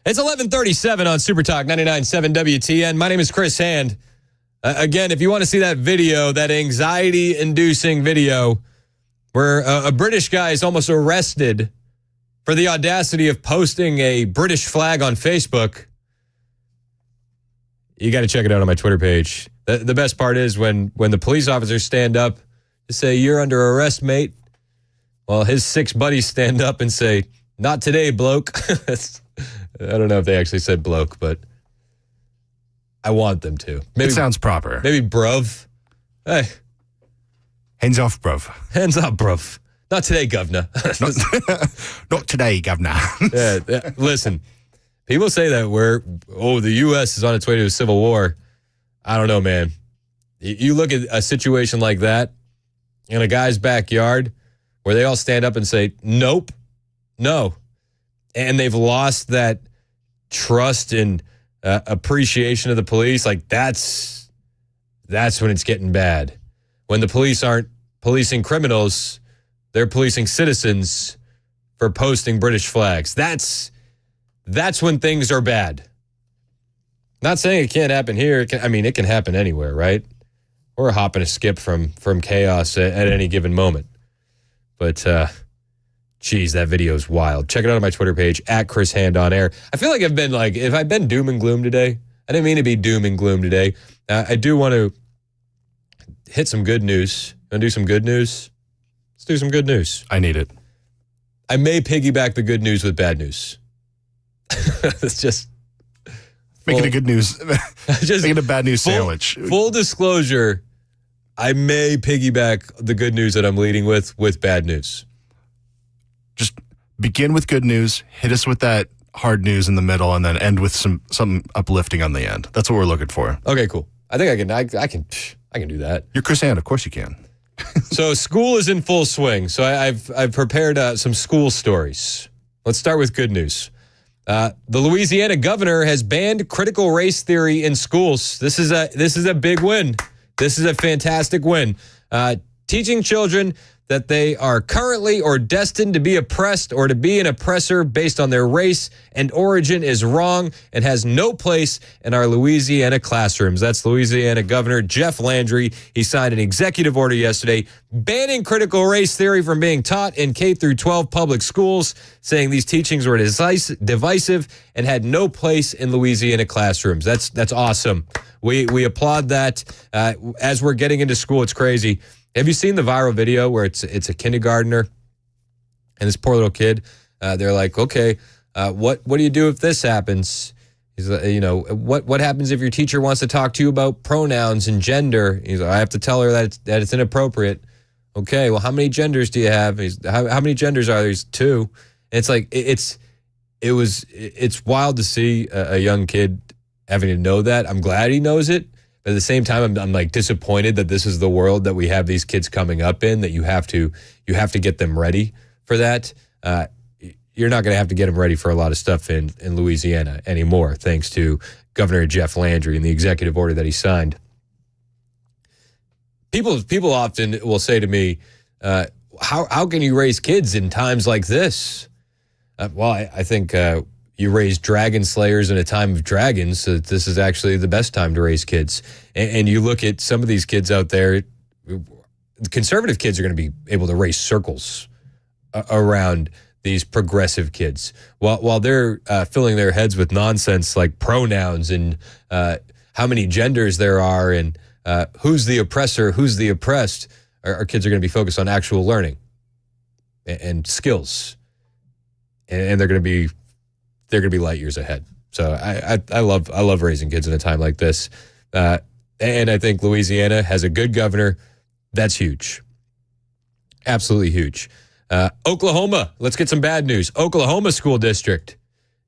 It's 11:37 on Super Talk 99.7 WTN. My name is Chris Hand. Again, if you want to see that video, that anxiety-inducing video where a British guy is almost arrested for the audacity of posting a British flag on Facebook, you got to check it out on my Twitter page. The best part is when the police officers stand up to say, "You're under arrest, mate," well, his 6 buddies stand up and say, "Not today, bloke." I don't know if they actually said bloke, but I want them to. Maybe, it sounds proper. Maybe bruv. Hey. Hands off, bruv. Hands up, bruv. Not today, governor. Not today, governor. Yeah, listen, people say that the U.S. is on its way to a civil war. I don't know, man. You look at a situation like that in a guy's backyard where they all stand up and say, nope, no. And they've lost that trust and appreciation of the police. Like, that's when it's getting bad. When the police aren't policing criminals, they're policing citizens for posting British flags. That's when things are bad. Not saying it can't happen here. It can happen anywhere, right? Or a hop and a skip from chaos at any given moment. But, geez, that video is wild. Check it out on my Twitter page, @ChrisHandOnAir. I feel like if I've been doom and gloom today, I didn't mean to be doom and gloom today. I do want to hit some good news. Want to do some good news? Let's do some good news. I need it. I may piggyback the good news with bad news. It's just... Make it a good news. Just make it a bad news sandwich. Full disclosure, I may piggyback the good news that I'm leading with bad news. Just begin with good news, hit us with that hard news in the middle, and then end with something uplifting on the end. That's what we're looking for. Okay, cool. I think I can do that. You're Chris Hand, of course you can. So school is in full swing. So I've prepared some school stories. Let's start with good news. The Louisiana governor has banned critical race theory in schools. This is a big win. This is a fantastic win. Teaching children that they are currently or destined to be oppressed or to be an oppressor based on their race and origin is wrong and has no place in our Louisiana classrooms. That's Louisiana Governor Jeff Landry. He signed an executive order yesterday banning critical race theory from being taught in K through 12 public schools, saying these teachings were divisive and had no place in Louisiana classrooms. That's awesome. We applaud that. As we're getting into school, it's crazy. Have you seen the viral video where it's a kindergartner and this poor little kid? They're like, okay, what do you do if this happens? He's like, what happens if your teacher wants to talk to you about pronouns and gender? He's like, I have to tell her that it's inappropriate. Okay, well, how many genders do you have? How many genders are there? He's 2. And it's like it's wild to see a young kid having to know that. I'm glad he knows it. At the same time, I'm like disappointed that this is the world that we have these kids coming up in, that you have to get them ready for that. You're not going to have to get them ready for a lot of stuff in Louisiana anymore, thanks to Governor Jeff Landry and the executive order that he signed. People often will say to me, how can you raise kids in times like this? Well, I think you raise dragon slayers in a time of dragons, so this is actually the best time to raise kids. And you look at some of these kids out there, conservative kids are going to be able to race circles around these progressive kids while they're filling their heads with nonsense like pronouns and how many genders there are and who's the oppressor, who's the oppressed. Our kids are going to be focused on actual learning and skills, and they're going to be light years ahead. So I love raising kids in a time like this. And I think Louisiana has a good governor. That's huge. Absolutely huge. Oklahoma, let's get some bad news. Oklahoma School District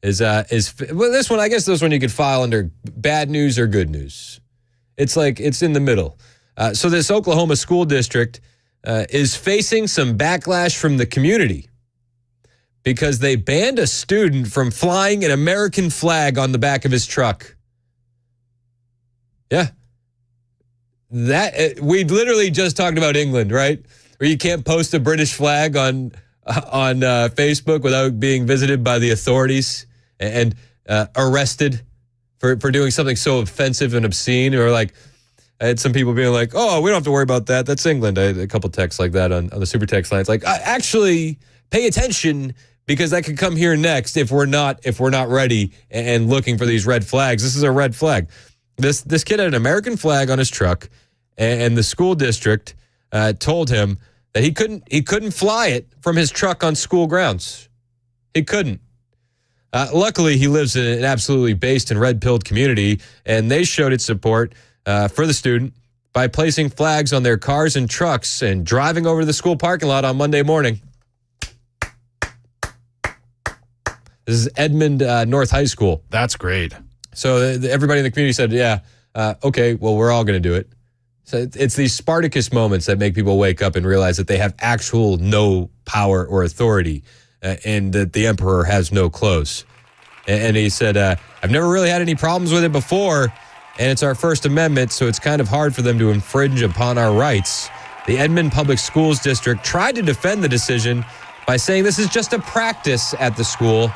is this one you could file under bad news or good news. It's like it's in the middle. So this Oklahoma School District is facing some backlash from the community because they banned a student from flying an American flag on the back of his truck. Yeah. We literally just talked about England, right? Where you can't post a British flag on Facebook without being visited by the authorities. And arrested for doing something so offensive and obscene, or like I had some people being like, "Oh, we don't have to worry about that. That's England." I had a couple texts like that on the super text lines. Like, actually, pay attention because that could come here next if we're not ready and looking for these red flags. This is a red flag. This kid had an American flag on his truck, and the school district told him that he couldn't fly it from his truck on school grounds. He couldn't. Luckily, he lives in an absolutely based and red-pilled community, and they showed its support for the student by placing flags on their cars and trucks and driving over to the school parking lot on Monday morning. This is Edmond North High School. That's great. So everybody in the community said, yeah, okay, well, we're all going to do it. So it's these Spartacus moments that make people wake up and realize that they have actual no power or authority and that the emperor has no clothes. And he said, I've never really had any problems with it before, and it's our First Amendment, so it's kind of hard for them to infringe upon our rights. The Edmond Public Schools District tried to defend the decision by saying this is just a practice at the school,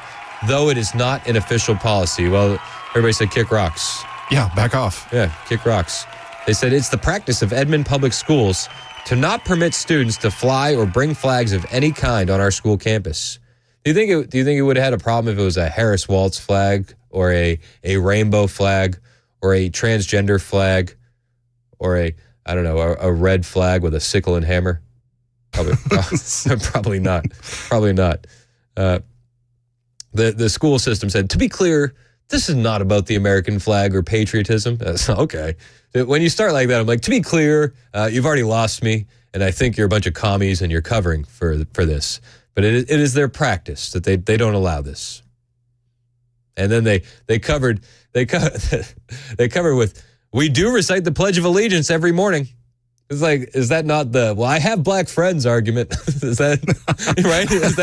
though it is not an official policy. Well, everybody said kick rocks. Yeah, back off. Yeah, kick rocks. They said it's the practice of Edmond Public Schools to not permit students to fly or bring flags of any kind on our school campus. Do you think it would have had a problem if it was a Harris Waltz flag or a rainbow flag or a transgender flag or a red flag with a sickle and hammer? Probably not. Probably not. The school system said, to be clear, this is not about the American flag or patriotism. That's okay. When you start like that, I'm like, to be clear, you've already lost me, and I think you're a bunch of commies and you're covering for this. But it is their practice that they don't allow this. And then they covered with, we do recite the Pledge of Allegiance every morning. It's like, is that not the, well, I have black friends argument? Is that right? Is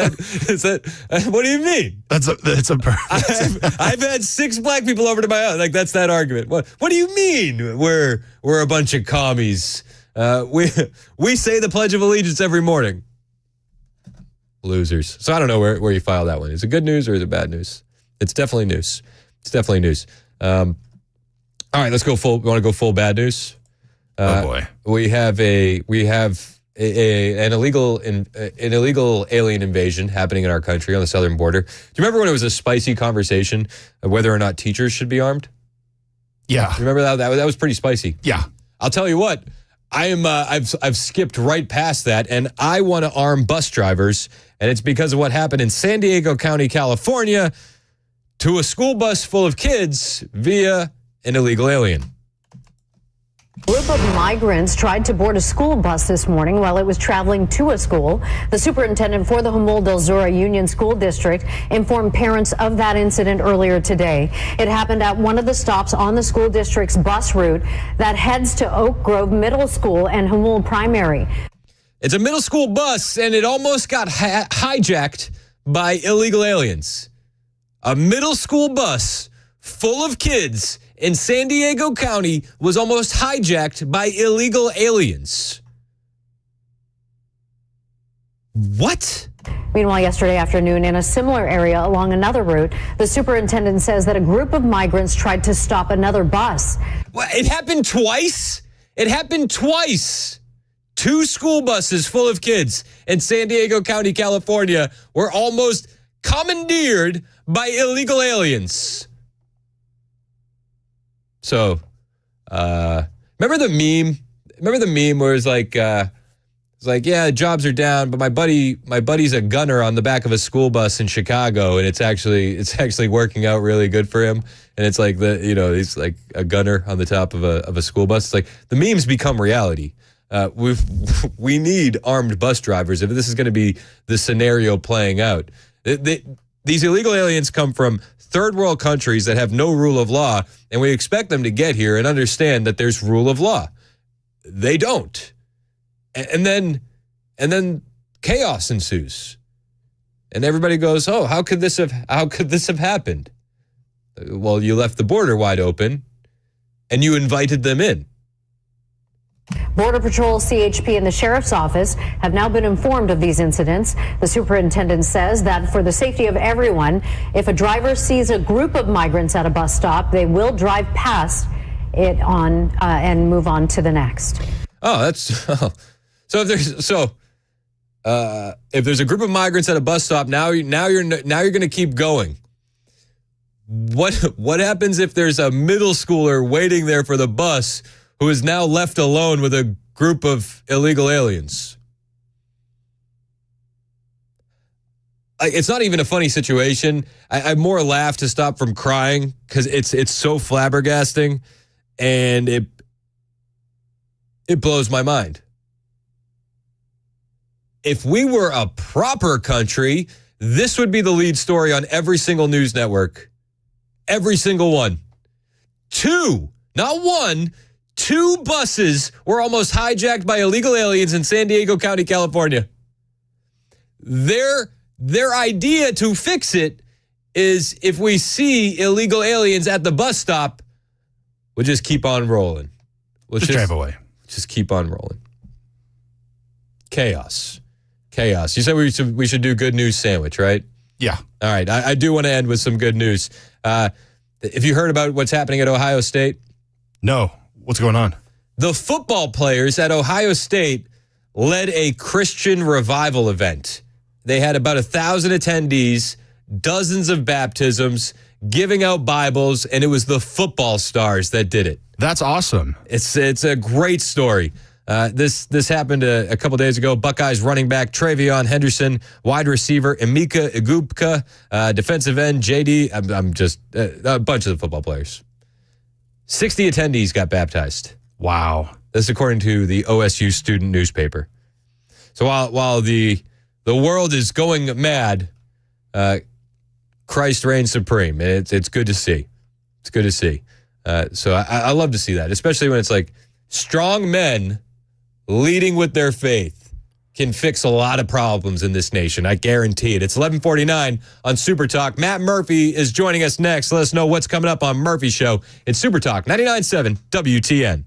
that, what do you mean? It's a perfect. I've had 6 black people over to my house. Like, that's that argument. What do you mean we're a bunch of commies? We say the Pledge of Allegiance every morning. Losers. So I don't know where you file that one. Is it good news or is it bad news? It's definitely news. It's definitely news. All right, let's go full. We want to go full bad news? Oh boy. We have an illegal alien invasion happening in our country on the southern border. Do you remember when it was a spicy conversation of whether or not teachers should be armed? Yeah. Remember that was pretty spicy. Yeah. I'll tell you what. I've skipped right past that, and I want to arm bus drivers, and it's because of what happened in San Diego County, California, to a school bus full of kids via an illegal alien. A group of migrants tried to board a school bus this morning while it was traveling to a school. The superintendent for the Humboldt del Zura Union School District informed parents of that incident earlier today. It happened at one of the stops on the school district's bus route that heads to Oak Grove Middle School and Humboldt Primary. It's a middle school bus, and it almost got hijacked by illegal aliens. A middle school bus full of kids in San Diego County was almost hijacked by illegal aliens. What? Meanwhile, yesterday afternoon, in a similar area along another route, the superintendent says that a group of migrants tried to stop another bus. Well, it happened twice? It happened twice. 2 school buses full of kids in San Diego County, California were almost commandeered by illegal aliens. So, remember the meme? Remember the meme where it's like, yeah, jobs are down, but my buddy's a gunner on the back of a school bus in Chicago, and it's actually working out really good for him. And it's like he's like a gunner on the top of a school bus. It's like the memes become reality. We need armed bus drivers if this is going to be the scenario playing out. These illegal aliens come from third world countries that have no rule of law, and we expect them to get here and understand that there's rule of law. They don't. And then chaos ensues. And everybody goes, "Oh, how could this have happened?" Well, you left the border wide open and you invited them in. Border Patrol, CHP, and the Sheriff's Office have now been informed of these incidents. The superintendent says that for the safety of everyone, if a driver sees a group of migrants at a bus stop, they will drive past it and move on to the next. Oh, that's so. If there's a group of migrants at a bus stop, now you're going to keep going. What happens if there's a middle schooler waiting there for the bus who is now left alone with a group of illegal aliens? It's not even a funny situation. I more laugh to stop from crying because it's so flabbergasting, and it blows my mind. If we were a proper country, this would be the lead story on every single news network. Every single one. 2, not 1, 2 buses were almost hijacked by illegal aliens in San Diego County, California. Their idea to fix it is if we see illegal aliens at the bus stop, we'll just keep on rolling. We'll just drive away. Just keep on rolling. Chaos. You said we should do good news sandwich, right? Yeah. All right. I do want to end with some good news. Have you heard about what's happening at Ohio State? No. What's going on? The football players at Ohio State led a Christian revival event. They had about 1,000 attendees, dozens of baptisms, giving out Bibles, and it was the football stars that did it. That's awesome. It's a great story. This happened a couple days ago. Buckeyes running back Travion Henderson, wide receiver Emeka Egbuka, defensive end JD. I'm just a bunch of the football players. 60 attendees got baptized. Wow. This is according to the OSU student newspaper. So while the world is going mad, Christ reigns supreme. It's good to see. It's good to see. So I love to see that, especially when it's like strong men leading with their faith can fix a lot of problems in this nation. I guarantee it. It's 11:49 on Super Talk. Matt Murphy is joining us next. Let us know what's coming up on Murphy Show. It's Super Talk 99.7 WTN.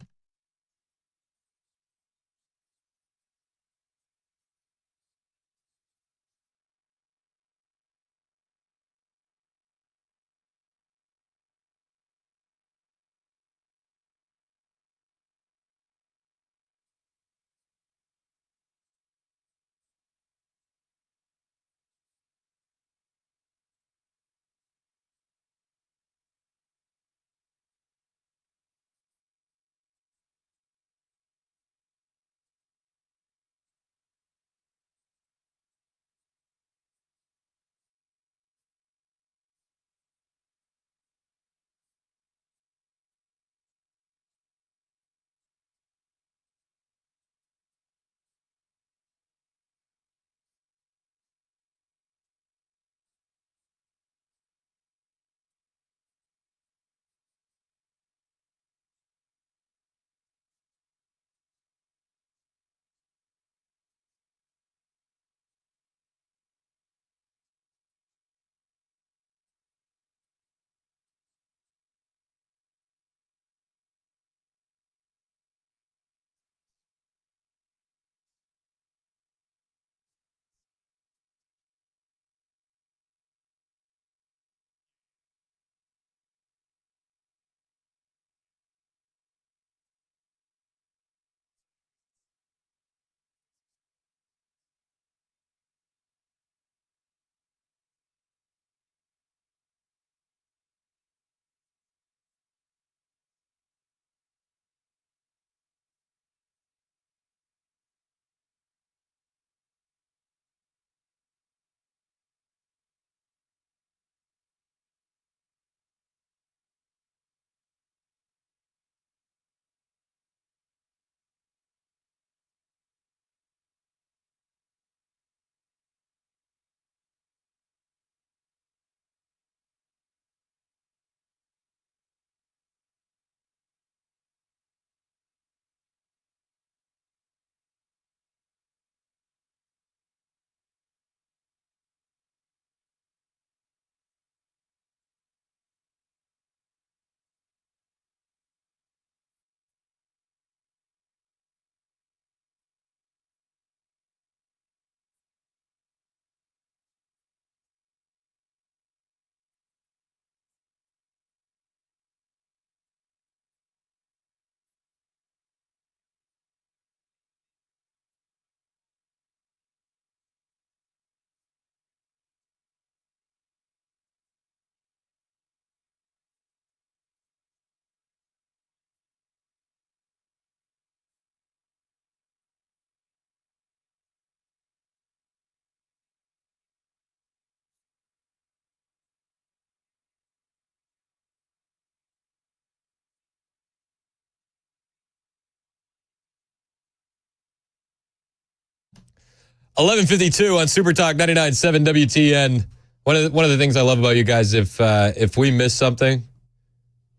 11:52 on Super Talk 99.7 WTN. One of the things I love about you guys, if we miss something,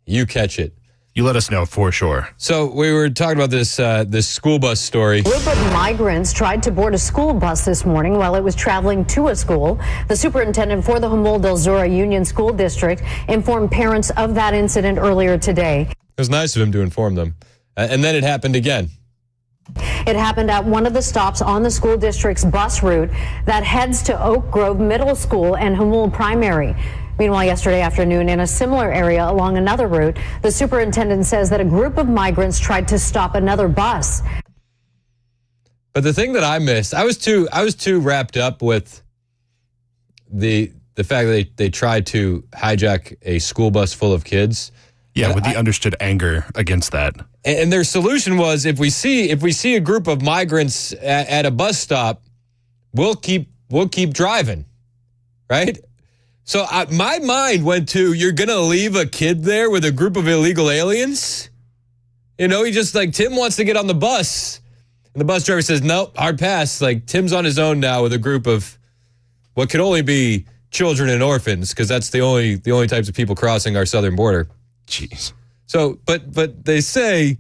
you catch it. You let us know for sure. So we were talking about this school bus story. A group of migrants tried to board a school bus this morning while it was traveling to a school. The superintendent for the Humul del Zura Union School District informed parents of that incident earlier today. It was nice of him to inform them. And then it happened again. It happened at one of the stops on the school district's bus route that heads to Oak Grove Middle School and Humul Primary. Meanwhile, yesterday afternoon, in a similar area along another route, the superintendent says that a group of migrants tried to stop another bus. But the thing that I missed, I was too wrapped up with the fact that they tried to hijack a school bus full of kids. Yeah, with the understood anger against that. And their solution was, if we see a group of migrants at a bus stop, we'll keep driving, right? So my mind went to, you're going to leave a kid there with a group of illegal aliens? You know, he just Tim wants to get on the bus. And the bus driver says, nope, hard pass. Tim's on his own now with a group of what could only be children and orphans, because that's the only types of people crossing our southern border. Jeez. So, but they say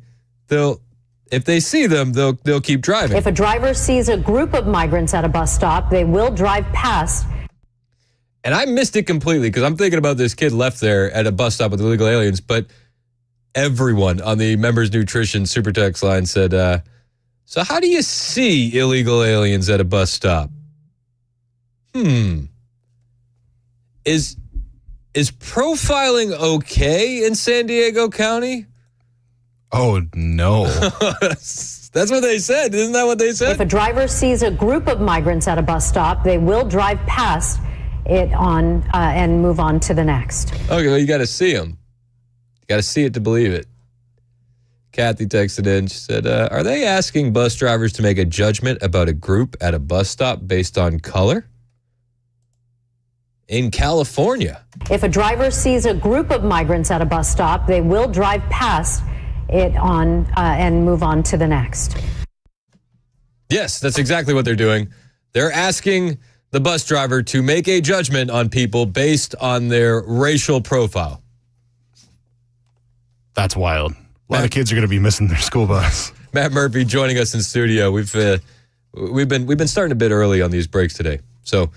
if they see them, they'll keep driving. If a driver sees a group of migrants at a bus stop, they will drive past. And I missed it completely because I'm thinking about this kid left there at a bus stop with illegal aliens. But everyone on the Members Nutrition Super Text line said, so how do you see illegal aliens at a bus stop? Is profiling okay in San Diego County? Oh, no. That's what they said. Isn't that what they said? If a driver sees a group of migrants at a bus stop, they will drive past it and move on to the next. Okay, well, you got to see them. You got to see it to believe it. Kathy texted in. She said, are they asking bus drivers to make a judgment about a group at a bus stop based on color? In California. If a driver sees a group of migrants at a bus stop, they will drive past it and move on to the next. Yes, that's exactly what they're doing. They're asking the bus driver to make a judgment on people based on their racial profile. That's wild. A lot of kids are going to be missing their school bus. Matt Murphy joining us in studio. We've been starting a bit early on these breaks today, so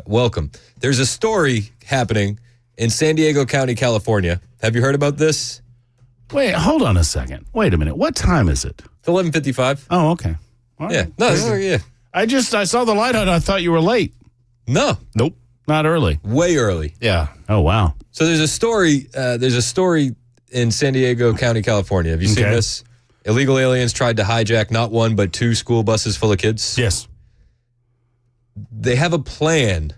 welcome. There's a story happening in San Diego County, California. Have you heard about this? Wait, hold on a second. Wait a minute. What time is it? It's 11:55. Oh, okay. All right. Yeah. No, yeah. I saw the light on. I thought you were late. No. Nope. Not early. Way early. Yeah. Oh, wow. So there's a story in San Diego County, California. Have you seen this? Illegal aliens tried to hijack not one, but two school buses full of kids. Yes. They have a plan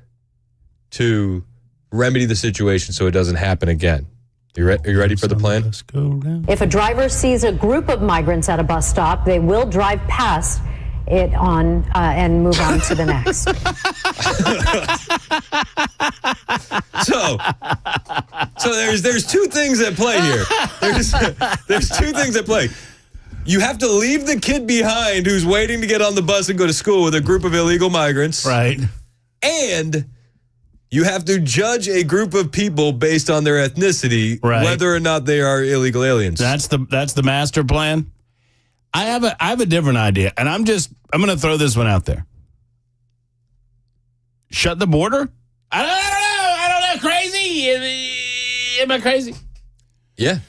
to remedy the situation so it doesn't happen again. Are you ready for the plan? Let's go around. If a driver sees a group of migrants at a bus stop, they will drive past it and move on to the next. So there's two things at play here. There's two things at play. You have to leave the kid behind who's waiting to get on the bus and go to school with a group of illegal migrants. Right. And you have to judge a group of people based on their ethnicity, right, whether or not they are illegal aliens. That's the master plan. I have a different idea, and I'm going to throw this one out there. Shut the border? I don't know. Crazy? Am I crazy? Yeah.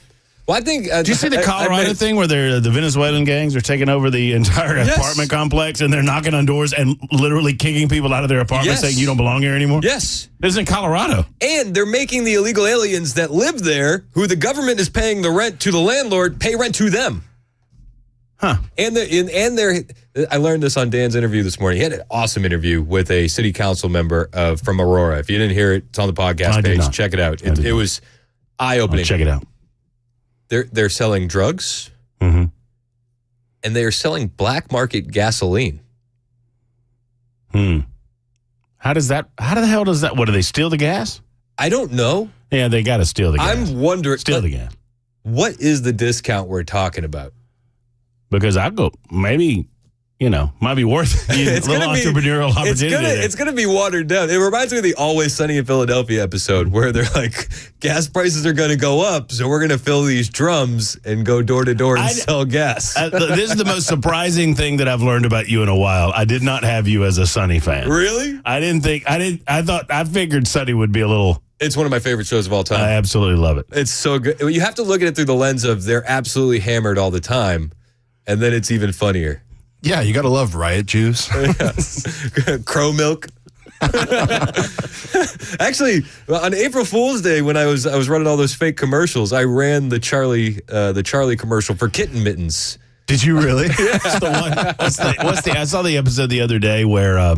Well, I think. Did you see the Colorado thing where the Venezuelan gangs are taking over the entire apartment complex and they're knocking on doors and literally kicking people out of their apartments, saying you don't belong here anymore? Yes. This is in Colorado. And they're making the illegal aliens that live there, who the government is paying the rent to the landlord, pay rent to them. Huh. And I learned this on Dan's interview this morning. He had an awesome interview with a city council member from Aurora. If you didn't hear it, it's on the podcast page. Check it out. It was eye-opening. Check it out. They're selling drugs, and they are selling black market gasoline. How the hell does that? What, do they steal the gas? I don't know. Yeah, they got to steal the gas. I'm wondering. Steal the gas. What is the discount we're talking about? Because I go, maybe might be worth a little entrepreneurial opportunity. It's going to be watered down. It reminds me of the Always Sunny in Philadelphia episode where they're like, gas prices are going to go up, so we're going to fill these drums and go door to door and sell gas. This is the most surprising thing that I've learned about you in a while. I did not have you as a Sunny fan. Really? I figured Sunny would be a little... It's one of my favorite shows of all time. I absolutely love it. It's so good. You have to look at it through the lens of they're absolutely hammered all the time, and then it's even funnier. Yeah, you got to love riot juice. Crow milk. Actually, on April Fool's Day, when I was running all those fake commercials, I ran the Charlie commercial for kitten mittens. Did you really? Yeah. What's the? I saw the episode the other day where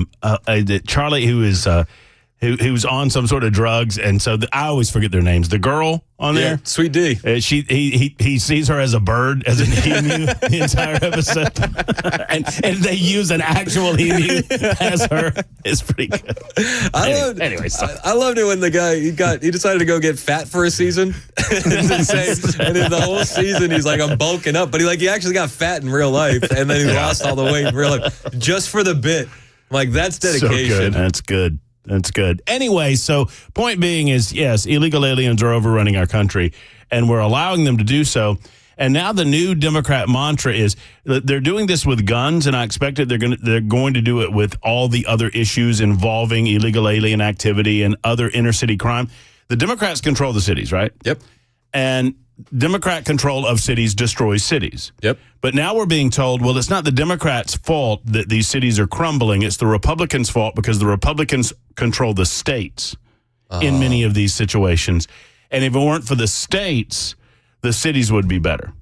Charlie, who was on some sort of drugs, and so I always forget their names. The girl on there, Sweet D. He sees her as a bird, as an emu, the entire episode, and they use an actual emu as her. It's pretty good. I loved it when the guy he decided to go get fat for a season, and in the whole season he's like, I'm bulking up, but he actually got fat in real life, and then he lost all the weight in real life just for the bit. Like, that's dedication. So good. That's good. That's good. Anyway, so point being is, yes, illegal aliens are overrunning our country, and we're allowing them to do so. And now the new Democrat mantra is that they're doing this with guns, and I expect that they're going to do it with all the other issues involving illegal alien activity and other inner city crime. The Democrats control the cities, right? Yep. And Democrat control of cities destroys cities. Yep. But now we're being told, well, it's not the Democrats' fault that these cities are crumbling. It's the Republicans' fault because the Republicans control the states in many of these situations. And if it weren't for the states, the cities would be better,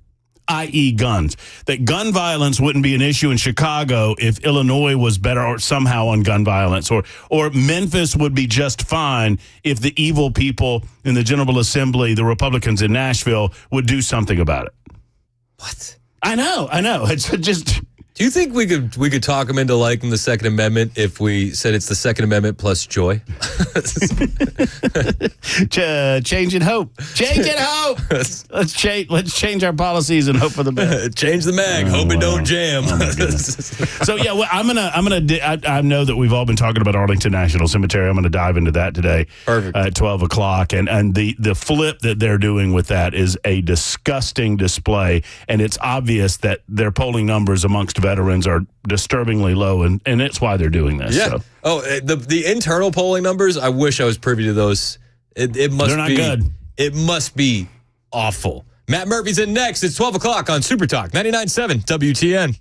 i.e. guns. That gun violence wouldn't be an issue in Chicago if Illinois was better or somehow on gun violence, or Memphis would be just fine if the evil people in the General Assembly, the Republicans in Nashville, would do something about it. What? I know. It's just... Do you think we could talk them into liking the Second Amendment if we said it's the Second Amendment plus joy? Change and hope. Change and hope. Let's change our policies and hope for the best. Change the mag. Hope it don't jam. So yeah, well, I know that we've all been talking about Arlington National Cemetery. I'm going to dive into that today. Perfect. At 12 o'clock. And the flip that they're doing with that is a disgusting display. And it's obvious that their polling numbers amongst veterans are disturbingly low, and it's why they're doing this. Yeah. So. Oh, the internal polling numbers, I wish I was privy to those. It must They're not be good. It must be awful. Matt Murphy's in next. It's 12 o'clock on Super Talk 99.7 WTN.